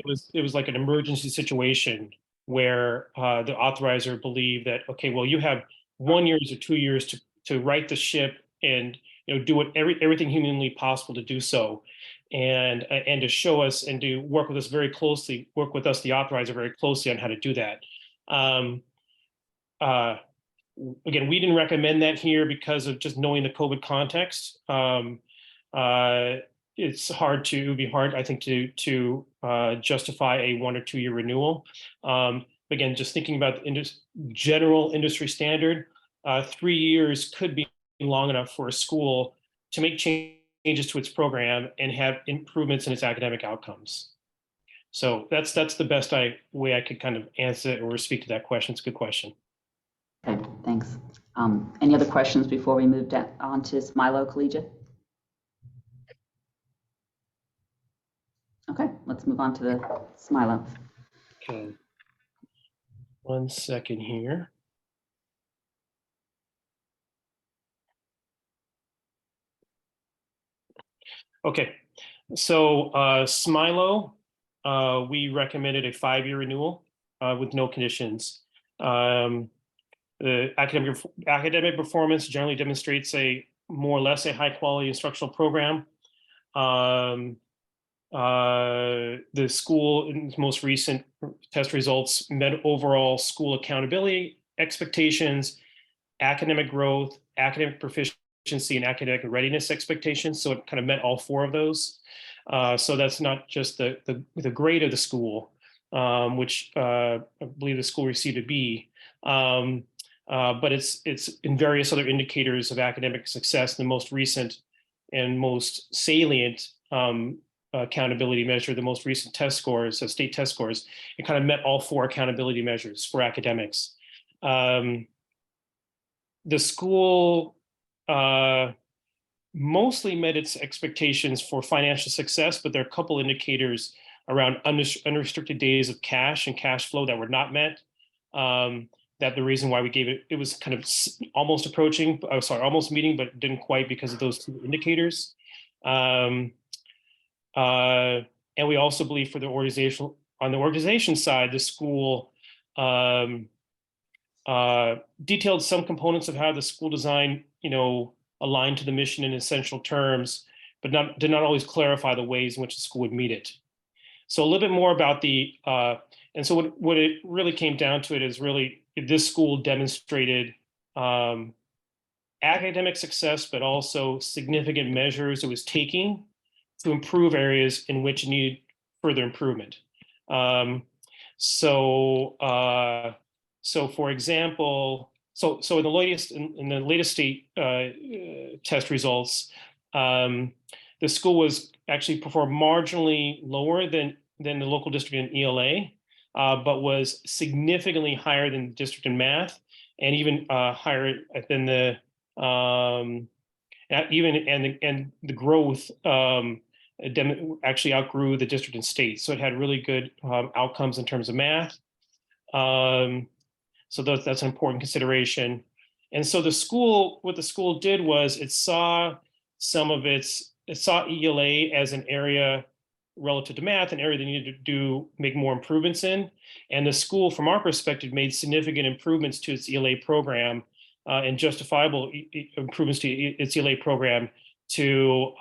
was like an emergency situation where the authorizer believed that, okay, well, you have 1 year or 2 years to right the ship and do everything humanly possible to do so, and to show us and to work with us very closely, work with us, the authorizer, very closely on how to do that. Again, we didn't recommend that here because of just knowing the COVID context. It's hard to be hard, I think, to justify a 1 or 2 year renewal. Again, just thinking about the general industry standard, 3 years could be long enough for a school to make changes to its program and have improvements in its academic outcomes. So that's the best way I could kind of answer it or speak to that question. It's a good question. Okay, thanks. Any other questions before we move on to Smilo Collegiate? Okay, let's move on to the Smilo. Okay. 1 second here. Okay, so Smilo, we recommended a 5-year renewal with no conditions. The academic performance generally demonstrates a more or less a high quality instructional program. The school in its most recent test results met overall school accountability expectations, academic growth, academic proficiency, and academic readiness expectations. So it kind of met all 4 of those. So that's not just the grade of the school, which I believe the school received a B, but it's in various other indicators of academic success. The most recent and most salient accountability measure, the most recent test scores, state test scores, it kind of met all 4 accountability measures for academics. The school mostly met its expectations for financial success, but there are a couple indicators around unrestricted days of cash and cash flow that were not met. That the reason why we gave it was kind of almost approaching, almost meeting, but didn't quite because of those 2 indicators. And we also believe for the organization, on the organization side, the school detailed some components of how the school design, aligned to the mission in essential terms, but did not always clarify the ways in which the school would meet it. So a little bit more about and so what it really came down to it is really this school demonstrated academic success, but also significant measures it was taking to improve areas in which it needed further improvement. So for example, so in the latest state test results, the school was actually performed marginally lower than the local district in ELA, but was significantly higher than the district in math, and even higher than the the growth actually outgrew the district and state. So it had really good outcomes in terms of math. So that's an important consideration. And so what the school did was it saw ELA as an area relative to math, an area they needed to make more improvements in. And the school, from our perspective, made significant improvements to its ELA program and justifiable improvements to its ELA program to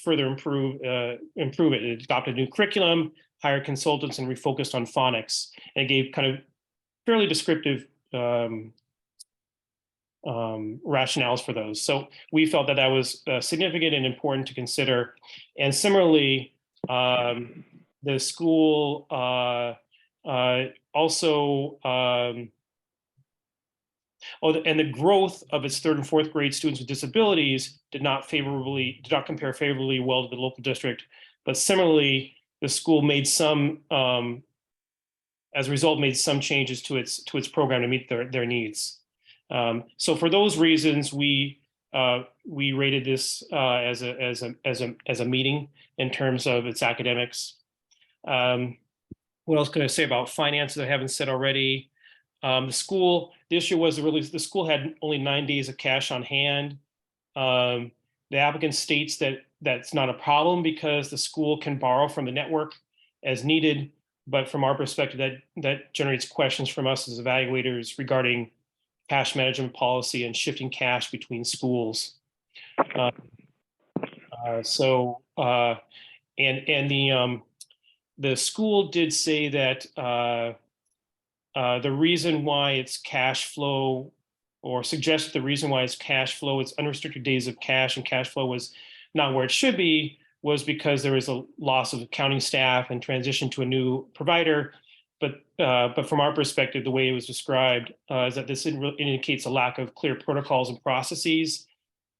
further improve it. It adopted a new curriculum, hired consultants, and refocused on phonics. And it gave kind of fairly descriptive rationales for those. So we felt that was significant and important to consider. And similarly, the school also, and the growth of its 3rd and 4th grade students with disabilities did not compare favorably well to the local district. But similarly, the school made as a result, made some changes to its program to meet their needs. So for those reasons, we rated this as a meeting in terms of its academics. What else can I say about finances I haven't said already? The issue was the school had only 9 days of cash on hand. The applicant states that that's not a problem because the school can borrow from the network as needed. But from our perspective, that generates questions from us as evaluators regarding cash management policy and shifting cash between schools. The school did say that the reason why it's cash flow, or suggested the reason why it's cash flow, it's unrestricted days of cash and cash flow was not where it should be, was because there was a loss of accounting staff and transition to a new provider. But from our perspective, the way it was described is that this indicates a lack of clear protocols and processes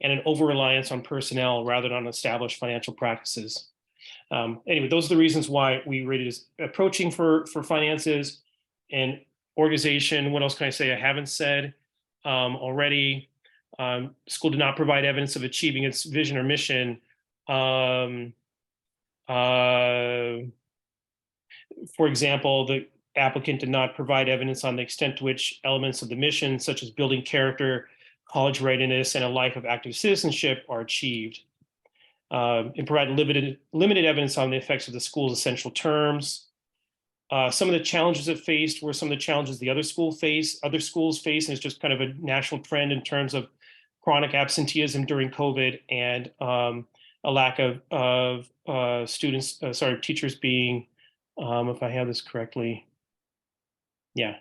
and an over-reliance on personnel rather than on established financial practices. Anyway, those are the reasons why we rated as approaching for finances and organization. What else can I say I haven't said already? School did not provide evidence of achieving its vision or mission. For example, the applicant did not provide evidence on the extent to which elements of the mission, such as building character, college readiness, and a life of active citizenship are achieved. And provide limited evidence on the effects of the school's essential terms. Some of the challenges it faced were some of the challenges the other schools face, and it's just kind of a national trend in terms of chronic absenteeism during COVID and a lack of teachers being, if I have this correctly, yeah.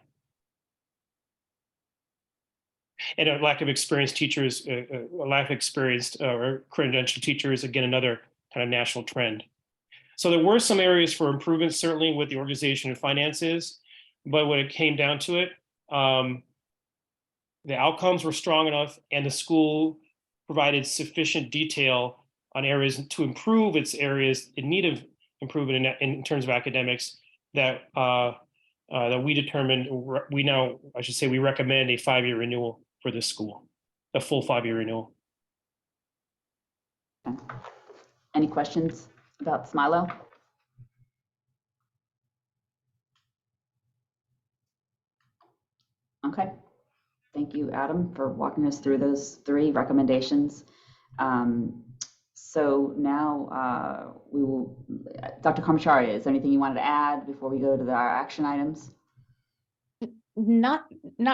And a lack of experienced teachers, a lack of experienced or credentialed teachers, again, another kind of national trend. So there were some areas for improvement, certainly with the organization and finances, but when it came down to it, the outcomes were strong enough and the school provided sufficient detail on areas to improve its areas in need of improvement in terms of academics that we determined, we recommend a 5-year renewal for this school, a full 5-year renewal. Okay. Any questions about Smilo? Okay. Thank you, Adam, for walking us through those 3 recommendations. So now we will, Dr. Commissaria, is there anything you wanted to add before we go to our action items? Not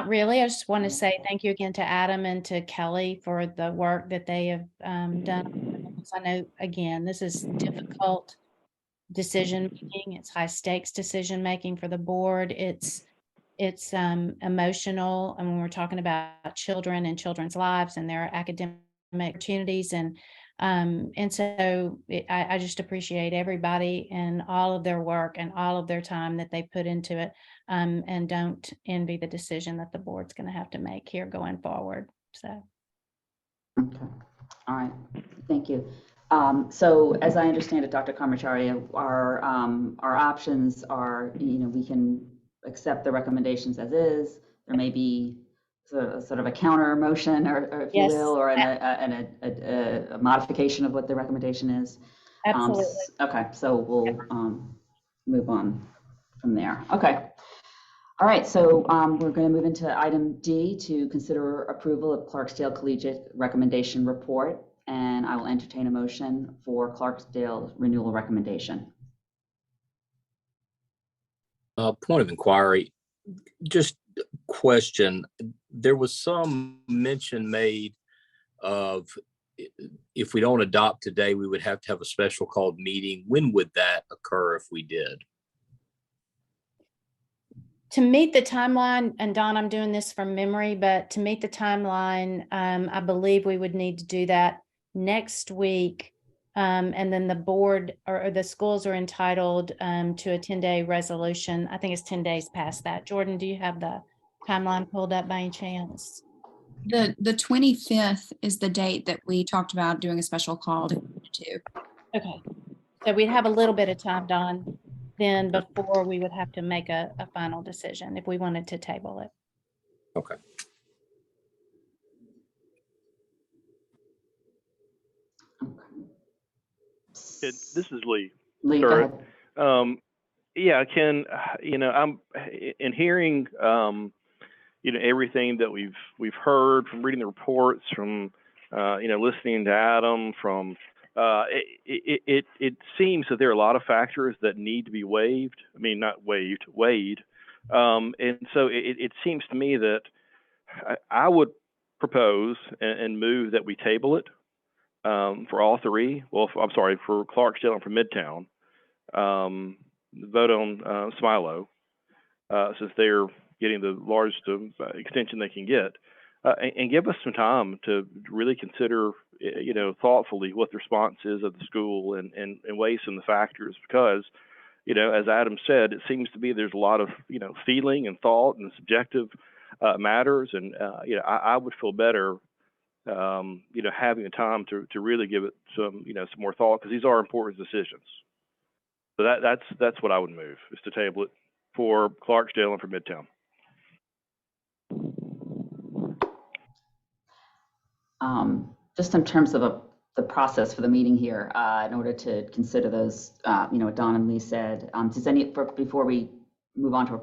really. I just want to say thank you again to Adam and to Kelly for the work that they have done. I know, again, this is difficult decision making. It's high stakes decision making for the board. It's emotional, and when we're talking about children and children's lives and their academic opportunities, and so I just appreciate everybody and all of their work and all of their time that they put into it, and don't envy the decision that the board's going to have to make here going forward. So. Okay. All right. Thank you. So as I understand it, Dr. Commissaria, our options are, we can accept the recommendations as is. There may be sort of a counter motion, or if Yes. you will, or a modification of what the recommendation is. Absolutely. Okay, so we'll move on from there. Okay. All right, so we're going to move into item D to consider approval of Clarksdale Collegiate Recommendation Report, and I will entertain a motion for Clarksdale renewal recommendation. Point of inquiry, just question. There was some mention made of if we don't adopt today, we would have to have a special called meeting. When would that occur if we did? To meet the timeline, and Don, I'm doing this from memory, but to meet the timeline, I believe we would need to do that next week. And then the board or the schools are entitled to a 10-day resolution. I think it's 10 days past that. Jordan, do you have the timeline pulled up by any chance? The 25th is the date that we talked about doing a special call to. Okay. So we'd have a little bit of time, Don, then before we would have to make a final decision if we wanted to table it. Okay. This is Lee. Lee, Sorry. go ahead. Yeah, Ken, I'm in hearing everything that we've heard from reading the reports, from listening to Adam, from it seems that there are a lot of factors that need to be weighed. I mean, not waived, weighed. And so it seems to me that I would propose and move that we table it for all three. Well, I'm sorry, for Clarksdale and for Midtown. Vote on Smilo since they're getting the largest extension they can get, and give us some time to really consider, thoughtfully what the response is of the school and weigh some of the factors, because, as Adam said, it seems to be there's a lot of, feeling and thought and subjective matters, and I would feel better, having the time to really give it some more thought, because these are important decisions. So that's what I would move, is to table it for Clarksdale and for Midtown. Just in terms of the process for the meeting here, in order to consider those, what Don and Lee said, before we move on to,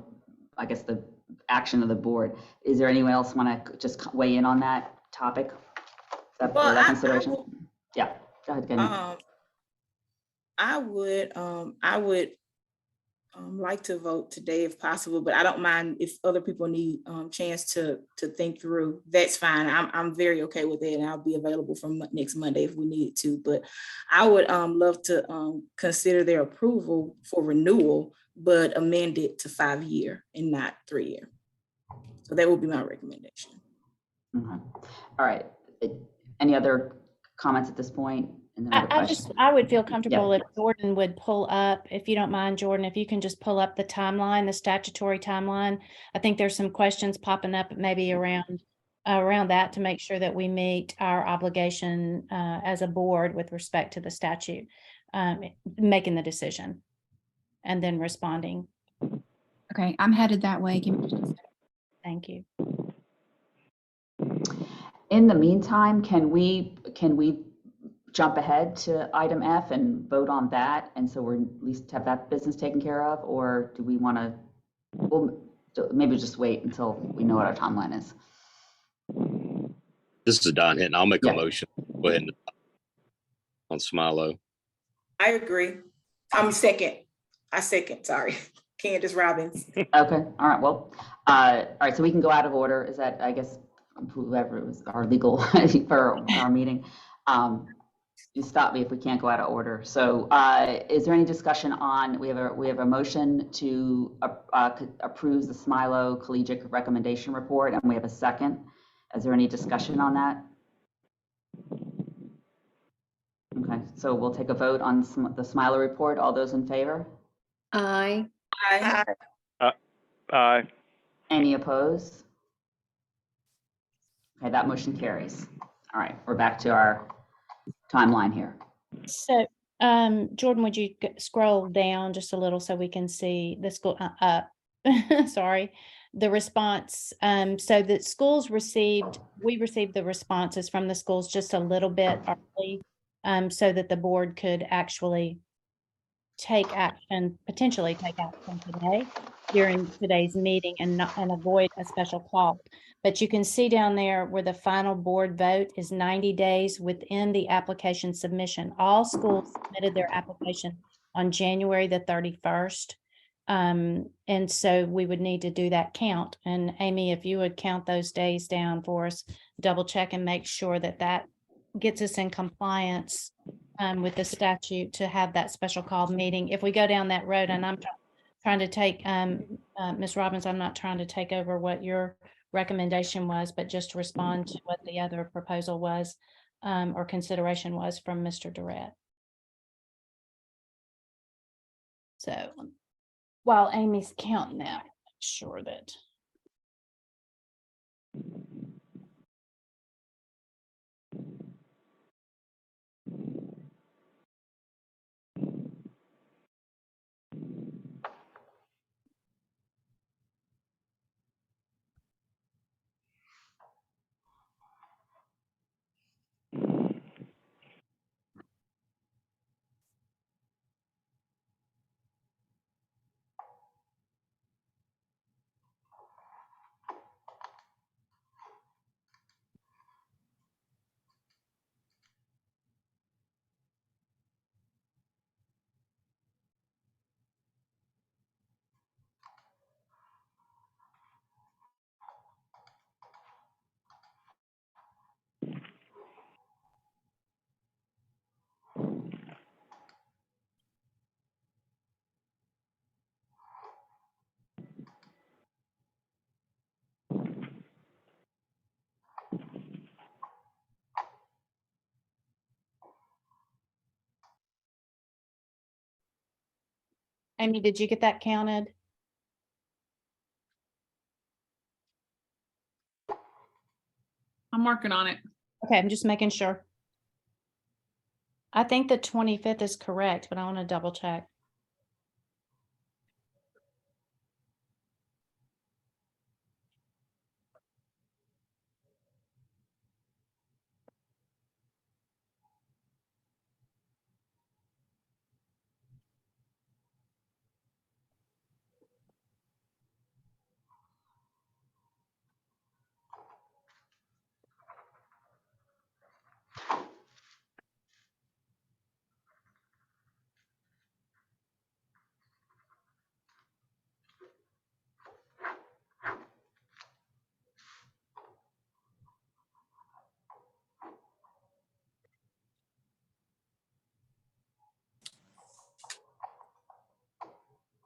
I guess, the action of the board, is there anyone else want to just weigh in on that topic? That consideration? Yeah, go ahead, Kenny. I would like to vote today if possible, but I don't mind if other people need chance to think through. That's fine. I'm very okay with it, and I'll be available from next Monday if we need to. But I would love to consider their approval for renewal, but amend it to 5-year and not 3-year. So that would be my recommendation. Okay. All right. Any other comments at this point? And then I would feel comfortable if Jordan would pull up, if you don't mind, Jordan, if you can just pull up the timeline, the statutory timeline. I think there's some questions popping up maybe around that, to make sure that we meet our obligation as a board with respect to the statute, making the decision and then responding. Okay, I'm headed that way. Give me just a second. Thank you. In the meantime, can we jump ahead to item F and vote on that, and so we're at least have that business taken care of, or do we want to? Well, maybe just wait until we know what our timeline is. This is Don Hinton. I'll make a motion. Go ahead and on Smilo. I agree. I second. Sorry, Candace Robbins. Okay. All right. Well, all right. So we can go out of order. Is that, I guess, whoever was our legal for our meeting? You stop me if we can't go out of order. So is there any discussion on, we have a motion to approve the Smilo Collegiate Recommendation Report, and we have a second. Is there any discussion on that? Okay, so we'll take a vote on the Smilo report. All those in favor? Aye. Aye. Any opposed? Okay, that motion carries. All right, we're back to our timeline here. So, Jordan, would you scroll down just a little so we can see the school sorry, the response. So the schools we received the responses from the schools just a little bit early, so that the board could actually potentially take action today during today's meeting and avoid a special call. But you can see down there where the final board vote is 90 days within the application submission. All schools submitted their application on January the 31st. And so we would need to do that count. And Amy, if you would count those days down for us, double check and make sure that that gets us in compliance with the statute to have that special call meeting. If we go down that road, and I'm trying to take, Ms. Robbins, I'm not trying to take over what your recommendation was, but just to respond to what the other proposal was, or consideration was from Mr. Durrett. So while Amy's counting that, make sure that. Amy, did you get that counted? I'm working on it. Okay, I'm just making sure. I think the 25th is correct, but I want to double check.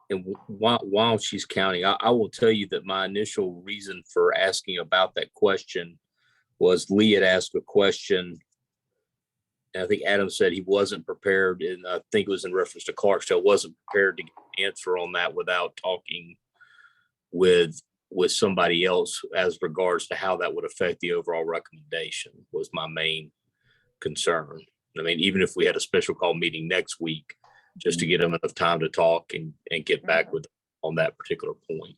And while she's counting, I will tell you that my initial reason for asking about that question was Lee had asked a question. And I think Adam said he wasn't prepared, and I think it was in reference to Clarksdale, wasn't prepared to get an answer on that without talking with somebody else as regards to how that would affect the overall recommendation was my main concern. I mean, even if we had a special call meeting next week, just to get them enough time to talk and get back with on that particular point.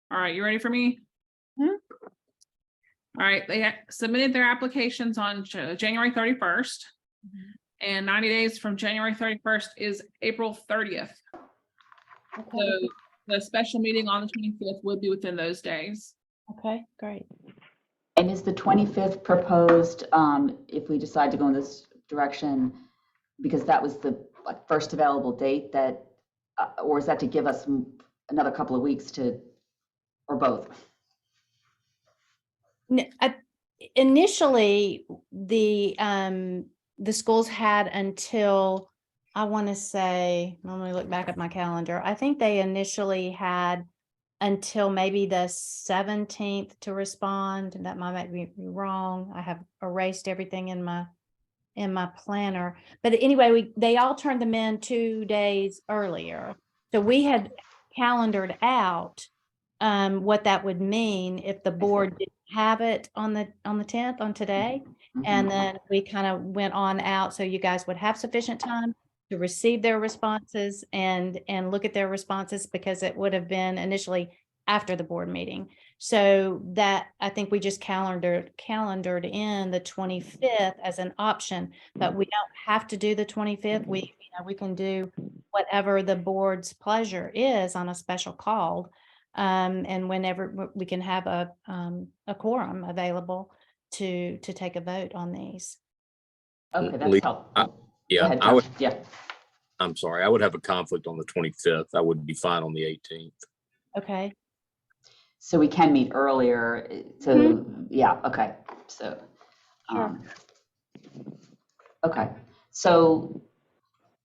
All right, you ready for me? All right, they submitted their applications on January 31st. And 90 days from January 31st is April 30th. So the special meeting on the 25th would be within those days. Okay, great. And is the 25th proposed, if we decide to go in this direction, because that was the first available date that, or is that to give us another couple of weeks to, or both? Initially, the schools had until, I want to say, let me look back at my calendar. I think they initially had until maybe the 17th to respond. And that might be wrong. I have erased everything in my planner. But anyway, they all turned them in 2 days earlier. So we had calendared out what that would mean if the board didn't have it on the 10th, on today. And then we kind of went on out so you guys would have sufficient time to receive their responses and look at their responses, because it would have been initially after the board meeting. So that, I think we just calendared in the 25th as an option, but we don't have to do the 25th. We can do whatever the board's pleasure is on a special call. And whenever we can have a quorum available to take a vote on these. Okay, that's helpful. I'm sorry, I would have a conflict on the 25th. I would be fine on the 18th. Okay. So we can meet earlier. So yeah, okay. So, okay. So,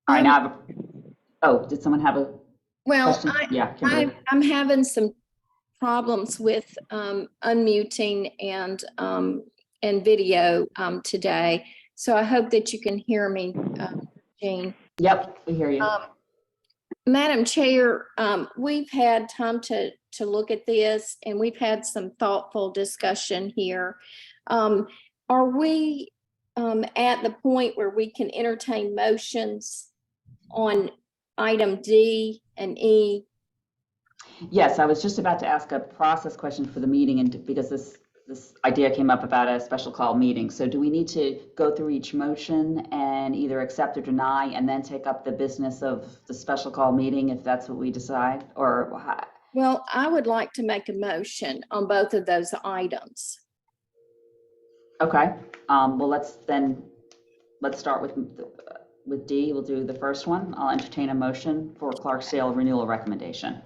all right, now did someone have a Well, question? I'm having some problems with unmuting and video today. So I hope that you can hear me, Jean. Yep, we hear you. Madam Chair, we've had time to look at this, and we've had some thoughtful discussion here. Are we at the point where we can entertain motions on item D and E? Yes, I was just about to ask a process question for the meeting, and because this idea came up about a special call meeting. So do we need to go through each motion and either accept or deny and then take up the business of the special call meeting if that's what we decide? Or well, I would like to make a motion on both of those items. Okay, well, let's start with D. We'll do the first one. I'll entertain a motion for Clarksdale renewal recommendation.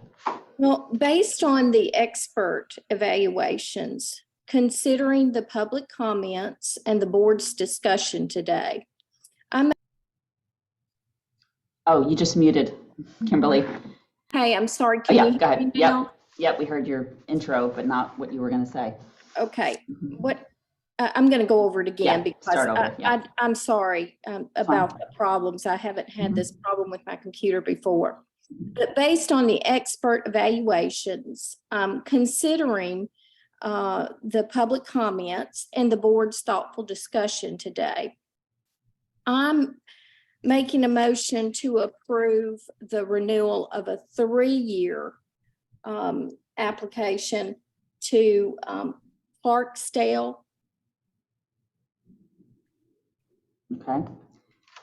Well, based on the expert evaluations, considering the public comments and the board's discussion today, I make Oh, you just muted, Kimberly. Hey, I'm sorry. Oh, Can yeah, you go hear me ahead. Yep. now? Yep, we heard your intro, but not what you were going to say. Okay, Mhm. what, I'm gonna go over it again Yeah, because start over, yeah. I'm sorry about the problems. I haven't had this problem with my computer before. But based on the expert evaluations, considering the public comments and the board's thoughtful discussion today, I'm making a motion to approve the renewal of a 3-year application to Clarksdale. Okay.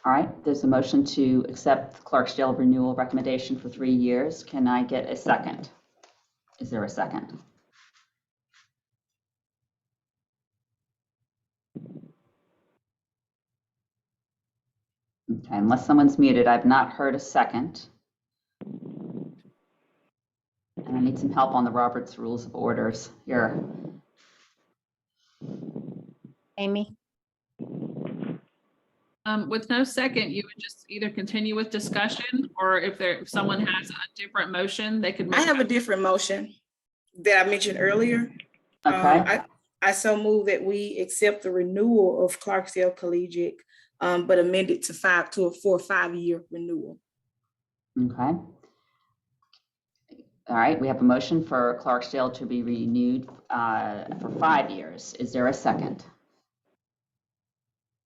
All right, there's a motion to accept the Clarksdale renewal recommendation for 3 years. Can I get a second? Is there a second? Okay, unless someone's muted, I've not heard a second. And I need some help on the Roberts Rules of Orders here. Amy? With no second, you would just either continue with discussion, or if someone has a different motion, they could. I have a different motion that I mentioned earlier. Okay. I so move that we accept the renewal of Clarksdale Collegiate, but amend it to for a 5-year renewal. Okay. All right, we have a motion for Clarksdale to be renewed for 5 years. Is there a second?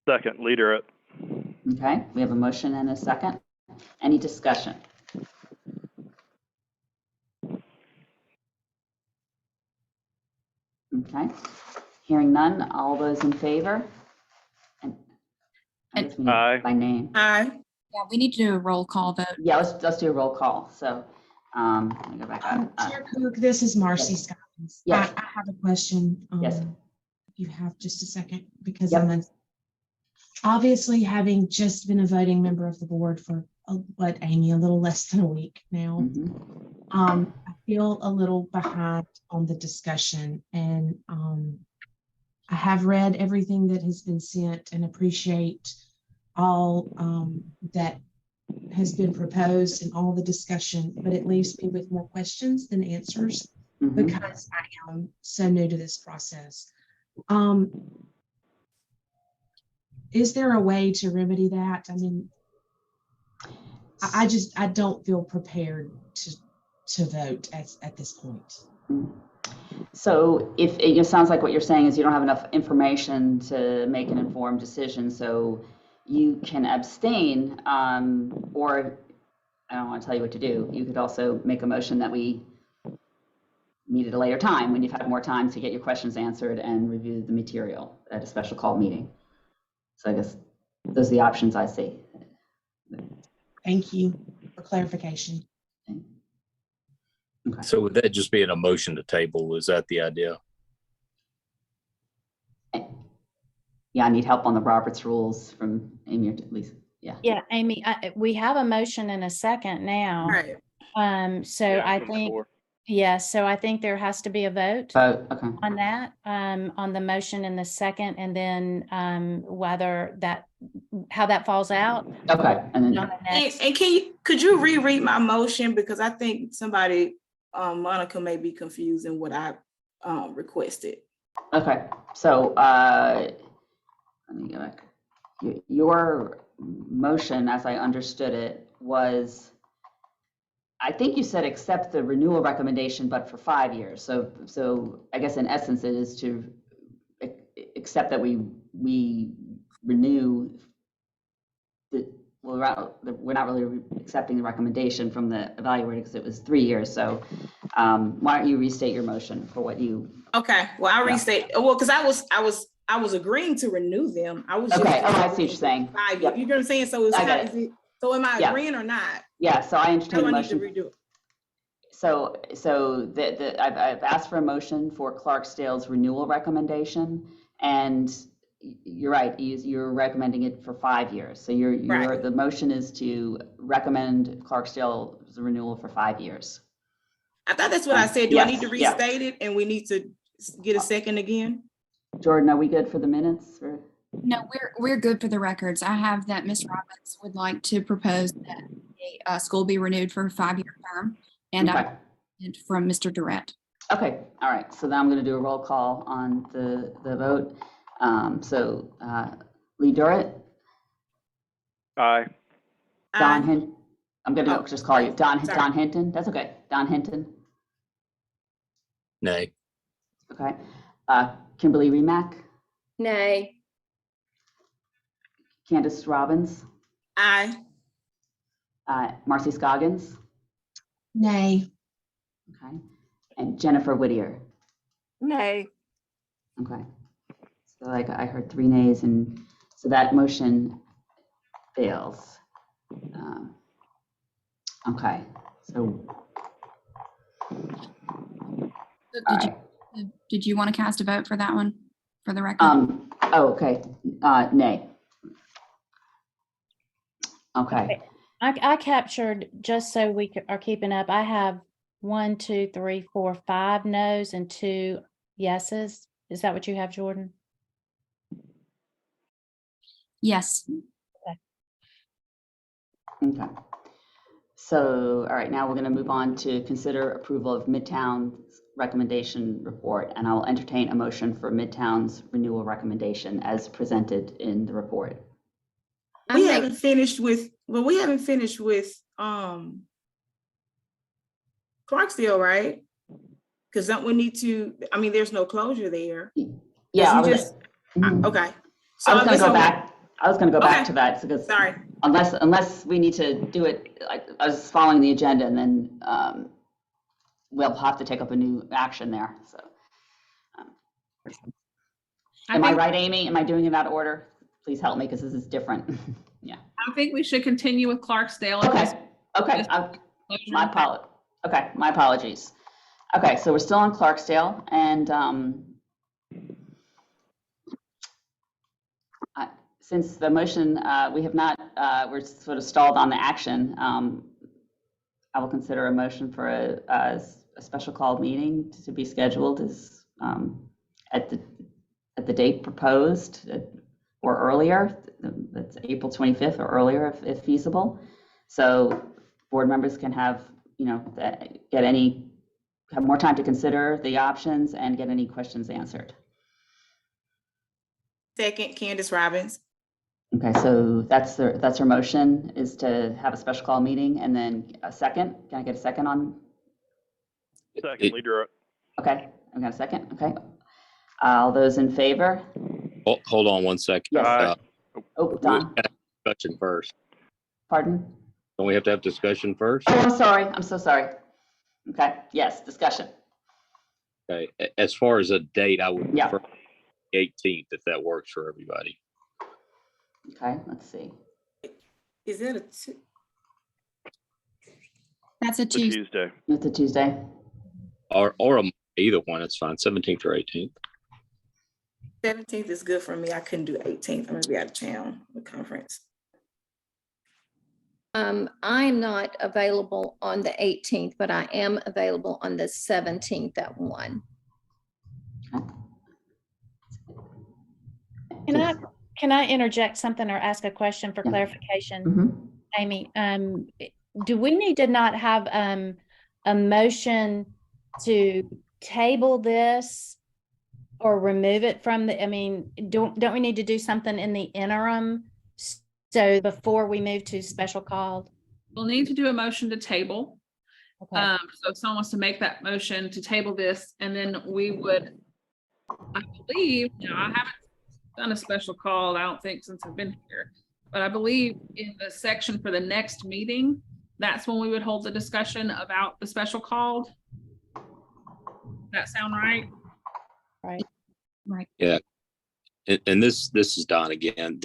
Second, leader it. Okay, we have a motion and a second. Any discussion? Okay, hearing none, all those in favor? And I guess we need Aye. by name. Aye. Yeah, we need to do a roll call vote. Yeah, let's do a roll call. So let me go back up. Chair Cook, this is Marcy yes. Scoggins. Yes. I have a question. Yes. If you have just a second, because Yep. I'm obviously having just been a voting member of the board for Amy, a little less than a week now. Mm-hmm. I feel a little behind on the discussion, and I have read everything that has been sent and appreciate all that has been proposed and all the discussion, but it leaves me with more questions than answers because I am so new to this process. Is there a way to remedy that? I mean, I don't feel prepared to vote at this point. So if it sounds like what you're saying is you don't have enough information to make an informed decision, so you can abstain, or I don't want to tell you what to do. You could also make a motion that we meet at a later time when you've had more time to get your questions answered and review the material at a special call meeting. So I guess those are the options I see. Thank you for clarification. Okay. So would that just be a motion to table? Is that the idea? Yeah, I need help on the Roberts rules from Amy, at least. Yeah. Yeah, Amy, we have a motion and a second now. Right. So Yeah, I from the think, floor. yes, so I think there has to be a vote Okay. on that, on the motion and the second, and then whether how that falls out. Okay. And then On the next. And could you reread my motion, because I think somebody, Monica, may be confused in what I requested. okay. So let me go back. Your motion, as I understood it, was, I think you said accept the renewal recommendation, but for 5 years. So I guess in essence, it is to accept that we renew we're not really accepting the recommendation from the evaluator because it was 3 years. So why don't you restate your motion for what you? Okay. Well, I'll restate. Well, because I was agreeing to renew them. I was Okay. just Oh, I see what you're saying. 5 years. Yep. You know what I'm saying? So it's I kind get of, so am I Yeah. agreeing or not? Yeah. So I How entertain do a I need to motion. redo it? So I've asked for a motion for Clarksdale's renewal recommendation, and you're right, you're recommending it for 5 years. So Right. the motion is to recommend Clarksdale's renewal for 5 years. I thought that's what I said. Do I need to Yes, yeah. restate it and we need to get a second again? Jordan, are we good for the minutes? No, we're good for the records. I have that Ms. Roberts would like to propose that school be renewed for a 5-year term. And Okay. from Mr. Durrett. Okay, all right, so now I'm going to do a roll call on the vote. Lee Durrett, Aye. Don Aye. Hinton, I'm going to Oh, just call you sorry. Don Hinton, that's okay, Don Hinton, Nay. okay. Kimberly Remack, Nay. Candace Robbins, Aye. Marcy Scoggins, Nay. okay, and Jennifer Whittier, Nay. okay. So I heard 3 nays, and so that motion fails. Okay, so. Did you want to cast a vote for that one, for the record? Okay, nay. Okay, I captured, just so we are keeping up, I have 1, 2, 3, 4, 5 no's and 2 yeses. Is that what you have, Jordan? Yes. okay. So, all right, now we're going to move on to consider approval of Midtown's recommendation report, and I'll entertain a motion for Midtown's renewal recommendation as presented in the report. We haven't finished with Clarksdale, right? Because don't we need to, I mean, there's no closure there. Yeah, Okay. So I was going to go so- back. I was going to go back Okay. to that because Sorry. unless we need to do it, I was following the agenda, and then we'll have to take up a new action there. So, am I right, Amy? Am I doing it out of order? Please help me because this is different. Yeah. I think we should continue with Clarksdale. Okay. My apologies. Okay, so we're still on Clarksdale, and since the motion, we have not, we're sort of stalled on the action, I will consider a motion for a special called meeting to be scheduled as at the date proposed or earlier. That's April 25th or earlier if feasible. So board members can have, have more time to consider the options and get any questions answered. Second, Candace Robbins. Okay, so that's her motion, is to have a special call meeting, and then a second. Can I get a second on? Second, leader. Okay, I got a second. Okay. All those in favor? Hold on one second. Yes. Oh, we have Don. to have discussion first. Pardon? Don't we have to have discussion first? Oh, I'm sorry. I'm so sorry. Okay, yes, discussion. Okay, as far as a date, I would Yeah. prefer the 18th if that works for everybody. Okay, let's see. Is that That's a Tuesday. Tuesday. It's a Tuesday. Or either one, it's fine, 17th or 18th. 17th is good for me. I couldn't do 18th. I'm gonna be out of town with conference. I'm not available on the 18th, but I am available on the 17th at 1. Can I interject something or ask a question for Yeah. clarification? Mhm. Amy, do we need to not have a motion to table this or remove it from don't we need to do something in the interim? So before we move to special call? We'll need to do a motion to table. Okay. So if someone wants to make that motion to table this, and then we would, I believe, I haven't done a special call, I don't think, since I've been here, but I believe in the section for the next meeting, that's when we would hold the discussion about the special call. That sound right? Right. Yeah. And this is Don again.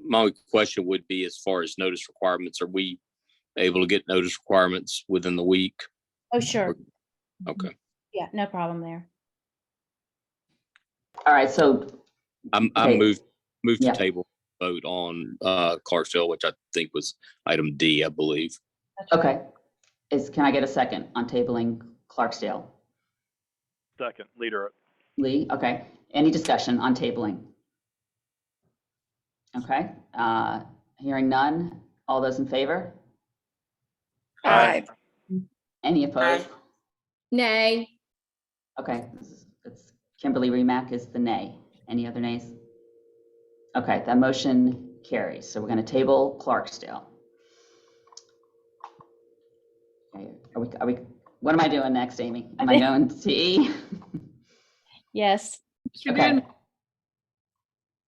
My only question would be, as far as notice requirements, are we able to get notice requirements within the week? Oh, sure. Okay. Yeah, no problem there. All right, so I Okay. moved Yeah. to table vote on Clarksville, which I think was item D, I believe. okay. Can I get a second on tabling Clarksdale? Second, leader. Lee, okay. Any discussion on tabling? Okay, hearing none. All those in favor? Aye. Any opposed? Nay. Okay, it's Kimberly Remack is the nay. Any other nays? Okay, that motion carries. So we're going to table Clarksdale. Okay, are we, what am I doing next, Amy? Am I going to E? Yes. Okay.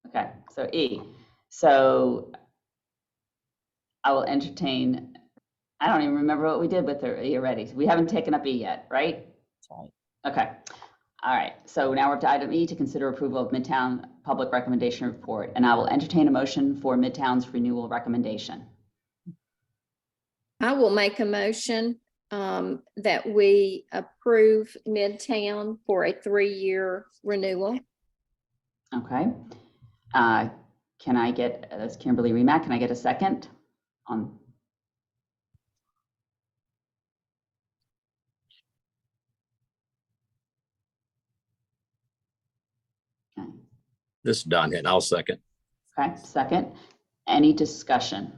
Okay, so E. So I will entertain, I don't even remember what we did with her E already. We haven't taken up E yet, right? That's right. Okay. All right. So now we're up to item E to consider approval of Midtown Public Recommendation Report. And I will entertain a motion for Midtown's renewal recommendation. I will make a motion that we approve Midtown for a 3-year renewal. Okay. Can I get, that's Kimberly Remack, can I get a second on? Okay. This is Don Hinton. I'll second. Okay, second. Any discussion?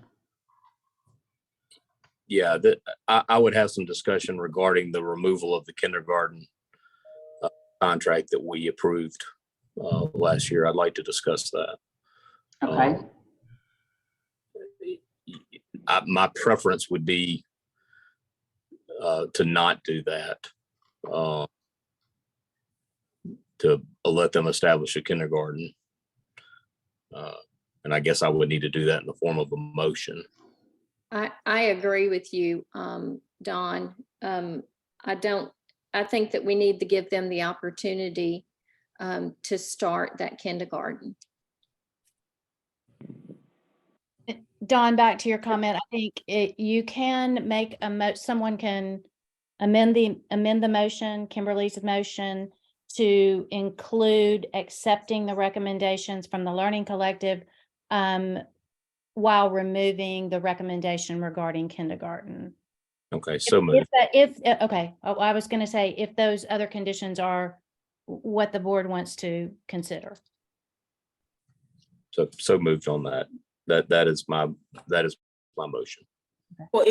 Yeah, I would have some discussion regarding the removal of the kindergarten contract that we approved last year. I'd like to discuss that. Okay. My preference would be to not do that, to let them establish a kindergarten. And I guess I would need to do that in the form of a motion. I agree with you, Don. I think that we need to give them the opportunity to start that kindergarten. Don, back to your comment, I think you can make someone can amend the motion, Kimberly's motion, to include accepting the recommendations from the Learning Collective while removing the recommendation regarding kindergarten. Okay, so moved. Okay, I was going to say if those other conditions are what the board wants to consider. So moved on that. That is my motion. Well,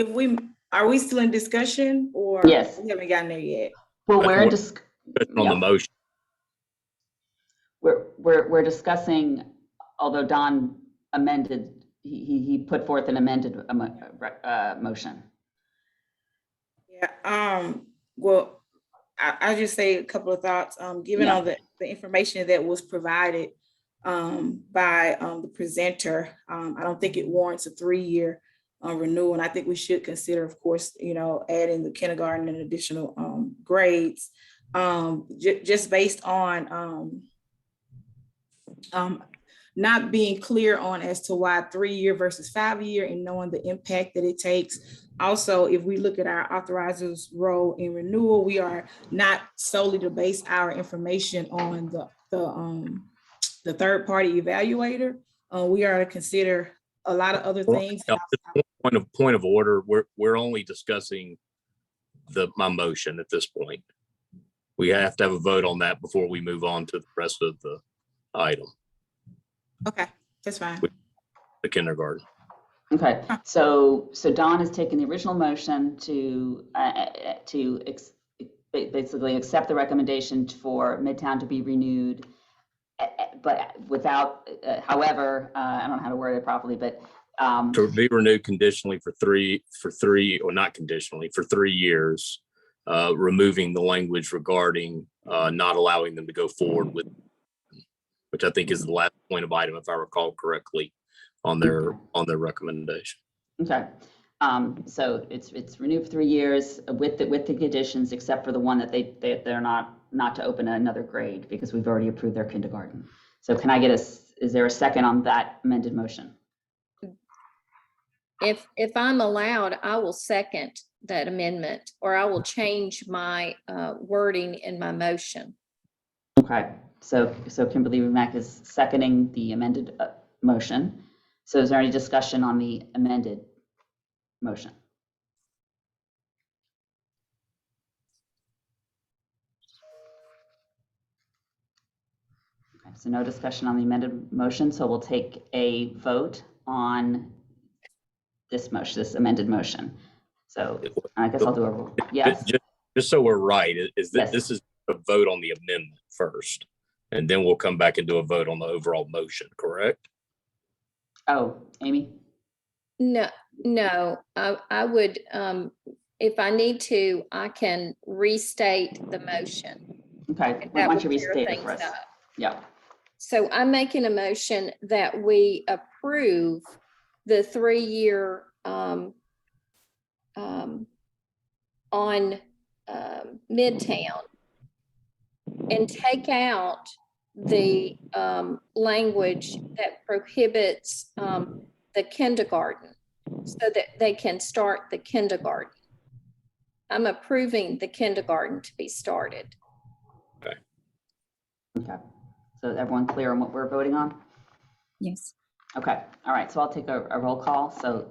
are we still in discussion or? Yes. We haven't gotten there yet. Well, we're in On the motion. We're discussing, although Don amended, he put forth an amended motion. Yeah, well, I'll just say a couple of thoughts. Given all the information that was provided by the presenter, I don't think it warrants a 3-year renewal. And I think we should consider, of course, adding the kindergarten and additional grades, just based on not being clear on as to why 3-year versus 5-year and knowing the impact that it takes. Also, if we look at our authorizer's role in renewal, we are not solely to base our information on the third-party evaluator. We are to consider a lot of other things. Point of order. We're only discussing my motion at this point. We have to have a vote on that before we move on to the rest of the item. Okay, that's fine. The kindergarten. Okay, so Don has taken the original motion to basically accept the recommendation for Midtown to be renewed, but without, however, I don't know how to word it properly, but to be renewed conditionally for three, or not conditionally, for 3 years, removing the language regarding not allowing them to go forward with, which I think is the last point of item, if I recall correctly, on their recommendation. Okay, so it's renewed for 3 years with the conditions, except for the one that they're not to open another grade because we've already approved their kindergarten. So can I get is there a second on that amended motion? If I'm allowed, I will second that amendment, or I will change my wording in my motion. Okay, so Kimberly Remack is seconding the amended motion. So is there any discussion on the amended motion? Okay, so no discussion on the amended motion. So we'll take a vote on this motion, this amended motion. So I guess I'll do a, yes, Just so we're right, is that Yes. this is a vote on the amendment first, and then we'll come back and do a vote on the overall motion, correct? oh, Amy? No, I would, if I need to, I can restate the motion. Okay, if why that don't you will clear restate it for things us? up. Yeah, So I'm making a motion that we approve the 3-year on Midtown and take out the language that prohibits the kindergarten so that they can start the kindergarten. I'm approving the kindergarten to be started. okay. So is everyone clear on what we're voting on? Yes. Okay, all right, so I'll take a roll call. So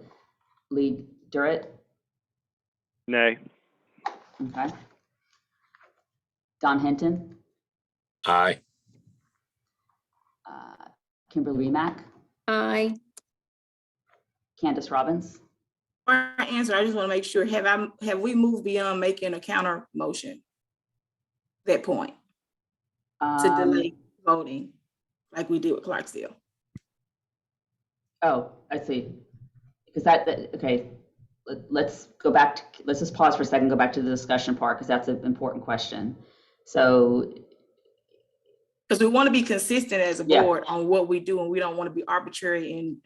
Lee Durrett, Nay. okay. Don Hinton, Aye. Kimberly Remack, Aye. Candace Robbins. Before I answer, I just want to make sure, have we moved beyond making a counter motion? That point, to delay voting, like we did with Clarksdale. Oh, I see. Because okay, let's go back to, let's just pause for a second, go back to the discussion part, because that's an important question. So, Because we want to be consistent as a Yeah. board on what we do, and we don't want to be arbitrary and,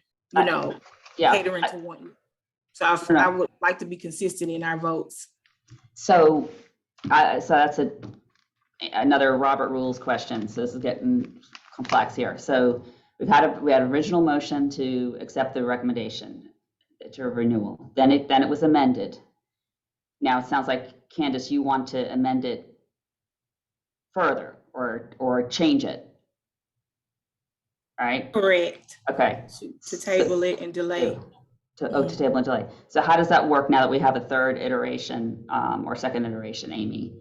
yeah. catering to one. So I would like to be consistent in our votes. So that's another Robert Rules question. So this is getting complex here. So we had an original motion to accept the recommendation to renewal. Then it was amended. Now it sounds like, Candace, you want to amend it further or change it. All right? Correct. Okay. To table it and delay. To table and delay. So how does that work now that we have a third iteration or second iteration, Amy?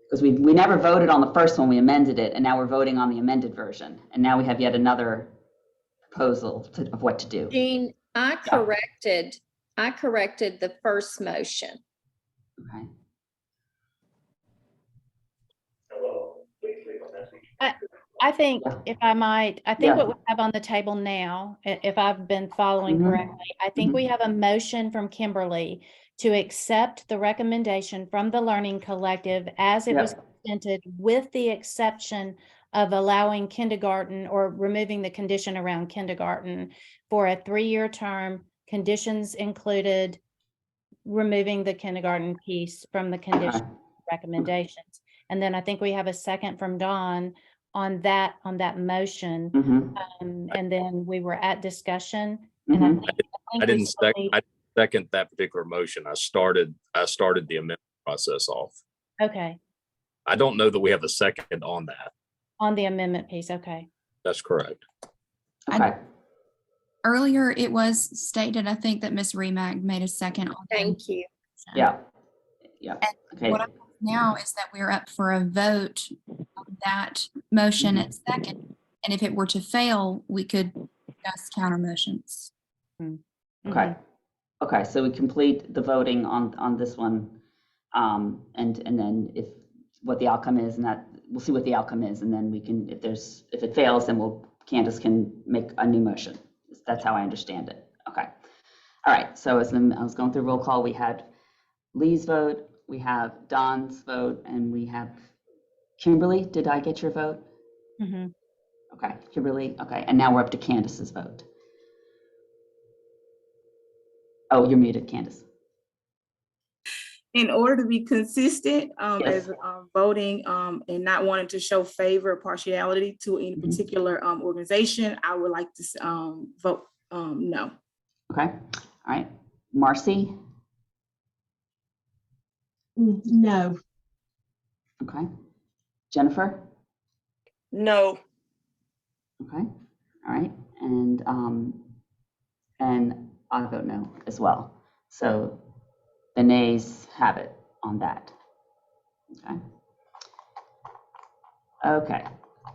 Because we never voted on the first one, we amended it, and now we're voting on the amended version. And now we have yet another proposal of what to do. Jean, I corrected the first motion. Okay. I think, Yeah. if I might, I think Yeah. what we have on the table now, if I've been following Mhm. correctly, I think we have a motion from Kimberly to accept the recommendation from the Learning Collective as it was presented, with the exception of allowing kindergarten or removing the condition around kindergarten for a 3-year term. Conditions included removing the kindergarten piece from the condition recommendations. And then I think we have a second from Dawn on that motion. And then we were at discussion. And I think I we didn't still need- second that particular motion. I started the amendment process off. Okay, I don't know that we have a second on that. on the amendment piece, okay. That's correct. Okay. Earlier, it was stated, I think, that Ms. Remack made a second on. Thank you. Yeah. Okay. What I have now is that we're up for a vote on that motion at second. And if it were to fail, we could discuss counter motions. Okay. Okay, so we complete the voting on this one. And then if what the outcome is, and that we'll see what the outcome is, and then we can, if it fails, then Candace can make a new motion. That's how I understand it. Okay. All right. So as I was going through roll call, we had Lee's vote, we have Don's vote, and we have Kimberly. Did I get your vote? Okay, Kimberly. Okay, and now we're up to Candace's vote. Oh, you're muted, Candace. In order to be consistent Yes. as voting and not wanting to show favor or partiality to any particular organization, I would like to vote no. Okay. All right. Marcy? No. Okay. Jennifer? No. Okay. All right. And I vote no as well. So the nays have it on that. Okay. Okay.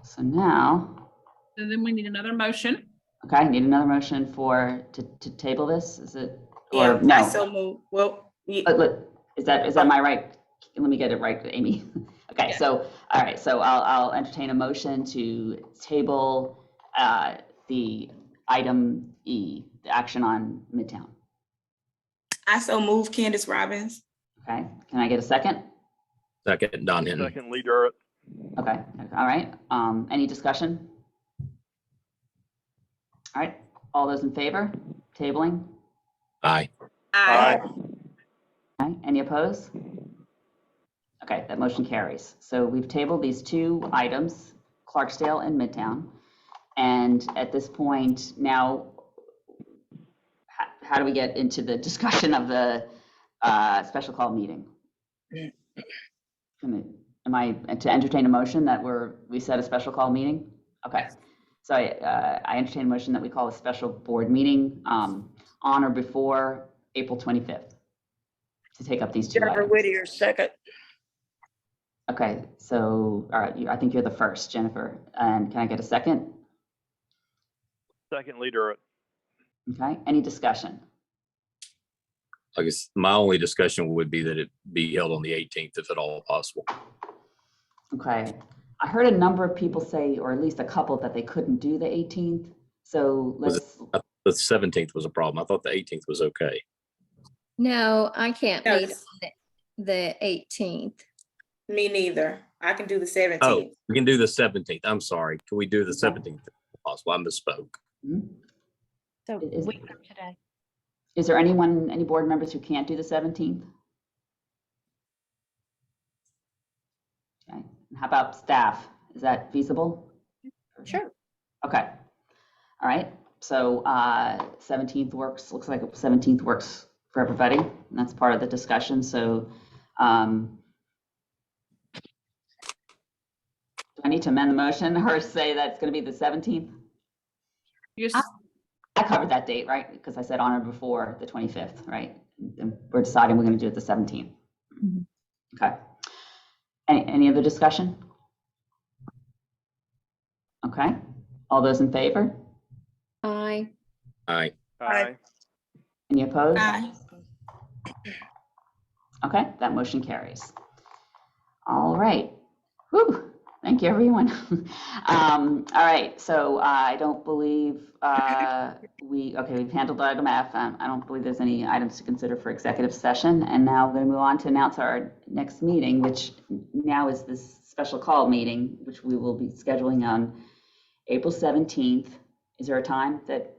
So now, And then we need another motion. Okay, I need another motion to table this, is it? Yeah, Or no? I so move. Well, Is that my right? Let me get it right, Amy. Okay, so, all right, so I'll entertain a motion to table the item E, the action on Midtown. I so move, Candace Robbins. Okay, can I get a second? Second, Don Hinton. Second, Lee Durrett. Okay, all right, any discussion? All right, all those in favor, tabling? Aye. Aye. Okay, any opposed? Okay, that motion carries. So we've tabled these two items, Clarksdale and Midtown. And at this point now, how do we get into the discussion of the special call meeting? Am I to entertain a motion that we set a special call meeting? Okay, so I entertain a motion that we call a special board meeting on or before April 25th to take up these two Jennifer items. Whittier, second. Okay, so all right, I think you're the first, Jennifer. And can I get a second? Second, Lee Durrett. Okay, any discussion? I guess my only discussion would be that it be held on the 18th, if at all possible. Okay, I heard a number of people say, or at least a couple, that they couldn't do the 18th. So The 17th was a problem. I thought the 18th was okay. No, I can't meet Yes. on the 18th. Me neither. I can do the 17th. Oh, we can do the 17th. I'm sorry. Can we do the 17th if possible? I misspoke. So Is- week from today. Is there any board members who can't do the 17th? Okay, how about staff? Is that feasible? Sure. Okay, all right, so 17th works, looks like 17th works for everybody, and that's part of the discussion, so do I need to amend the motion or say that it's gonna be the 17th? I covered that date, right? Because I said on or before the 25th, right? And we're deciding we're gonna do it the 17th. Okay. Any other discussion? Okay, all those in favor? Aye. Aye. Aye. Any opposed? Aye. Okay, that motion carries. All right. Whew, thank you, everyone. All right, so I don't believe we've handled item F. I don't believe there's any items to consider for executive session. And now we're going to move on to announce our next meeting, which now is this special call meeting, which we will be scheduling on April 17th. Is there a time that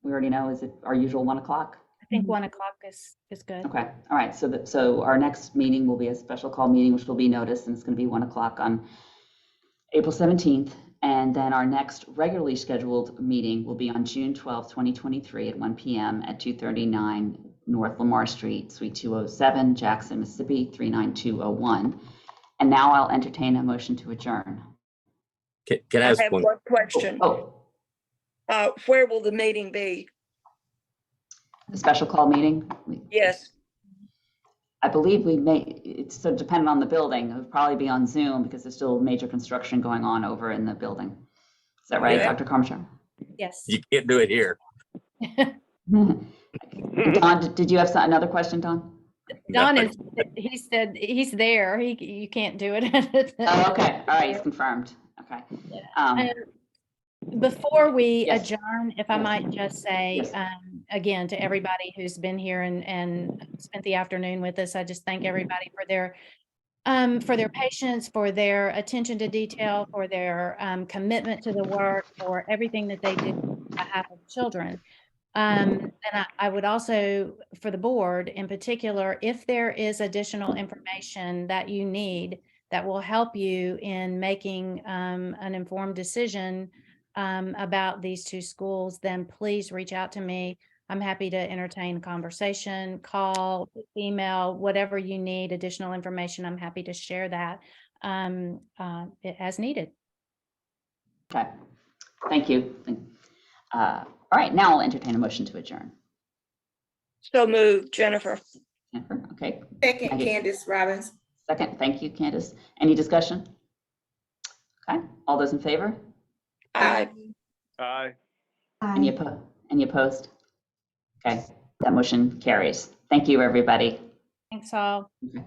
we already know? Is it our usual 1 o'clock? I think 1 o'clock is good. Okay, all right, so our next meeting will be a special call meeting, which will be noticed, and it's going to be 1 o'clock on April 17th. And then our next regularly scheduled meeting will be on June 12th, 2023 at 1 p.m. at 239 North Lamar Street, Suite 207, Jackson, Mississippi, 39201. And now I'll entertain a motion to adjourn. Can I I ask have one? one question. Oh, Where will the meeting be? the special call meeting? Yes. I believe it's so dependent on the building. It would probably be on Zoom because there's still major construction going on over in the building. Is that right, Okay. Dr. Carmichael? Yes. You can't do it here. Don, did you have another question, Don? Don he said he's there. You can't do it. Oh, okay, all right, it's confirmed. Okay. Before we Yes. adjourn, if I might just say, Yes. again, to everybody who's been here and spent the afternoon with us, I just thank everybody for their patience, for their attention to detail, for their commitment to the work, for everything that they do on behalf of children. And I would also, for the board in particular, if there is additional information that you need that will help you in making an informed decision about these two schools, then please reach out to me. I'm happy to entertain a conversation, call, email, whatever you need, additional information. I'm happy to share that as needed. Okay, thank you. All right, now I'll entertain a motion to adjourn. So moved, Jennifer. Jennifer, okay. Second, Thank you. Candace Robbins. Second, thank you, Candace. Any discussion? Okay, all those in favor? Aye. Aye. Any opposed? Okay, that motion carries. Thank you, everybody. Thanks all. Okay.